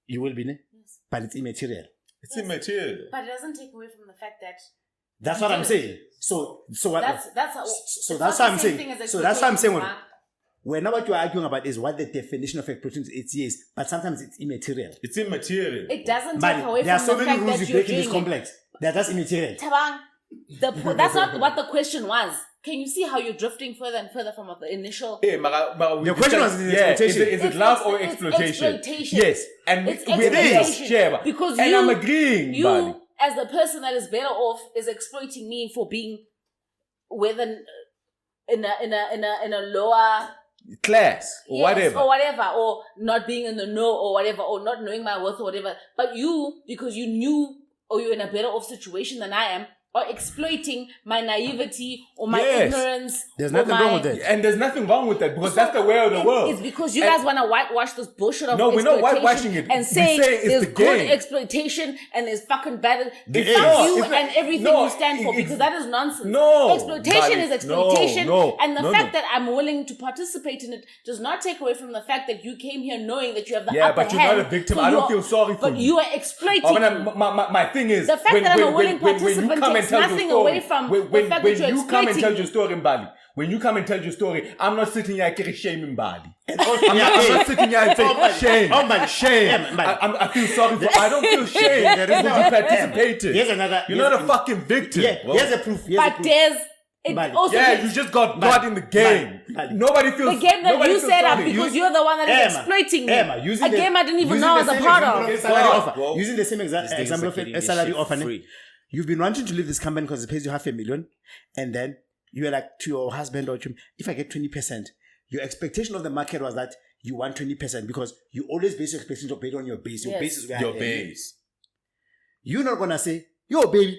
You will be, ne? Yes. But it's immaterial. It's immaterial. But it doesn't take away from the fact that. That's what I'm saying. So what? That's So it's that's not what I'm the same saying. thing as So that's what I'm saying. exploitation, Well, now what you're arguing about is what the definition of exploitation is. It's yes, but sometimes it's immaterial. It's immaterial. It doesn't But take away there are from so the many fact rules that you you're break in this doing it. complex. They're just immaterial. Tabang, that's not what the question was. Can you see how you're drifting further and further from the initial? Hey, Mara, The question was, is it exploitation? Is it It's love or it's exploitation? exploitation. Yes, and It's we exploitation. share, Because and you- I'm agreeing. You, buddy. as the person that is better off, is exploiting me for being whether in a lower class or yes, whatever. or whatever, or not being in the know or whatever, or not knowing my worth or whatever. But you, because you knew or you're in a better off situation than I am, or exploiting my naivety or my Yes. ignorance. There's or nothing my- wrong with that. And there's nothing wrong with that because that's the way of the world. It's because you And- guys want to whitewash this bullshit of No, we're not exploitation whitewashing it. and We're saying saying it's there's the good game. exploitation and there's fucking bad. It's Fuck not. you It's not- and everything no, you stand for it's- because that is nonsense. No, exploitation buddy, is exploitation, no, and the no, fact no. that I'm willing to participate in it does not take away from the fact that you came here knowing that you have the Yeah, upper but you're hand. not a victim. So I don't you're- feel sorry for but you. you are exploiting. I me. mean, my thing is The fact that I'm a willing participant when you come takes and tell nothing your story, away from when, the when, fact when that you're you come and exploiting tell me. your story, Mbali, when you come and tell your story, I'm not sitting here shaming Mbali. I'm I'm not sitting here and saying shame. Oh, Mbali. Shame. Yeah, Mbali. I feel sorry for. I don't feel shame because you participated. Here's another. You're not a fucking victim. Yeah, Whoa. here's a proof. Here's a But proof. there's it Mbali. also Yeah, gets- you just got in the game. Mbali. Nobody feels. the game that nobody you feels set up sorry. because you're the one that is exploiting me. Emma, a game I didn't even know I was a part of. Salary Wow. offer. Wow. Using the same example of getting a this salary shit offer. Ne? free. You've been wanting to leave this company because it pays you $500,000, and then you were like to your husband or to, if I get 20%, your expectation of the market was that you want 20% because you always base your expectations based on your base. Your Yes. base is where Your I am. base. You're not gonna say, yo baby,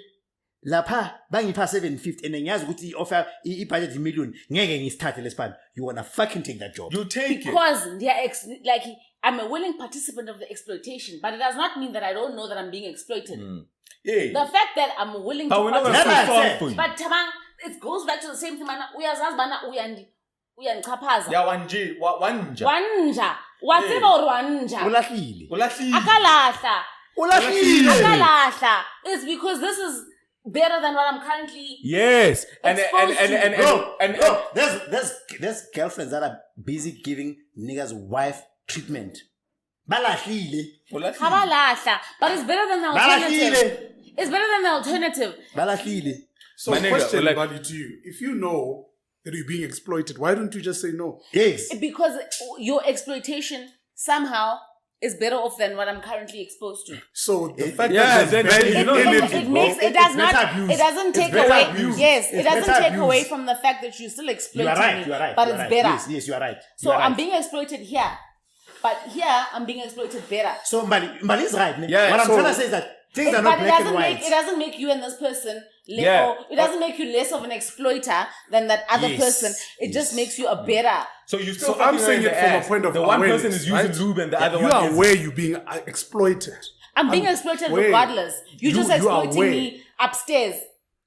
lapha bangipha 750 and then yazi ukuthi offer i-budget million ngeke ngisithathe lespan. You wanna fucking take that job. You take it. Because they're like I'm a willing participant of the exploitation, but it does not mean that I don't know that I'm being exploited. Yeah. The fact that I'm willing But to we're not gonna That's feel what I sorry said. for you. but Tamang, it goes back to the same thing. Mana uyazazi bana uyandichaphaza. Yeah, wanja. Wanja. Whatever or wanja. Ulahlile. Ulahlile. Akalahla. Ulahlile. Akalahla. It's because this is better than what I'm currently Yes. And There's girlfriends that are busy giving niggas wife treatment. Balahlile. Habalahla, but it's better than the alternative. It's better than the alternative. Balahlile. So, My nigga, question, like- buddy, to you: if you know that you're being exploited, why don't you just say no? Yes. Because your exploitation somehow is better off than what I'm currently exposed to. So the fact yeah, that then there's you value know, in it- it, It doesn't take better away. abuse. Yes, it It's doesn't better take abuse. away from the fact that you're still exploiting You are right. me. You are right. But you it's are right. better. Yes, you are right. So You are I'm right. being exploited here, but here I'm being exploited better. So Mbali is right. Ne? Yeah, what I'm so- trying to say is that things are But not black and white. it doesn't make you and this person Yeah. or it doesn't make you less of an exploiter than that other Yes. person. It just makes you a better. So you still So I'm fucking her saying in it the from a ass. point of the one awareness, person is using right? lube and the other you one are is aware you're being exploited, I'm being exploited aware. regardless. You're just You are exploiting aware. me upstairs.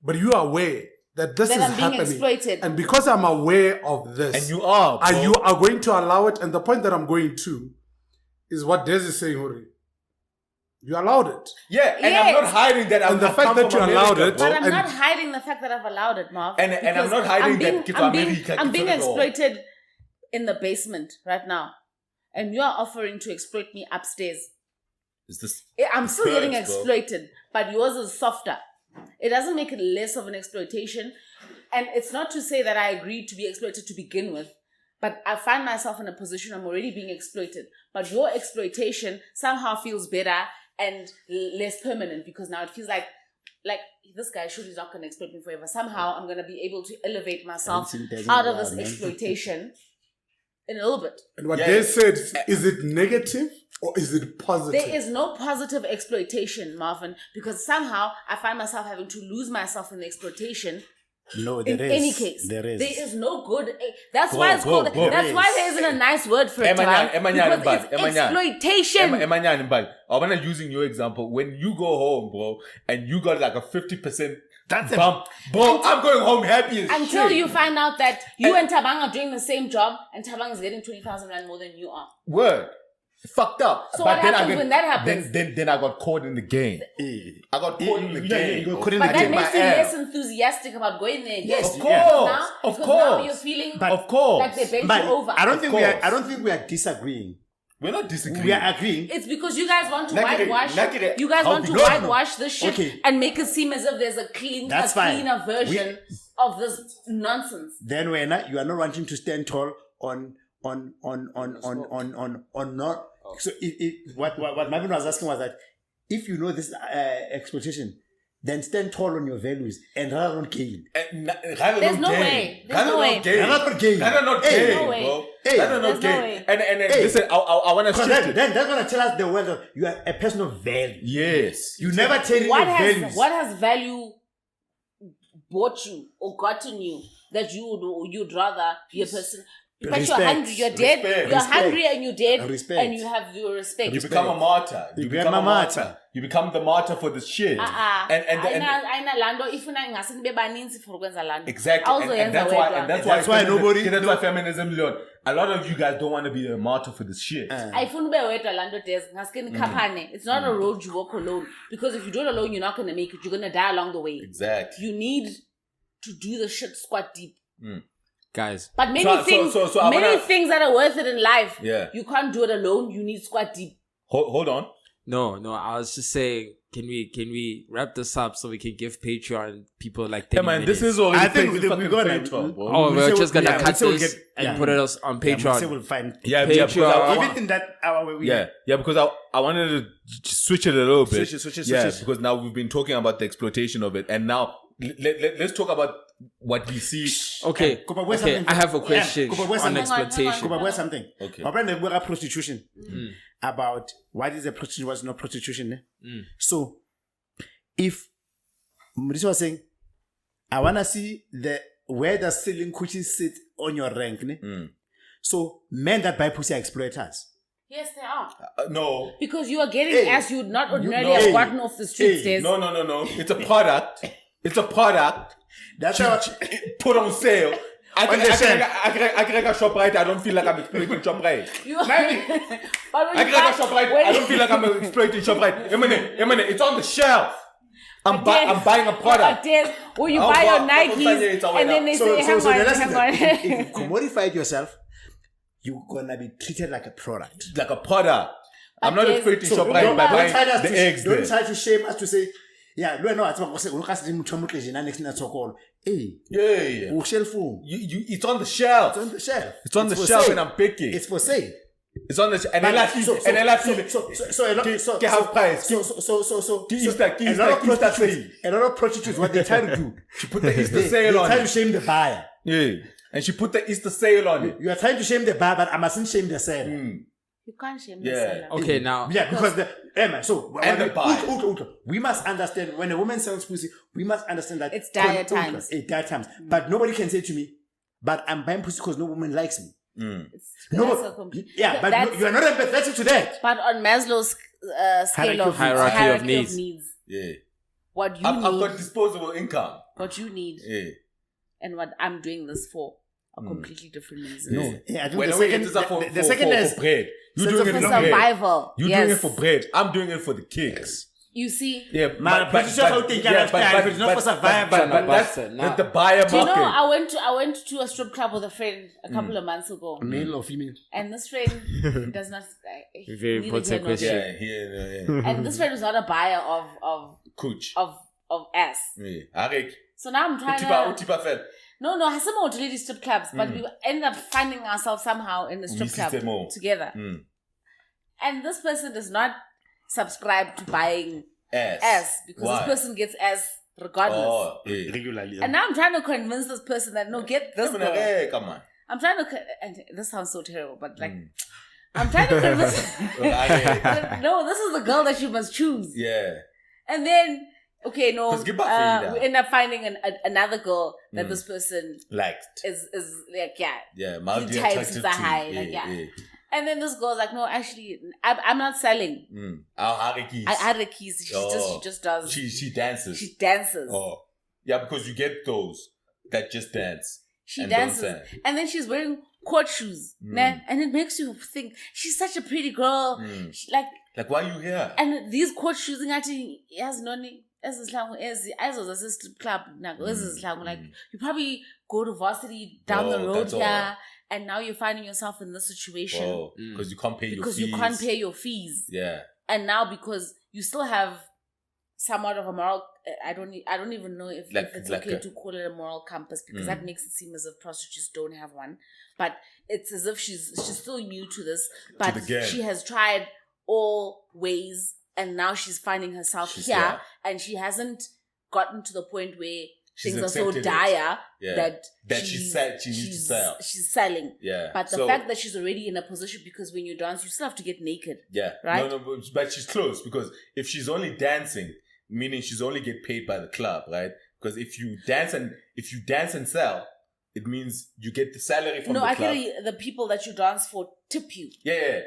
but you are aware that this That is I'm being happening. exploited. And because I'm aware of this, and you are. and bro. you are going to allow it. And the point that I'm going to is what Des is saying, Hori. You allowed it. Yeah, and Yes. I'm not hiding that. And the I've fact come that from you allowed America, it- bro. But I'm And- not hiding the fact that I've allowed it, Marv. And I'm because not hiding that Kito I'm being, America I'm being Kito Law. exploited in the basement right now. And you are offering to exploit me upstairs. Is this? I'm still Birds, getting bro. exploited, but yours is softer. It doesn't make it less of an exploitation. And it's not to say that I agreed to be exploited to begin with, but I find myself in a position I'm already being exploited. But your exploitation somehow feels better and less permanent because now it feels like this guy surely is not going to exploit me forever. Somehow I'm going to be able to elevate myself out of this exploitation in a little bit. And what Yeah. Des said, is it negative or is it positive? There is no positive exploitation, Marvin, because somehow I find myself having to lose myself in the exploitation. No, there In is. any case, There is. no good. That's why it's called. That's why there isn't a nice word for it. Emanyane, Because it's exploitation. Emanyane, but I'm not using your example. When you go home, bro, and you got like a 50% bump, bro, I'm going home happy as Until shit. you find out that you and Tabang are doing the same job, and Tabang is getting 20,000 rand more than you are. Word. Fucked up. So what happens when that happens? Then I got caught in the game. I got caught in the game. you bro. couldn't But I that did makes my you ass. less enthusiastic about going there. Yes, of because course. now, Of because course. now you're feeling Of course. like they bent But you over. I don't Of think we are disagreeing. We're not disagreeing. We are agreeing. It's because you guys want to Naked- whitewash. naked- You guys how want to we don't know. whitewash this shit Okay. and make it seem as if there's a That's fine. cleaner version of this nonsense. Then you are not wanting to stand tall on not. So what Marvin was asking was that if you know this exploitation, then stand tall on your values and rather not gain. There's no way. There's no way. Rather not gain. Rather not Hey. gain, No way. bro. Hey. Rather not There's no gain. way. And Hey. listen, I want to Because shift it. then that's gonna tell us the world that you are a person of value. Yes. You never tell your values. What has value bought you or gotten you that you'd rather be a person? But Respect. you're hungry, you're dead, Respect. you're Respect. hungry and you're dead, Respect. and you have your respect. You become a martyr. You become become a a martyr. martyr. You become the martyr for the shit. Ayina lando ifuna ngase nibe baninzi for ukwenza lando. Exactly. And that's why. And that's That's why nobody- That's why feminism, Lord. A lot of you guys don't want to be a martyr for this shit. Ayifuna ube wedwa lando des ngaske nikhaphane. It's not a road you walk alone, because if you do it alone you're not going to make it. You're going to die along the way. Exactly. You need to do the shit squat deep. Guys, But many So- things, so I many wanna- things that are worth it in life, Yeah. you can't do it alone. You need squat deep. Hold on. no, I was just saying, can we wrap this up so we can give Patreon people like 30 Yeah, man, minutes? this is already I think fucking we're gonna. Patreon, bro. Oh, we're just gonna cut we'll this get- and put it on Yeah, Patreon. we'll find. Yeah, because Patreon. Even in that hour, because I wanted to switch it a little bit. Switch it. Because now we've been talking about the exploitation of it, and now let's talk about what we see. Okay, Kuba, where's okay, something- I have a question Kuba, where's on something- exploitation. Kuba, where's something? Okay. My friend, we are prostitution. About what is a prostitution, what's not prostitution. So, if Murisi was saying, I wanna see where the selling coochies sit on your rank. So, men that buy pussy are exploiters. Yes, they are. No. Because you are getting as you'd not ordinarily no. have gotten off the streets. Hey. Des. No. It's a product. It's a product. That's how. Put on sale. I Understand. can a ShopRite. I don't feel like I'm exploiting ShopRite. You but when I you can buy- a ShopRite. when I don't you- feel like I'm exploiting ShopRite. Emane, it's on the shelf. I'm buying a product. When you Oh, buy your wow. Nikes and then they say, hang on. If you commodify yourself, you're gonna be treated like a product. Like a product. I'm not there's- equating So shop by don't buying try us the to, eggs don't there. try to shame us to say, yeah, no, it's next call. Hey, Yeah. shelf phone. It's on the shelf. It's on the shelf. It's on the for shelf sale. and I'm picking. It's for sale. It's on the shelf. And But- then I feel so a lot half price. A lot of prostitutes, what they try to do, She put the Easter they sale on try to it. shame the buyer. Yeah. And she put the Easter sale on it. You are trying to shame the buyer, but I mustn't shame the seller. You can't shame Yeah. the seller. Okay, now. Yeah, because And the buyer. We must understand when a woman sells pussy, we must understand that It's dire times. It's dire times. But nobody can say to me, but I'm buying pussy because no woman likes me. That's a complete- Yeah, but that's- you are not empathetic to that. But on Maslow's scale of Hierarchy of hierarchy needs. Yeah. what you I've need, got disposable income. what you need, Yeah. and what I'm doing this for are completely different reasons. No. Yeah, I think When the we second- get this for the second is bread. You're sense doing of it For for bread. survival. You're yes. doing it for bread. I'm doing it for the kicks. You see, Yeah, Man, but it's not how they get but it's not for survival. But that's the buyer do you know market. I went to a strip club with a friend a couple of months ago, male or female. and this friend does not. Very neither important here nor question. there. Yeah. And this friend was not a buyer of Cooch. ass. Yeah. Arik. So now I'm trying to. Utipa fed. No, I some more lady strip clubs, but we ended up finding ourselves somehow in a strip club system more. together. And this person does not subscribe to buying ass because Why? this person gets ass regardless. Oh, yeah. Regularly. And now I'm trying to convince this person that no, get this girl. Hey, come on. I'm trying to, and this sounds so terrible, but like, I'm trying to convince. No, this is the girl that you must choose. Yeah. And then, okay, no, 'Cause give back for you, we end up finding another girl that this person Liked. is like, yeah. Yeah. Mildly He types attracted the to. high, like, yeah. And then this girl's like, no, actually, I'm not selling. Our Arikis. I had the keys. She just does. She dances. She dances. Oh. Yeah, because you get those that just dance. She and don't dances. sing. And then she's wearing court shoes. Nah? And it makes you think, she's such a pretty girl. She, Like, why are you here? and these court shoes, yes, noni. Club, like you probably go to varsity down the road that's all. here, and now you're finding yourself in this situation Because you can't pay your because fees. you can't pay your fees. Yeah. And now because you still have somewhat of a moral, I don't even know if it's like okay a- to call it a moral compass because that makes it seem as if prostitutes don't have one. But it's as if she's still new to this, but the game. she has tried all ways, and now she's finding herself She's here, here. and she hasn't gotten to the point where She's things are so accepted it. dire Yeah. that she said she needs to sell. She's selling. Yeah. But the So- fact that she's already in a position, because when you dance, you still have to get naked. Yeah. Right? No, but she's close because if she's only dancing, meaning she's only get paid by the club, right? Because if you dance and sell, it means you get the salary from No, the club. actually, the people that you dance for tip you. Yeah.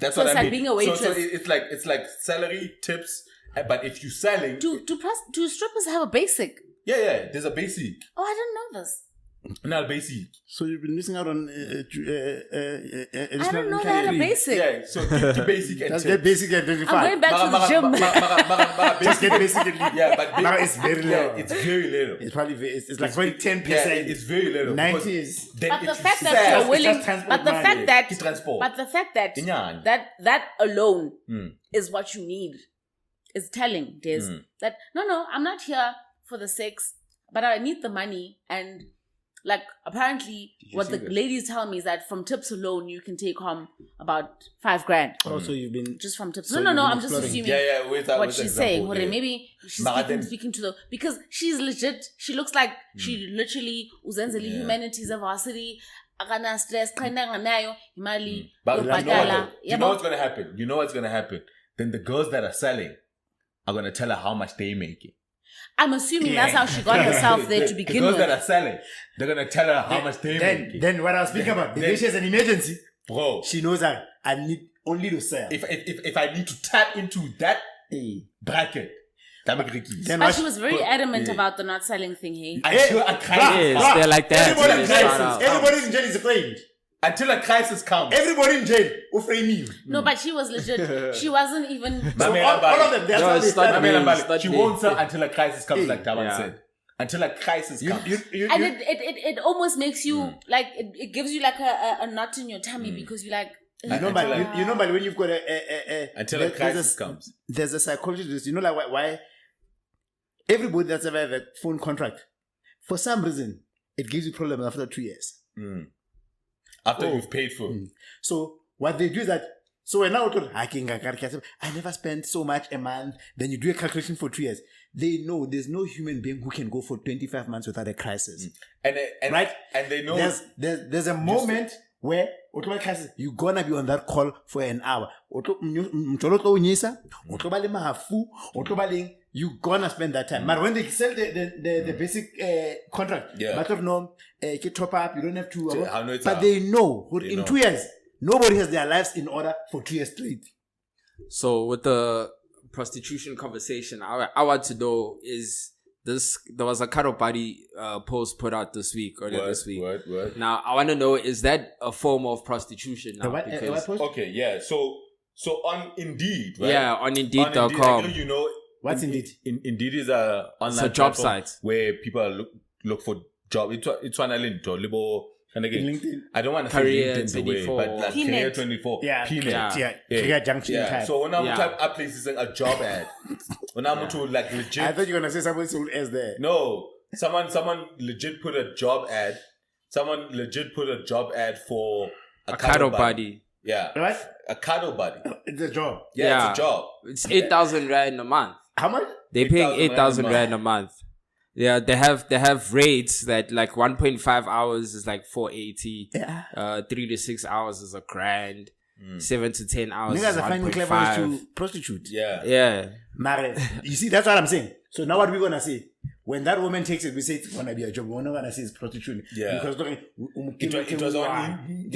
That's So what it's I like mean. being a waitress. So it's like salary, tips, but if you're selling, Do strippers have a basic? yeah, there's a basic, Oh, I didn't know this. not a basic. So you've been missing out on I don't know they had a basic. Yeah, so the basic and Just tips. get basic I'm identified. going back to the gym. Just get basic and leave. Yeah, but Mara, it's very little. It's very little. It's probably it's like very 10%. Yeah, it's very little. 90 because is. then But if the you fact that sell- you're willing, just transport but the money. fact that, It's transport. but the fact that Inyanya. that alone is what you need is telling. Des that no, I'm not here for the sex, but I need the money. And like apparently, what the ladies tell me is that from tips alone, you can take home about $5,000 Also, you've been. just from tips. So No, you've been I'm just exploring. assuming. Yeah, with that, What with she's example, saying, Hore, yeah. maybe she's But then- speaking to the, because she's legit. She looks like she literally uzenzeli humanities of varsity. Akana stress, kinda nganayo imali But you know, yobhadala. you know what's gonna happen. You know what's gonna happen. Then the girls that are selling are gonna tell her how much they making. I'm assuming that's how she got herself there to The begin girls with. that are selling, they're gonna tell her how much they making. Then what I was speaking about, the day she has an emergency, Bro, she knows that I need only to sell. if I need to tap into that bracket, that make it Then But what- she was very adamant about the not selling thing, hey? I Yes, they're like that. Everybody They in just jail shout out. everybody in jail is afraid. Until a crisis comes. Everybody in jail will frame you. No, but she was legit. She wasn't even. So all of them, No, it's not me. She won't sell until a crisis comes, like Taban Yeah. said. Until a crisis comes. And it almost makes you like it gives you like a knot in your tummy because you like. You know, but when you've got Until a crisis comes. There's a psychologist. You know, like why everybody that's ever had a phone contract, for some reason, it gives you problems after 2 years. After you've paid for it. So what they do is that. So when now I never spent so much a month. Then you do a calculation for 2 years. They know there's no human being who can go for 25 months without a crisis. And right? And they know there's a moment where you're gonna be on that call for an hour. You're gonna spend that time. But when they sell the basic contract, matter of no, top up, you don't have to. But they know in 2 years, nobody has their lives in order for 2 years straight. So with the prostitution conversation, I want to know is this, there was a Cuddle Buddy post put out this week, earlier this week. Word. Now, I want to know, is that a form of prostitution now? What post? Okay, yeah. So on Indeed, right? Yeah, on Indeed.com. I know you know. What's Indeed? Indeed is a online job platform site where people look for job. It's one link to Libo. And again, LinkedIn. I don't want to Career say LinkedIn 24. but like P-net. Career 24. Yeah, P-net. Career Junction. Yeah. So when I'm Yeah. type up places a job ad, when I'm to like legit. I thought you were gonna say somebody sold S there. No, someone legit put a job ad. Someone legit put a job ad for a Cuddle Buddy. Yeah. Right? A Cuddle Buddy. It's a job. Yeah, it's a job. It's 8,000 rand a month. How much? They're paying 8,000 8,000 rand a month. Yeah, they have rates that like 1.5 hours is like 480. Yeah. 3 to 6 hours is $1,000. 7 to 10 hours Niggas is are finding clever ways 1.5. to prostitute. Yeah. Yeah. Mare, you see, that's what I'm saying. So now what we're gonna say? When that woman takes it, we say it's gonna be a job. We're not gonna say it's prostitution. Yeah. Because It was on Indeed.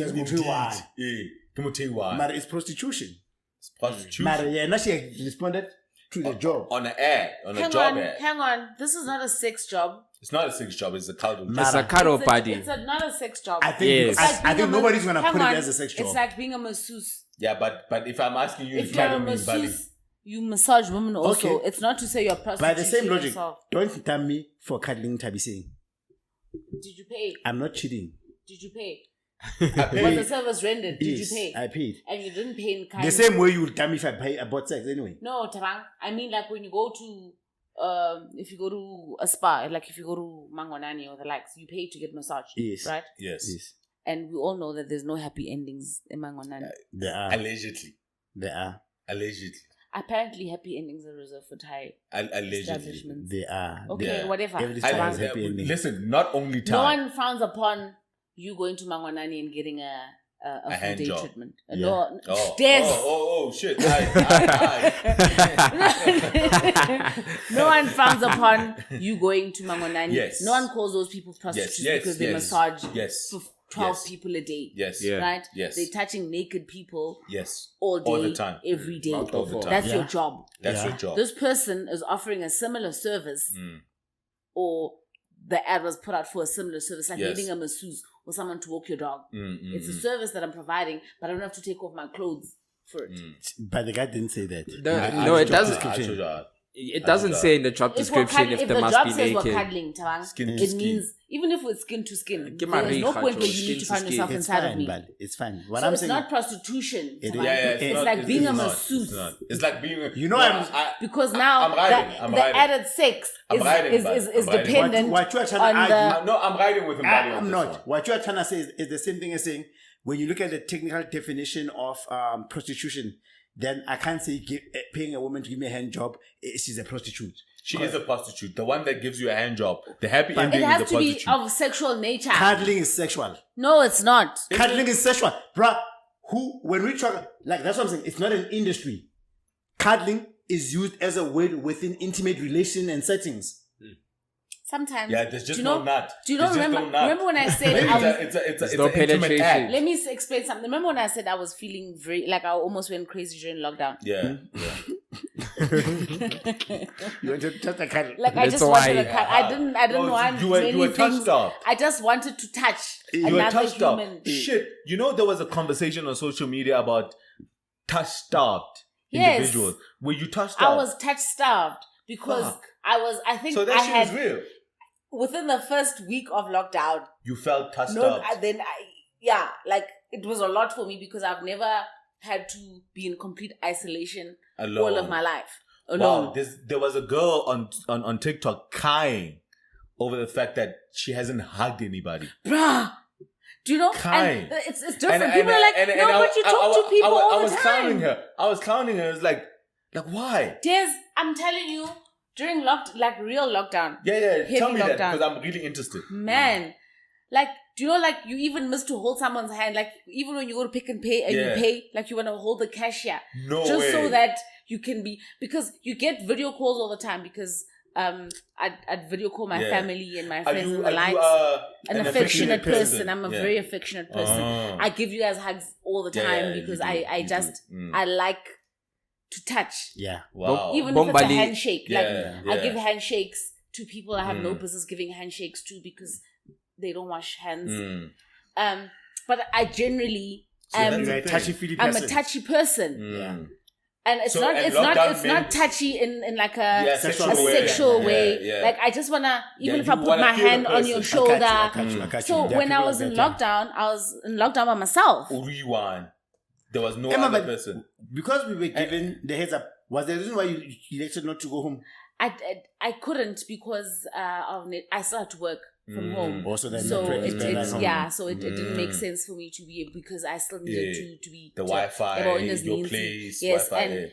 Mare, it's prostitution. It's prostitution. Mare, yeah, now she responded to the job. On an ad. On a job ad. Hang on. This is not a sex job. It's not a sex job, it's a cuddle. It's a Cuddle It's Buddy. not a sex job. I think Yes. It's like I being think a nobody's gonna hang put on. it as a sex job. It's like being a masseuse. Yeah, but if I'm asking you, If you're a masseuse, you massage women also. Okay. It's not to say you're prostituting By the same logic, yourself. don't tell me for cuddling Tabi saying. Did you pay? I'm not cheating. Did you pay? I paid. Was the service rendered? Did Yes, you pay? I paid. And you didn't pay in kind. The same way you would tell me if I pay about sex anyway. No, Tarang. I mean, like when you go to, if you go to a spa, like if you go to Mangwanani or the likes, you pay to get massaged. Yes. Right? Yes. And we all know that there's no happy endings in Mangwanani. There are. Allegedly. There are. Allegedly. Apparently, happy endings are reserved for Thai Allegedly. establishments. There are. Okay, Yeah. whatever. Every I- time Tarang. is happy ending. Listen, not only No time. one frowns upon you going to Mangwanani and getting a full hand day job. treatment. Yeah. No, Oh, Des. oh, shit. Aye. No one frowns upon you going to Mangwanani. Yes. No one calls those people prostitutes Yes, because they yes, massage yes, for 12 yes. people a day. Yes. Yeah. Right? Yes. They're touching naked people Yes. all day, All the time. every day. All the time. That's Yeah. your job. That's Yeah. your job. This person is offering a similar service, or the ad was put out for a similar service, like Yes. needing a masseuse or someone to walk your dog. It's a Mm. service that I'm providing, but I don't have to take off my clothes for it. But the guy didn't say that. No, it doesn't. doesn't. It doesn't say in the job If we're description cuddling, if if they the must job be says we're naked. cuddling, Tawang, Skin to it skin. means even if it's skin to skin, Give my there's no reach, point where Hacho, you need to skin find to yourself skin. It's inside of fine, me. but it's fine. What So I'm it's saying, not prostitution. It Tawang. is. It's not- like being a not. masseuse. It's not. It's like being. You know, Because now I'm riding, I'm the riding. added sex I'm is, riding, is, but is, is I'm riding. dependent What you are trying to on argue- the... No, I'm riding with him. I'm not. What you are trying to say is the same thing as saying when you look at the technical definition of prostitution, then I can't say paying a woman to give me a hand job. She's a prostitute. She is a prostitute. The one that gives you a hand job. The happy It ending is has the to be prostitute. of sexual nature. Cuddling is sexual. No, it's not. Cuddling is sexual, bruh. When we talk, like that's what I'm saying. It's not an industry. Cuddling is used as a word within intimate relation and settings. Sometimes. Yeah, there's just do you no know, nut. Do you know, There's just remember, no nut. remember when I said Maybe I was... it's no an intimate penetration. act. Let me explain something. Remember when I said I was feeling very... Like I almost went crazy during lockdown? Yeah. You wanted to touch the cuddle. Like I That's just wanted why- a cuddle. I didn't want you were many touched things. up. I just wanted to touch You were another touched up. human. Shit. You know, there was a conversation on social media about touch-starved Yes. individuals. Were you touched I up? was touch starved because Fuck. I think So that I shit had is real. within the first week of lockdown. You felt touched No, up. like it was a lot for me because I've never had to be in complete isolation Alone. all of my life alone. Wow, there was a girl on TikTok crying over the fact that she hasn't hugged anybody. Bruh. Do you know? Kind. And it's different. People are like, no, but you talk to people all the time. I was clowning her. It's like why? Des, I'm telling you, during real lockdown, Yeah. Heavy Tell me that lockdown. because I'm really interested. man, like, do you know, like, you even miss to hold someone's hand, like, even when you go to Pick and Pay and Yeah. you pay, like, you want to hold the cashier, No just way. so that you can be, because you get video calls all the time, because I'd video call my Yeah. family and my Are friends you, and the are likes. you An affectionate person. I'm a Yeah. very affectionate person. Oh. I give you guys hugs all the Yeah, time yeah, because you do, I you just do. Mm. I like to touch. Yeah. Wow. Even if it's a Bombali- handshake. Yeah, I yeah. give handshakes to people I have no Mm. business giving handshakes to because they don't wash hands. Mm. But I generally So am that's You're a thing. touchy-feely I'm person. a touchy person. Mm. And it's So, not and it's not lockdown it's not meant- touchy in like a Yeah, a sexual way. sexual Yeah, way. yeah. Like I just wanna even Yeah, if you I put wanna my feel the hand on your person. shoulder. I catch you. So There are when I people was like in that, lockdown, I was in lockdown by myself. Rewind. There was no Emma, other but person. because we were given the heads up, was there a reason why you elected not to go home? I couldn't because I still had to work from home. Also, the So network is it better at home. it didn't make sense for me to be because I still needed Yeah. to be The to- Wi-Fi, about in his your needs. place, Yes, Wi-Fi. and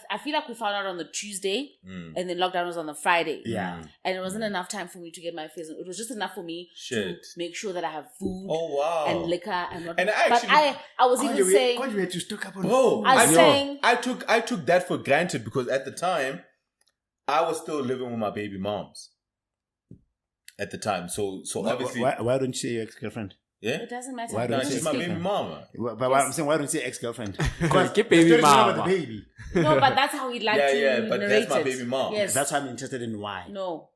I feel like we found out on the Tuesday, Mm. and then lockdown was on the Friday. Yeah. And it wasn't enough time for me to get my face. It was just enough for me Shit. to make sure that I have food Oh wow. and liquor and whatnot. And but I was even saying, God, you had to stock up on Bro, food. I was saying, I took that for granted because at the time I was still living with my baby moms. At the time, so obviously, Why don't you say your ex-girlfriend? yeah. it doesn't matter. Why No, don't you she's say my baby mama. But I'm saying, why don't you say ex-girlfriend? Keep baby the story's not mama. about the baby. No, but that's how he'd like to Yeah, but narrate that's my it. baby mom. Yes. That's why I'm interested in why. No.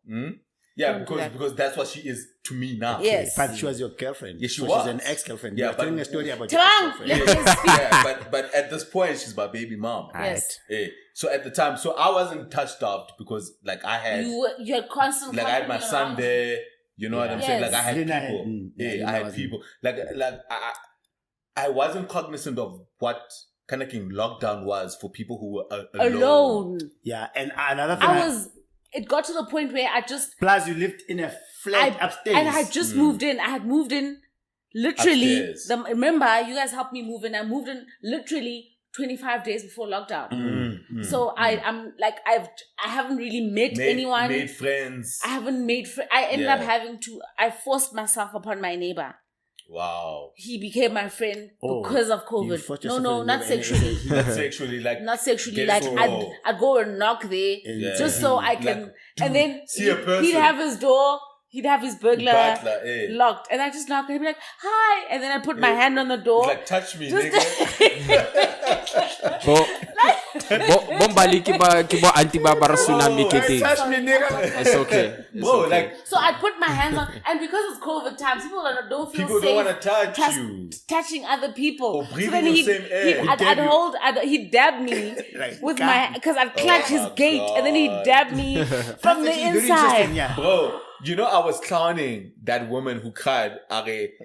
Yeah, Don't do that. because that's what she is to me now. Yes. But she was your girlfriend. Yeah, she so was. She's an ex-girlfriend. Yeah, You're but- telling a story about your Tamam, ex-girlfriend. let me speak. Yeah, but at this point she's my baby mom. Yes. Yeah. So at the time, so I wasn't touched up because like I had You had constant like I had my company son around there. You know what I'm Yes. saying? Like I had Lena had- people. yeah, Lena I had wasn't. people. Like I wasn't cognizant of what kind of lockdown was for people who were alone. Yeah, and another thing. It got to the point where I just Plus, you lived in a flat upstairs. and I had just moved in. I had moved in literally. Upstairs. Remember, you guys helped me move in. I moved in literally 25 days before lockdown. So I'm like I haven't really met anyone. Made friends. I haven't made friends. I ended Yeah. up having to. I forced myself upon my neighbor. Wow. He became my friend because of You fought COVID. yourself No, with not your neighbor. sexually. Not sexually, like Not sexually. Get Like so- I'd go and knock there Yeah. just so I can, Like, and then see a person. he'd have his door, he'd have his burglar Butler, eh. locked, and I just knock and he'd be like, "Hi," and then I put my hand on the door. Like touch me, Just- nigga. Bombali kiba anti baba tsunami kete. Touch me, nigga. It's okay. It's Bro, okay. like So I put my hands on, and because it's COVID times, people don't feel people safe. don't want to touch you. Touching other people, Or breathing the same air. he'd dab me Like, with God. my, because I'd clutch his my gate, and then he'd God. dab me from the That's actually very inside. interesting, yeah. Bro, you know I was clowning that woman who cried.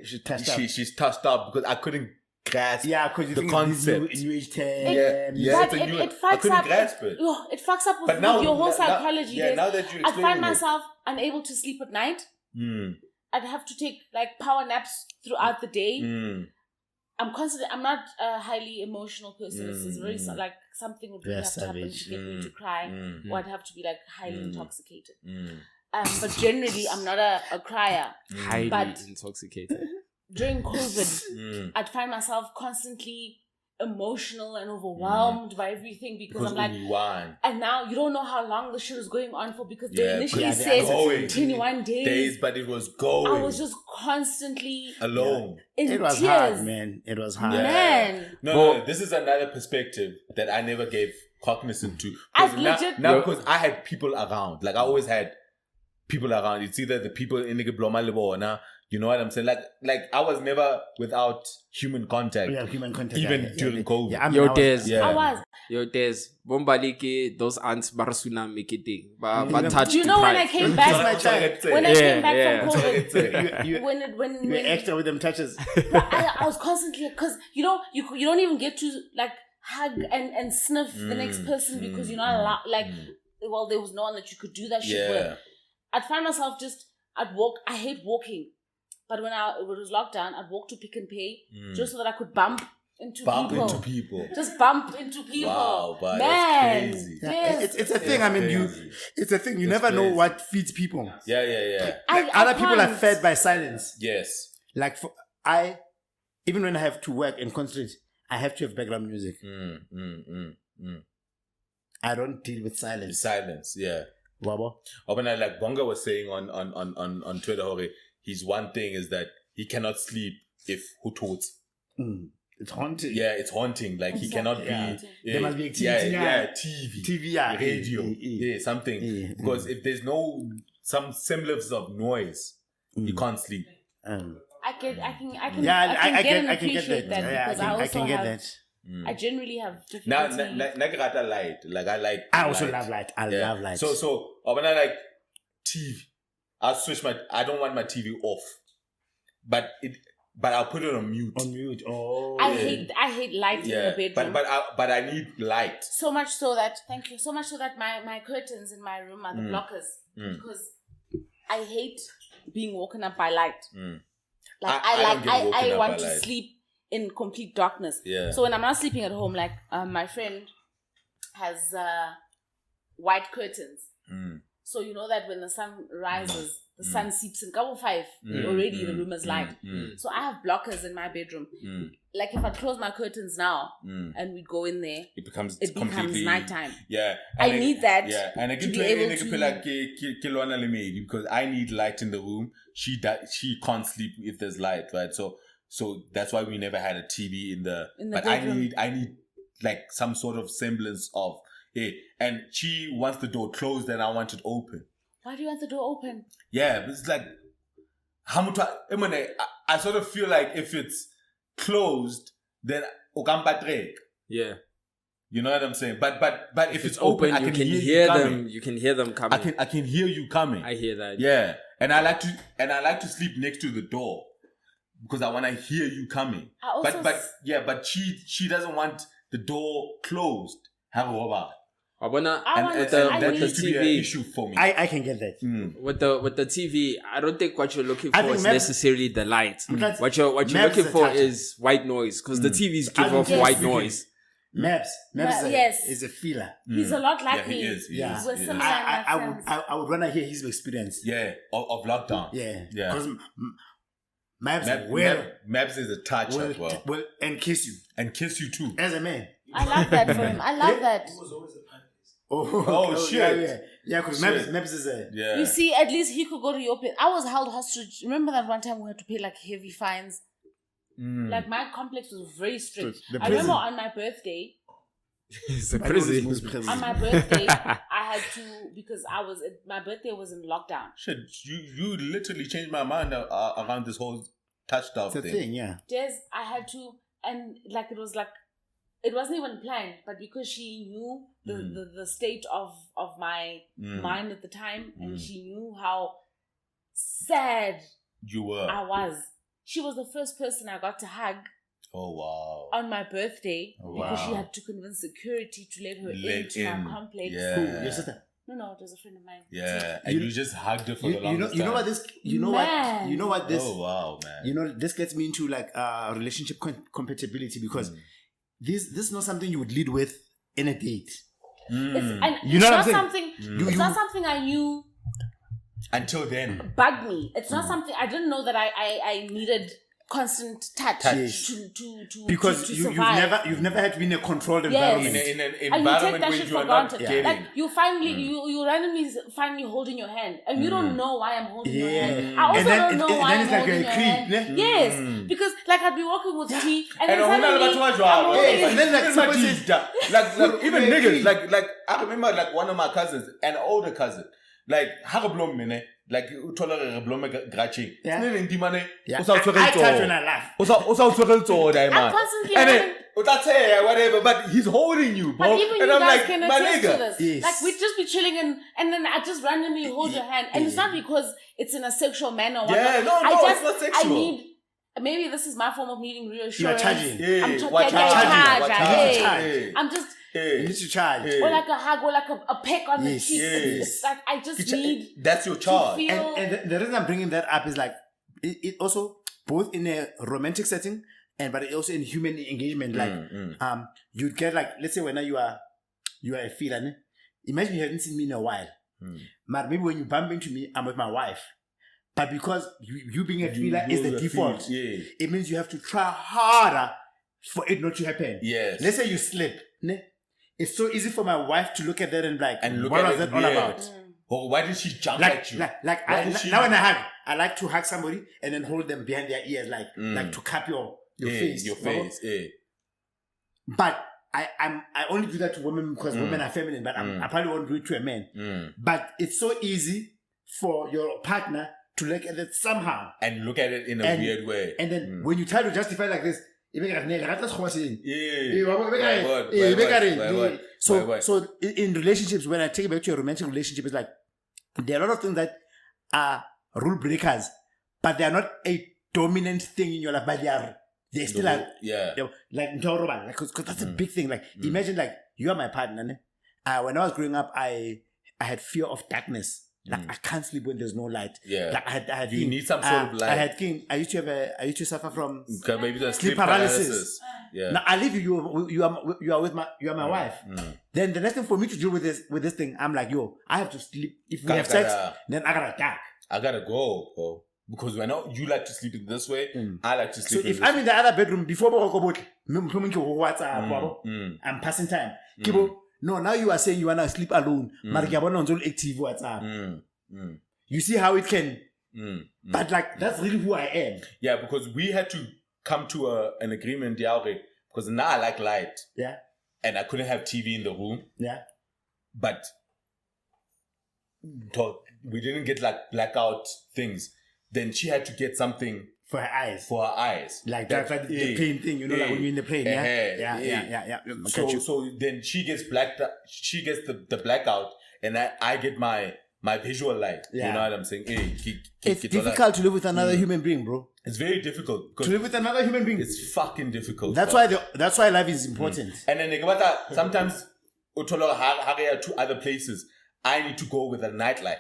She's touched up. She's touched up because I couldn't grasp Yeah, because you the think concept. It's new age term. Yeah, yeah. But it's a new- it I fucks couldn't up. grasp it. It fucks up But with now- your whole now- psychology. yeah, There's- now that you're I'd find explaining it. myself unable to sleep at night. Mm, I'd have to take like power naps throughout the day. mm. I'm not a highly emotional person. It's very like something would really Very have to happen savage. to get me to cry, Mm. or I'd have to be like highly intoxicated. Mm. But generally, I'm not a crier. Highly But- intoxicated. During COVID, Mm. I'd find myself constantly emotional and overwhelmed by everything because Because I'm like, rewind. and now you don't know how long the shit is going on for because they Yeah, initially yeah, said going. 21 days. But it was going. I was just constantly alone. in It was tears. hard, man. It was hard. Man. No, this is another perspective that I never gave cognizant to. I've Now, legit- because I had people around. Like I always had people around. It's either the people in the Bloma Lebona. You know what I'm saying? Like I was never without human contact. Yeah, human contact. Even during COVID. Yeah, I mean, Yo, I was- Des. Yeah. I was. Yo, Des. Bombalike, those ants barasuna make it thing. But touch Do you know when I came back? When I came back from COVID, you when extra with them touches. I was constantly, because you know you don't even get to like hug and sniff the next person because you're not allowed. Like, well, there was no one that you could do that shit with. I'd find myself I'd walk. I hate walking, but when it was lockdown, I'd walk to Pick and Pay just so that I could bump into people. Just bump into people. Wow, but man, that's crazy. yes. It's a thing. I mean, it's a thing. You never know what feeds people. Yeah. Other people are can't. fed by silence. Yes. Like even when I have to work and concentrate, I have to have background music. I don't deal with silence. Silence, yeah. Wabo? When like Bonga was saying on Twitter, his one thing is that he cannot sleep if who totes. It's haunting. Yeah, it's haunting. Like he cannot be. There must be activity. TV, radio, something. Because if there's some semblance of noise, he can't sleep. I can get that. Because I can get that. I generally have Now, difficulty. light. Like I like. I also love light. I love light. So when I like TV, I'll switch I don't want my TV off, but I'll put it on mute. On mute. Oh. I hate light in the bedroom. But I need light. So much so that my curtains in my room are the blockers because I hate being woken up by light. Like I want to sleep in complete darkness. Yeah. So when I'm not sleeping at home, like my friend has white curtains. So you know that when the sun rises, the sun seeps in. Couple 5 already the room is light. So I have blockers in my bedroom. Like if I close my curtains now and we go in there, it becomes nighttime. Yeah, I need that. Yeah, and I can be able to because I need light in the room. She can't sleep if there's light, right? So that's why we never had a TV in the but bedroom. I need like some sort of semblance of and she wants the door closed and I want it open. Why do you want the door open? Yeah, but it's like I sort of feel like if it's closed, then yeah. You know what I'm saying? But if it's open, I you can can hear them. You can hear them coming. I can hear you coming. I hear that. Yeah, and I like to sleep next to the door because I want to hear you coming. But she doesn't want the door closed. Have a robot. That used to be an issue for me. I can get that. With the TV, I don't think what you're looking for is necessarily the light. What you're looking for is white noise because the TVs give off white noise. Maps is a feeler. He's a lot like he me. is. We're similar. I would want to hear his experience. Yeah, of lockdown. Yeah. Because Maps is a touch as well. Will and kiss you. And kiss you too. As a man. I love that for him. I love that. It was always a plant. Oh shit. Yeah, because Maps is a... Yeah. You see, at least he could go to your place. I was held hostage. Remember that one time we had to pay like heavy fines? Like my complex was very strict. I remember on my birthday. It's a prison. On my birthday, I had to, because my birthday was in lockdown. Shit, you literally changed my mind around this whole touchdown thing. It's a thing, yeah. I had to, and like it wasn't even planned, but because she knew the state of my mind at the time, and she knew how sad you were. I was. She was the first person I got to hug. Oh wow! On my birthday, because she had to convince security to let her into my complex. Yeah. Your sister? No, it was a friend of mine. Yeah, and you just hugged her for the longest time. You know what this? Oh wow, man! You know this gets me into like relationship compatibility because this is not something you would lead with in a date. It's not something I knew until then. Bugged me. It's not something I didn't know that I needed constant touch, Yes. to because to you've survive. never had to be in a controlled Yes. environment. In an And you take environment that where shit you are for not granted. getting. Like you finally, you randomly find me holding your hand, and you don't know why I'm holding your hand. I also And then- don't know and why then I'm it's like holding you're your a creep, hand. ne? Yes, because like I'd be walking with tea, and then And suddenly I'm holding Yes, it. and then like Even someone my says, teeth, like even Maybe. niggas, like I remember like one of my cousins, an older cousin, like hagablom mine, like uthola reblom graching. Yeah. Yeah. Usa I touch when I laugh. man. constantly And then having- whatever, but he's holding you, bro. But even and you I'm guys like, can my attest to nigga. this. Yes. Like we'd just be chilling and then I just randomly hold your hand. And it's not because it's in a sexual manner or Yeah, whatnot. no, I it's not sexual. I need, maybe this is my form of needing reassurance. You are charging. Yeah, I'm watch charging. out. Watch out. Hey. I'm just, You need to charge. Yeah. or like a hug or like a peck on Yes, the cheek. yes. It's like I just need That's your to charge. feel. And the reason I'm bringing that up is like it also both in a romantic setting but also in human engagement. Like you'd get like, let's say when you are a feeler, ne? Imagine you haven't seen me in a while. But maybe when you bump into me, I'm with my wife. But because you being a feeler is the default, it means you have to try harder for it not to happen. Yes. Let's say you slip, ne? It's so easy for my wife to look at that and like, And look what at was it, that all yeah. about? Or why did she jump at you? Like Why did she- now when I hug, I like to hug somebody and then hold them behind their ears, like to cap your face. Your face, yeah. But I only do that to women because women are feminine, but I probably won't do it to a man. But it's so easy for your partner to look at it somehow. And look at it in a weird way. And then when you try to justify like this, so in relationships, when I take it back to a romantic relationship, it's like there are a lot of things that are rule breakers, but they are not a dominant thing in your life, but they're still like, like because that's a big thing. Like imagine like you are my partner. Ne? When I was growing up, I had fear of darkness. Like I can't sleep when there's no light. Yeah. Like I had You need some sort of light. I used to suffer from Maybe the sleep paralysis. Yeah. Now I leave you are my wife. Then the next thing for me to deal with this thing, I'm like, yo, I have to sleep. If we have sex, then I gotta dark. I gotta go, bro. Because when you like to sleep in this way, I like to So sleep in if this I'm in the other bedroom before I'm passing time. Kibo, no, now you are saying you wanna sleep alone. Active WhatsApp. You see how it can. But like that's really who I am. Yeah, because we had to come to an agreement, because now I like light. Yeah. And I couldn't have TV in the room. Yeah. But we didn't get like blackout things. Then she had to get something For her eyes. for her eyes. Like that's like the plane thing, you know, like when you're in the plane, yeah? Yeah. So then she gets she gets the blackout, and I get my visual light. Yeah. You know what I'm saying? It's difficult to live with another human being, bro. It's very difficult To because live with another human being. it's fucking difficult. That's bro. why life is important. And then sometimes to other places, I need to go with a nightlight.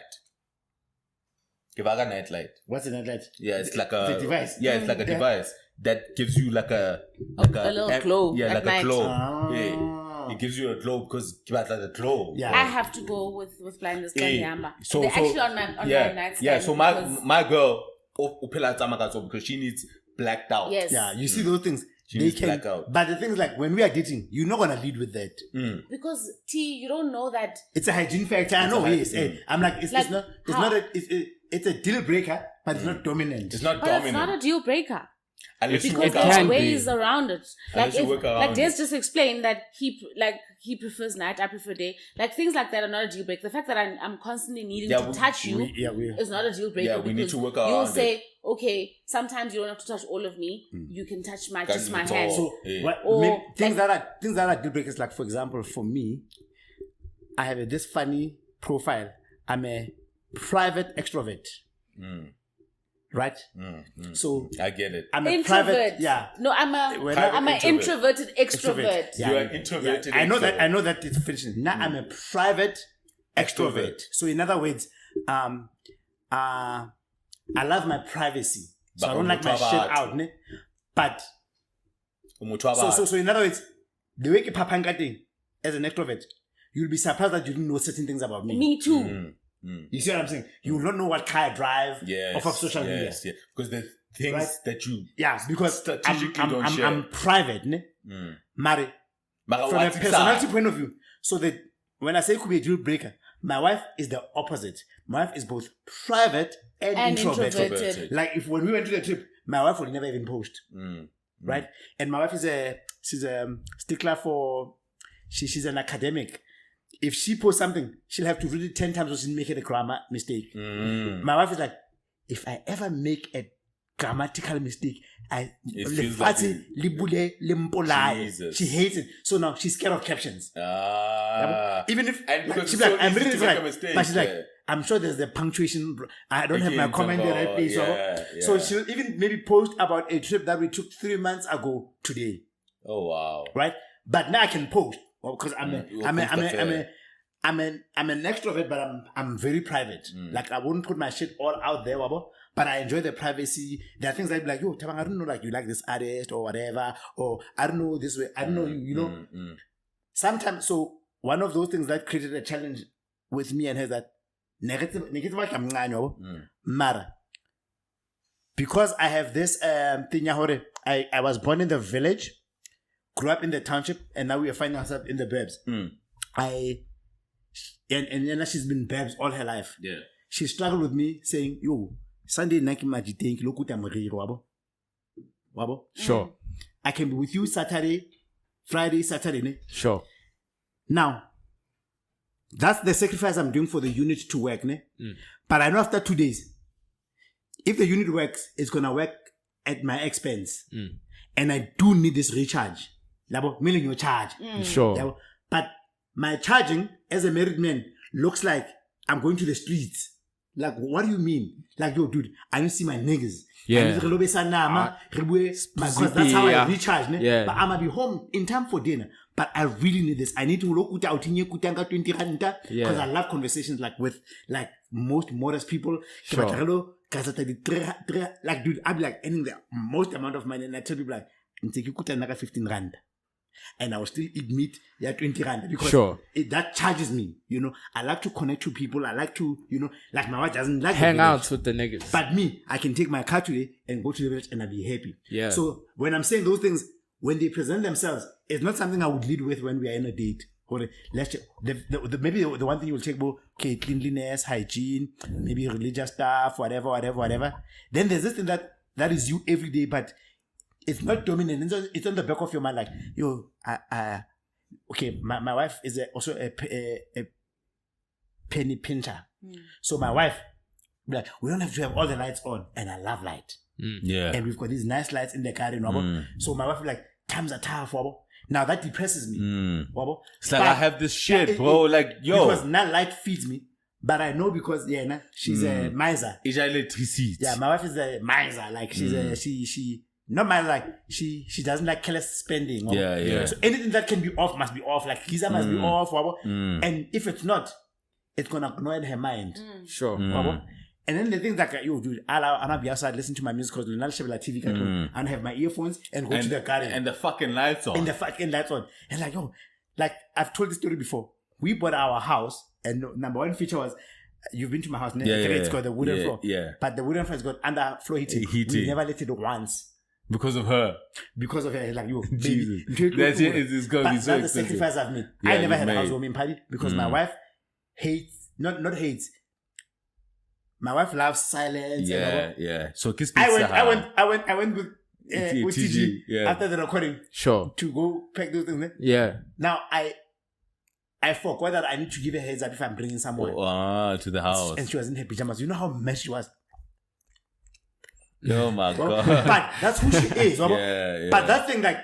Give a nightlight. What's in that light? Yeah, it's like The device. Yeah, it's like a Yeah. device that gives you like a little glow Yeah, at like night. a glow. Ah. Yeah. It gives you a glow because give out like a glow. Yeah. I have to go with blindness Kanyamba. So- They're so- actually on my nightstand. Yeah, so because- my girl because she needs blacked out. yes. Yeah, you see those things. She They needs can. blackout. But the thing is, like, when we are dating, you're not gonna lead with that. Because you don't know that. It's a hygiene factor. I know. Yes. I'm like, it's Like, not. It's how? not. It's a deal breaker, but it's not dominant. It's not But dominant. it's not a deal breaker. Unless you Because work there's around can be. ways around it. Unless you work around like Des it. just explained that he prefers night, I prefer day. Like things like that are not a deal breaker. The fact that I'm constantly needing to touch you is not a deal breaker. Yeah, we need because to work You'll around say, okay, sometimes you don't have to touch all of me. You can touch just my the hand. toe. So Yeah. what, Or, things that are deal breakers, like for example, for me, I have this funny profile. I'm a private extrovert. Right? So I get it. I'm a Introvert. private. Yeah. No, I'm an introvert. introverted extrovert. Yeah. You're an introverted. I know that. extrovert. I know that it's finishing. Now I'm a private extrovert. So in other words, I love my privacy. So I don't like my shit out. Ne? But so in other words, the way you papangating as an extrovert, you'll be surprised that you didn't know certain things about me. Me too. You see what I'm saying? You will not know what car I drive Yes, off of social media. yes, yeah. Because the things Right. that you Yeah, because strategically don't share. I'm private, ne? Mari, But from a what's personality inside? point of view. So that when I say it could be a deal breaker, my wife is the opposite. My wife is both private and introverted. Like if when we went to the trip, my wife would never even post. Right? And my wife she's a stickler for she's an academic. If she posts something, she'll have to read it 10 times so she'll make it a grammar mistake. My wife is like, if I ever make a grammatical mistake, feels like Jesus. she hates it. So now she's scared of captions. Even if And because she's it's like, so I'm easy reading to it make a right, mistake, but she's like, yeah. I'm sure there's the punctuation. I don't have my Okay, comment in the right place. yeah, So yeah. she'll even maybe post about a trip that we took 3 months ago today, Oh wow. right? But now I can post because I'm an extrovert, but I'm very private. Like I wouldn't put my shit all out there, wabo, but I enjoy the privacy. There are things like yo, Tabang, I don't know, like you like this artist or whatever, or I don't know this way. I don't know you know. Sometimes, so one of those things that created a challenge with me and her is that negative Mara. Because I have this thing, I was born in the village, grew up in the township, and now we are finding ourselves in the burbs. And she's been babs all her life. Yeah. She struggled with me saying, yo, Sunday naki majitenki lokuta mriro wabo. Wabo? Sure. I can be with you Friday, Saturday. Ne? Sure. Now, that's the sacrifice I'm doing for the unit to work. Ne? But I know after 2 days, if the unit works, it's going to work at my expense. And I do need this recharge. Labo, meaning your charge. Sure. Yabo. But my charging as a married man looks like I'm going to the streets. Like, what do you mean? Like, yo, dude, I need to see my niggas. Yeah. Because that's how I recharge. Ne? Yeah. But I'm going to be home in time for dinner. But I really need this. I need to look out because I love conversations like with like most modest people. Sure. Like, dude, I'll be like earning the most amount of money, and I tell people like, 15 rand. And I will still eat meat, 20 rand. Because that charges me, you know. I like to connect to people. I like to, you know, like my wife doesn't like hang out with the niggas. But me, I can take my car today and go to the village and I'll be happy. Yeah. So when I'm saying those things, when they present themselves, it's not something I would lead with when we are in a date. Or let's check. Maybe the one thing you will check about, okay, cleanliness, hygiene, maybe religious stuff, whatever. Then there's this thing that is you every day, but it's not dominant. It's on the back of your mind, like, yo, okay, my wife is also a penny pincher. So my wife, like, we don't have to have all the lights on, and I love light. Yeah. And we've got these nice lights in the car, you know. So my wife is like, times are tough, wabo. Now that depresses me, wabo. It's like I have this shit, bro. Like, yo. Because now light feeds me. But I know because she's a miser. Yeah, my wife is a miser. Like she's not miser, like she doesn't like careless spending. Yeah. So anything that can be off must be off. Like Giza must be off. And if it's not, it's gonna annoy her mind. Sure. And then the things like, yo, dude, I'll be outside, listen to my music because I'll show like TV and have my earphones and go to the garden. And the fucking lights on. And like, yo, like I've told this story before. We bought our house, and number one feature was, you've been to my house, it's got the wooden floor. Yeah. But the wooden floor has got underfloor heating. We never let it once. Because of her. Like, yo, Jesus. baby. That's it. It's going to be so that's the expensive. sacrifice I've made. Yeah, I never had a made. housewarming party because my wife hates, not hates. My wife loves silence. Yeah. So kiss I went with TG after the recording. Sure. To go pack those things. Yeah. Now I forgot that I need to give a heads up if I'm bringing someone. To the house. And she was in her pajamas. You know how mad she was? Oh my God. But that's who she is. Yeah. But that thing, like,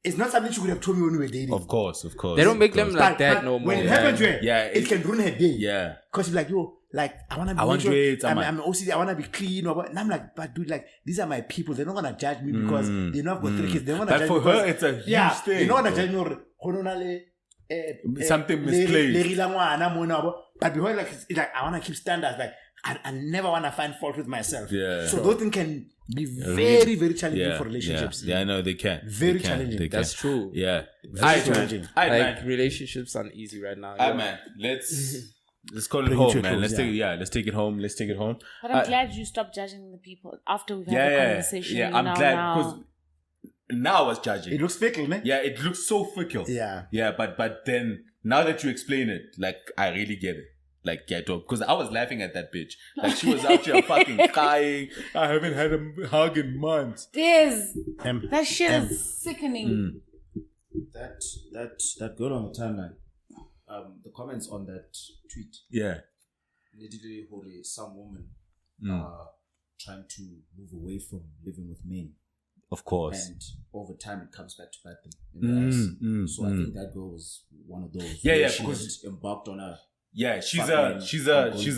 it's not something she could have told me when we were dating. Of course. They don't make them like that no more. When it happened to her, it can ruin her day. Yeah. Because she's like, yo, like, I want to be I'm OCD, I want to be clean. And I'm like, but dude, like, these are my people. They're not going to judge me because they know I've got 3 kids. They're not going to judge me. But for her, it's a huge thing. They're not going to judge me. Something misplaced. But behind, like, it's like, I want to keep standards. Like, I never want to find fault with myself. Yeah. So those things can be very, very challenging for relationships. Yeah, I know they can. Very challenging. That's true. Yeah. Very challenging. Like relationships aren't easy right now. Alright, man. Let's Let's call it Bring it to home, a man. close, Let's yeah. take it. Yeah, let's take it home. Let's take it home. But I'm glad you stopped judging the people after we've had the conversation. Yeah, I'm glad because now I was judging. It looks fickle, man. Yeah, it looks so fickle. Yeah. Yeah, but then now that you explain it, like I really get it. Like get up. Because I was laughing at that bitch. Like she was out here fucking crying. I haven't had a hug in months. There's that shit is sickening. That girl on the timeline, the comments on that tweet, Yeah. literally holy some woman trying to move away from living with men. Of course. And over time it comes back to bite them in the ass. So I think that girl was one of those. Yeah, where yeah, she because- was embarked on a she's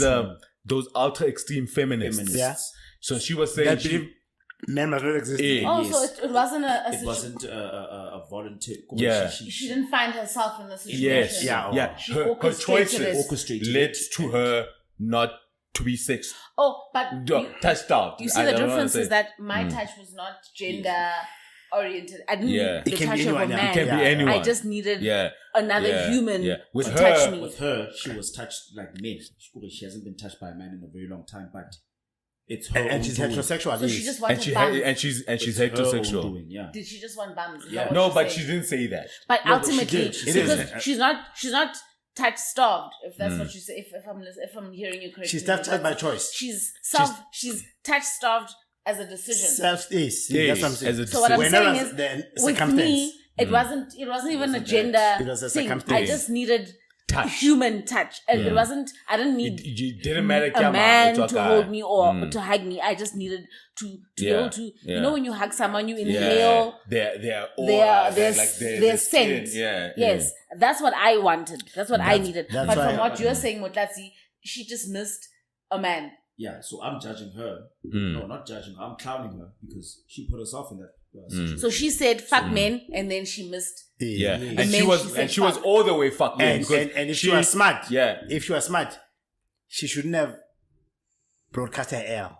those ultra extreme feminists. Yeah. So she was saying That believe men must not exist. Yeah. Oh, Yes. so it wasn't a it situation. wasn't a volunteer. Yeah. She didn't find herself in the situation. Yes. Yeah. Yeah. She Her orchestrated choices it. Orchestrated led it. to her not to be sex Oh, but touched out. you see I the don't know difference what to is say. that my touch was not gender oriented. I didn't Yeah. need the It can touch be of a anyone, yeah. man. It can be anyone. I just needed Yeah. another Yeah. human Yeah. With to her- touch me. With her, she was touched like men. She hasn't been touched by a man in a very long time, but it's her And own she's doing. heterosexual. So she just wanted and she bums. and she's It's her own heterosexual. doing, yeah. Did she just want bums? Is Yeah. that what No, she's but saying? she didn't say that. But No, but she ultimately, did. She because did. she's not touch starved. If that's what you say, if I'm hearing you correctly, She's touched by choice. She's touch starved as a decision. Self is. Yeah, That's what I'm saying. as a So what I'm Whenever saying is, the with circumstance. me, it wasn't even a gender It was a thing. circumstance. I just needed Touch. human touch. And it wasn't. I didn't need It didn't matter a man to hold me or to hug me. I just needed to be Yeah, able to. yeah. You know, when you hug someone, you Yeah. inhale. Their aura, Their like their skin. scent. Yeah. Yes, that's what I wanted. That's what I needed. that's But why- from what you're saying, Motlatsi, she just missed a man. Yeah, so I'm judging her. Mm. No, not judging her. I'm clowning her because she put herself in that situation. So she said "fuck men," and then she missed. Yeah. Yeah. And then she she was said she was fuck. all the way fucked. And if she was smart, Yeah. if she was smart, she shouldn't have broadcast her air.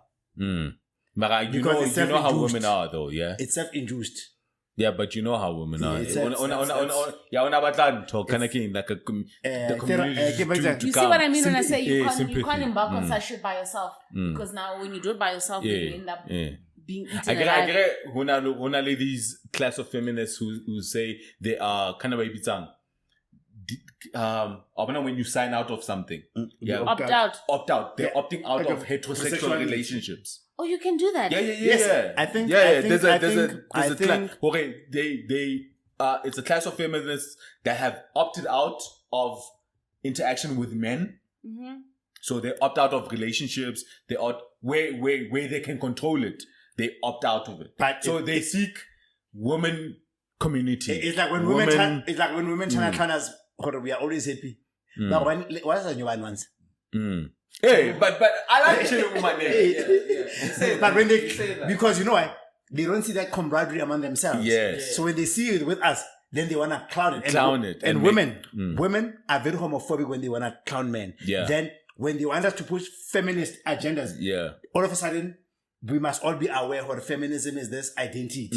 But you Because know, it's you know how self-induced. women are, though. Yeah. It's self-induced. Yeah, but you know how women are. it's Yeah, una batla talk kind of thing like the community You see what I mean when I say you Yeah, can't sympathy. embark on such shit by yourself? Because now when you do it by yourself, then you end up being eaten I alive. get when I these class of feminists who say they are kind of a bit when you sign out of something, Opt out. opt out. They're opting out Like of a heterosexual homosexual relationships. Oh, you can do that. Yeah. Yes, I think- There's I a think- class. Okay, they it's a class of feminists that have opted out of interaction with men. Mm-hmm. So they opt out of relationships. They opt where they can control it. They opt out of it. But so they seek women community. It's like when women try to us, we are always happy. But when what is the new one once? Hey, but I like chilling with my name. But when they, because you know why? They don't see that camaraderie among themselves. Yes. So when they see it with us, then they wanna clown it. And make- women are very homophobic when they wanna clown men. Yeah. Then when they want us to push feminist agendas, all of a sudden we must all be aware what feminism is, this identity.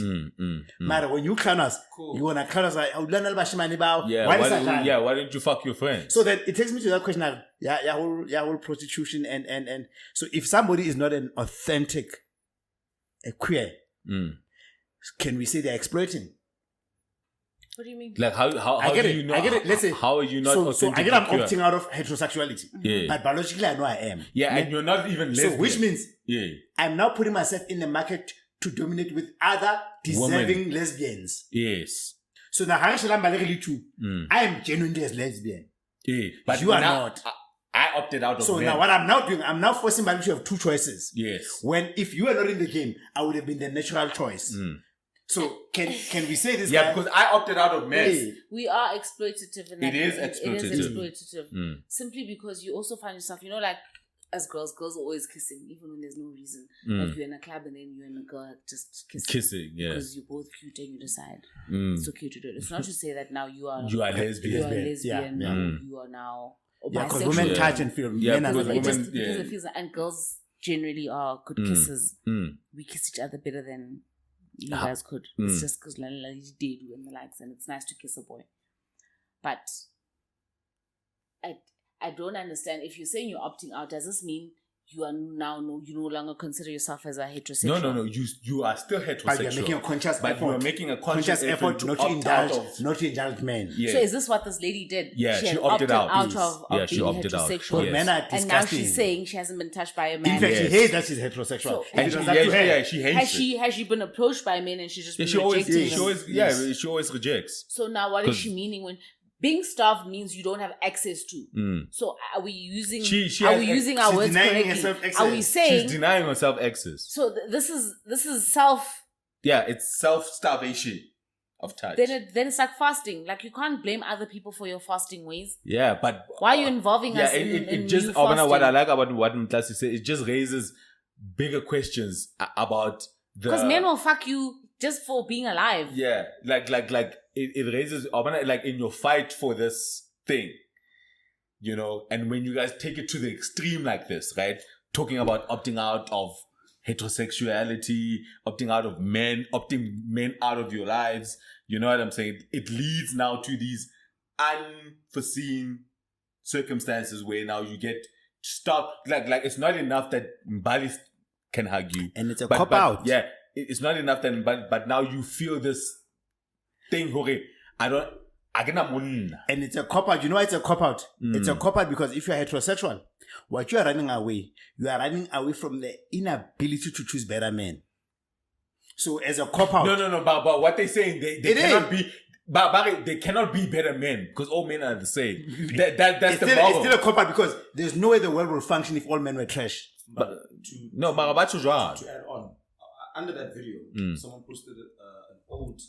Matter when you clown us, you wanna clown us like why didn't you fuck your friends? So then it takes me to that question of whole prostitution and so if somebody is not an authentic a queer, can we say they're exploiting? What do you mean? Like how I get do it. you know? I get it. Let's say how are you not so authentic? I get I'm and pure? opting out of heterosexuality. Yeah. But biologically I know I am. Yeah, and you're not even So lesbian. which means yeah. I'm now putting myself in the market to dominate with other deserving lesbians. Yes. So now I am genuinely a lesbian. Yeah. But You are now, not. I opted out of So men. now what I'm now doing, I'm now forcing my to have two choices. Yes. When if you were not in the game, I would have been the natural choice. So can we say this? Yeah, guy, because I opted out of men. hey, We are exploitative in that. It is way. It exploitative. is exploitative. Simply because you also find yourself, like as girls are always kissing, even when there's no reason. Like you're in a club and then you and a girl just kissing. Yeah. Because you're both cute and you decide it's okay to do it. It's not to say that now you are lesbian. You are lesbian. Yeah. You are now because bisexual. women touch and feel. Yeah, Men are because not like women- that. Because it feels and girls generally are good kissers. We kiss each other better than you guys could. It's just because you did and the likes, and it's nice to kiss a boy. But I don't understand. If you're saying you're opting out, does this mean you are now you no longer consider yourself as a heterosexual? No. You are still heterosexual. But you're making a conscious But effort. you are making a conscious effort not to to opt out indulge, of. not to indulge men. Yeah. So is this what this lady did? Yeah, she had opted out. of Yeah, she being opted out. heterosexual. Yes. Men are And now disgusting. she's saying she hasn't been touched by a man. In fact, Yes. she hates that she's heterosexual. So- If And it she, was up to her, she hates it. has she been approached by men and she's just Yeah, been she always, rejecting them? she always rejects. So now what is she meaning when being starved means you don't have access to? So are we using She are has we ac- using our she's words denying correctly? herself access. Are we saying She's denying herself access. so this is self Yeah, it's self-starvation of touch. then it's like fasting. Like you can't blame other people for your fasting ways. Yeah, but Why are you involving us in it just you what I fasting? like about what Mtlasi said, it just raises bigger questions about the Because men will fuck you just for being alive. yeah, like it raises like in your fight for this thing, you know, and when you guys take it to the extreme like this, right? Talking about opting out of heterosexuality, opting out of men, opting men out of your lives, you know what I'm saying? It leads now to these unforeseen circumstances where now you get stuck. Like it's not enough that Mbali can hug you, and it's a but cop-out. Yeah, it's not enough that but now you feel this thing. Okay, And it's a cop-out. You know why it's a cop-out? It's a cop-out because if you're heterosexual, what you are running away from the inability to choose better men. So as a cop-out... No, but what they're saying, they It cannot is. be... But they cannot be better men because all men are the same. That's it's the still, problem. it's still a cop-out because there's no way the world will function if all men were trash. But No, Marabacho Joa. to add on, under that video, someone posted an old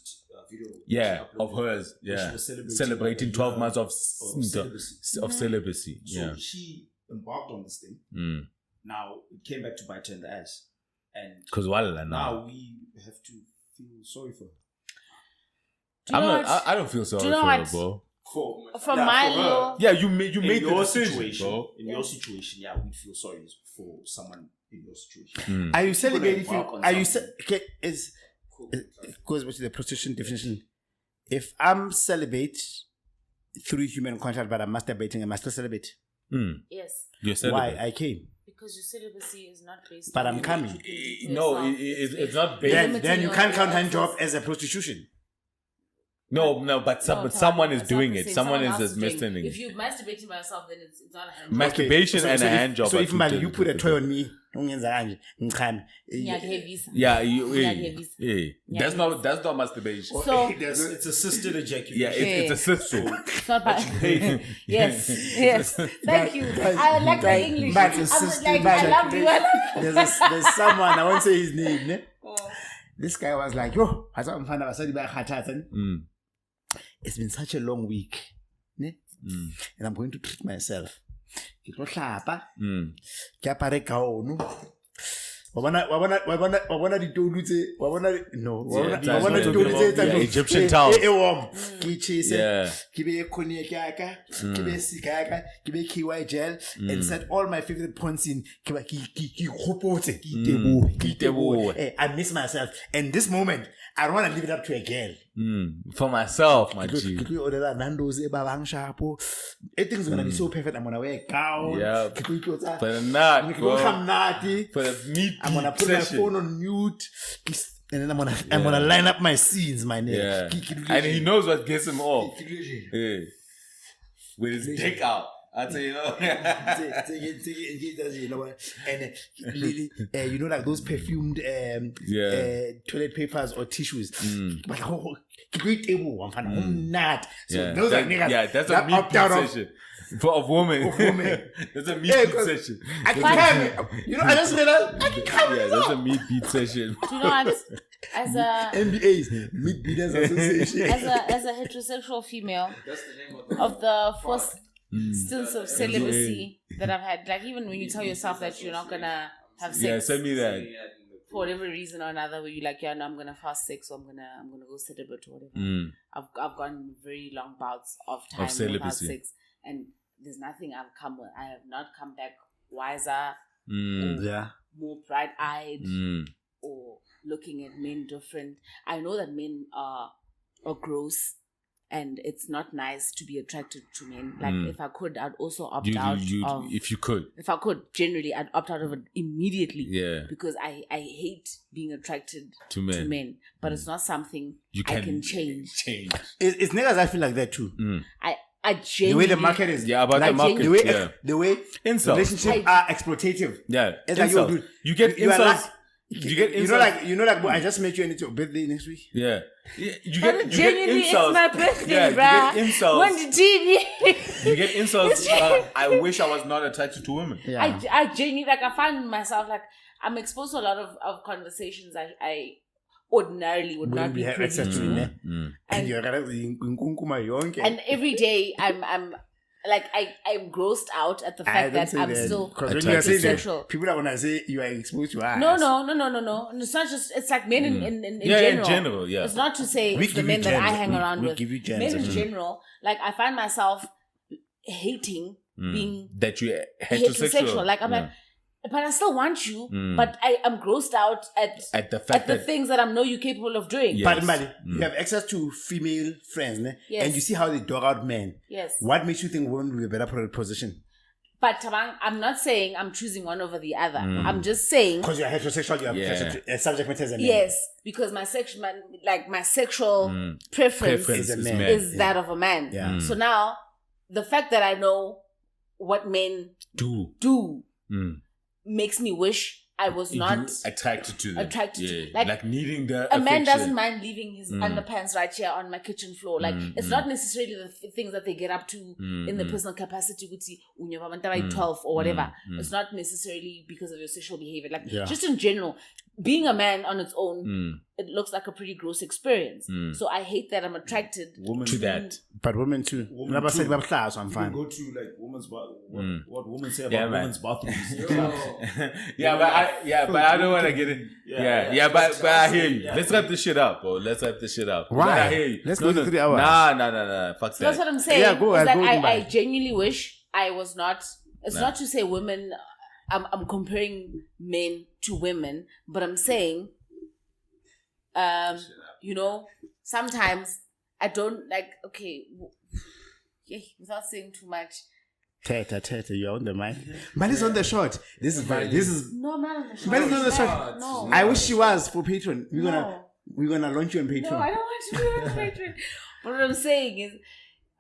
video. Yeah, which she of uploaded, hers. where she Yeah. was Celebrating 12 months of celibacy. of celibacy. So Yeah. she embarked on this thing. Now it came back to bite her in the ass. And Because wala now. now we have to feel sorry for her. Do you know what? I don't feel sorry Do you know for her, what? bro. From my for her. law, Yeah, you made In the your decision, situation, bro. in your situation, yeah, we'd feel sorry for someone in your situation. Are you celebrating? embark on Are you something. okay? It goes back to the prostitution definition. If I'm celibate through human contact, but I'm masturbating, am I still celibate? yes, You're Why celibate. I came? because your celibacy is not based. But on I'm what coming. you can do for No, yourself. it's not based. Then you your can't count hand access. job as a prostitution. No, but someone is It's not doing the it. same. Someone else is doing it. administering If it. you're masturbating by yourself, then it's not a hand. Masturbation and a if- hand job. So are if two man, things. you put a toy on me, ungenza kanje, ngichame. Ngiyakuvisa. Yeah, Ngiyakuvisa. that's not masturbation. So It's assisted ejaculation. Yeah, it's a system. it's not bad. yes. Thank you. I like the English. but I'm it's like, but I love you. There's someone, I won't say his name. Ne? This guy was like, yo, it's been such a long week. Ne? And I'm going to treat myself. Ke tlo hlapa, ke apare gaono. Wa bona ditolu tse, wa bona ditolu tse tsa Egyptian towels. e warm. Ke chese, Yeah. ke be cognac yaka, ke be sika yaka, ke be KY gel, and set all my favorite points in. Ke khopotse, ke tebohe. I miss myself. And this moment, I don't want to leave it up to a girl. For myself, my G. Ke tlo order Nando's e ba bang sharpo. Everything's gonna be so perfect. I'm gonna wear a gown. Yeah. Ke tlo itlotsa. For the nut, Ke tlo bro. kga mnati. For the meat I'm gonna put my session. phone on mute. And then I'm gonna line up my scenes, my name. Yeah. And he knows what gets him off. Yeah. With his dick out. I'll tell you, And you know, like those perfumed toilet papers or tissues. But great able one not. So yeah. those are niggas. That's a that meat opt beat out of- session. For a woman. That's a meat Yeah, beat 'cause session. I can come. You know, I just realized I can come. Yeah, that's a meat beat session. Do you know what? As a NBA's Mid Beaters Association. as a heterosexual female, That's the name of the of the first stints of celibacy that I've had, like even when you tell yourself that you're not gonna have sex Yeah, send me that. for whatever reason or another, where you're like, yeah, no, I'm gonna fast sex, or I'm gonna go celibate or whatever. I've gone very long bouts of time without celibacy. sex, and there's nothing I've come with. I have not come back wiser, Yeah. more bright-eyed, or looking at men different. I know that men are gross and it's not nice to be attracted to men. Like if I could, I'd also opt You- out you- of. if you could. If I could, generally, I'd opt out of it immediately. Yeah. Because I hate being attracted To men. but it's not something You I can change. Change. It's niggas I feel like that too. I The genuinely way the market is. Yeah, about like, the market. The way, yeah. the way Insults. relationships are exploitative. Yeah. It's like, yo, Insults. dude, You get you are insults. like- You get You insults. know, like, boy, I just met you and it's your birthday next week. Yeah. You But genuinely, it's insults. my birthday, Yeah, bruh. you get insults. When the TV. You get insults. I wish I was not attracted to women. Yeah. I genuinely, like, I find myself, like, I'm exposed to a lot of conversations I ordinarily would not be privy access to to. it. And you're gonna And every day, I'm like, I'm grossed out at the fact that I'm still because when you are saying sexual. that, people are gonna say you are exposed to us. No. And it's not just, it's like men in Yeah, general. in general, yeah. It's not to say We it's the give you men that I gems. hang around We with. give you gems. Men in general, like, I find myself hating being That you heterosexual. Like, I'm like, but I still want you, but I am grossed out at the fact the that things that I know you're capable of doing. Yeah. But Mali, you have access to female friends, ne? Yes. And you see how they dog out men. Yes. What makes you think women will be a better position? But Tabang, I'm not saying I'm choosing one over the other. I'm just saying, Because you're heterosexual, you have subject matter as a man. yes, because my sexual preference Is a man. is that of a man. Yeah. So now, the fact that I know what men do makes me wish I was not attracted to them. attracted to- Yeah. like, like needing the a man affection. doesn't mind leaving his underpants right here on my kitchen floor. Like, it's not necessarily the things that they get up to in the personal capacity, 12 or whatever. It's not necessarily because of your sexual behavior. Like, just in general, being a man on its own, it looks like a pretty gross experience. So I hate that I'm attracted to that. But women too. Remember said about class, I'm You fine. go to like women's what women say about Yeah, man. women's bathrooms. But I don't want to get it. But I hear you. Let's wrap this shit up, bro. Let's wrap this shit up. Why? But I hear you. Let's go to 3 hours. Nah. Fuck So that's that. what I'm saying. Yeah, go is ahead, that go with I mine. genuinely wish I was not. It's not to say women. I'm comparing men to women, but I'm saying, sometimes I don't like. Okay, without saying too much. Tata, you're on the mic. Man is on the shot. This is No, I'm not on the show. Man is on the shot. No. I wish she was for Patreon. We're gonna launch you on Patreon. No, I don't want to do it on Patreon. But what I'm saying is,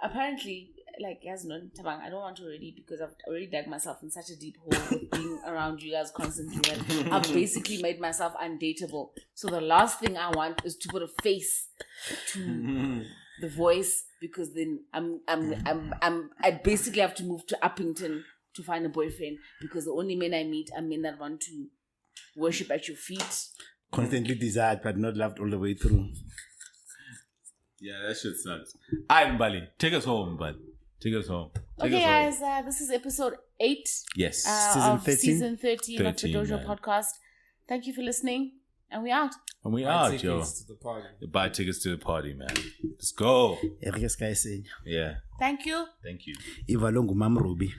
apparently, like, Tabang, I don't want to already, because I've already dug myself in such a deep hole with being around you guys constantly that I've basically made myself undateable. So the last thing I want is to put a face to the voice, because then I basically have to move to Uppington to find a boyfriend, because the only men I meet are men that want to worship at your feet. Constantly desired but not loved all the way through. Yeah, that shit sucks. Alright, Bali. Take us home, bud. Take us home. Take Okay, us home. guys, this is episode 8 Yes. of 13? season 13 of the 13, Dojo man. podcast. Thank you for listening, and we out. And we Buy out, tickets yo. to the party. Buy tickets to the party, man. Let's go. Eric Sky saying, Yeah. Thank you. Thank you. Ivalongu Mam Ruby.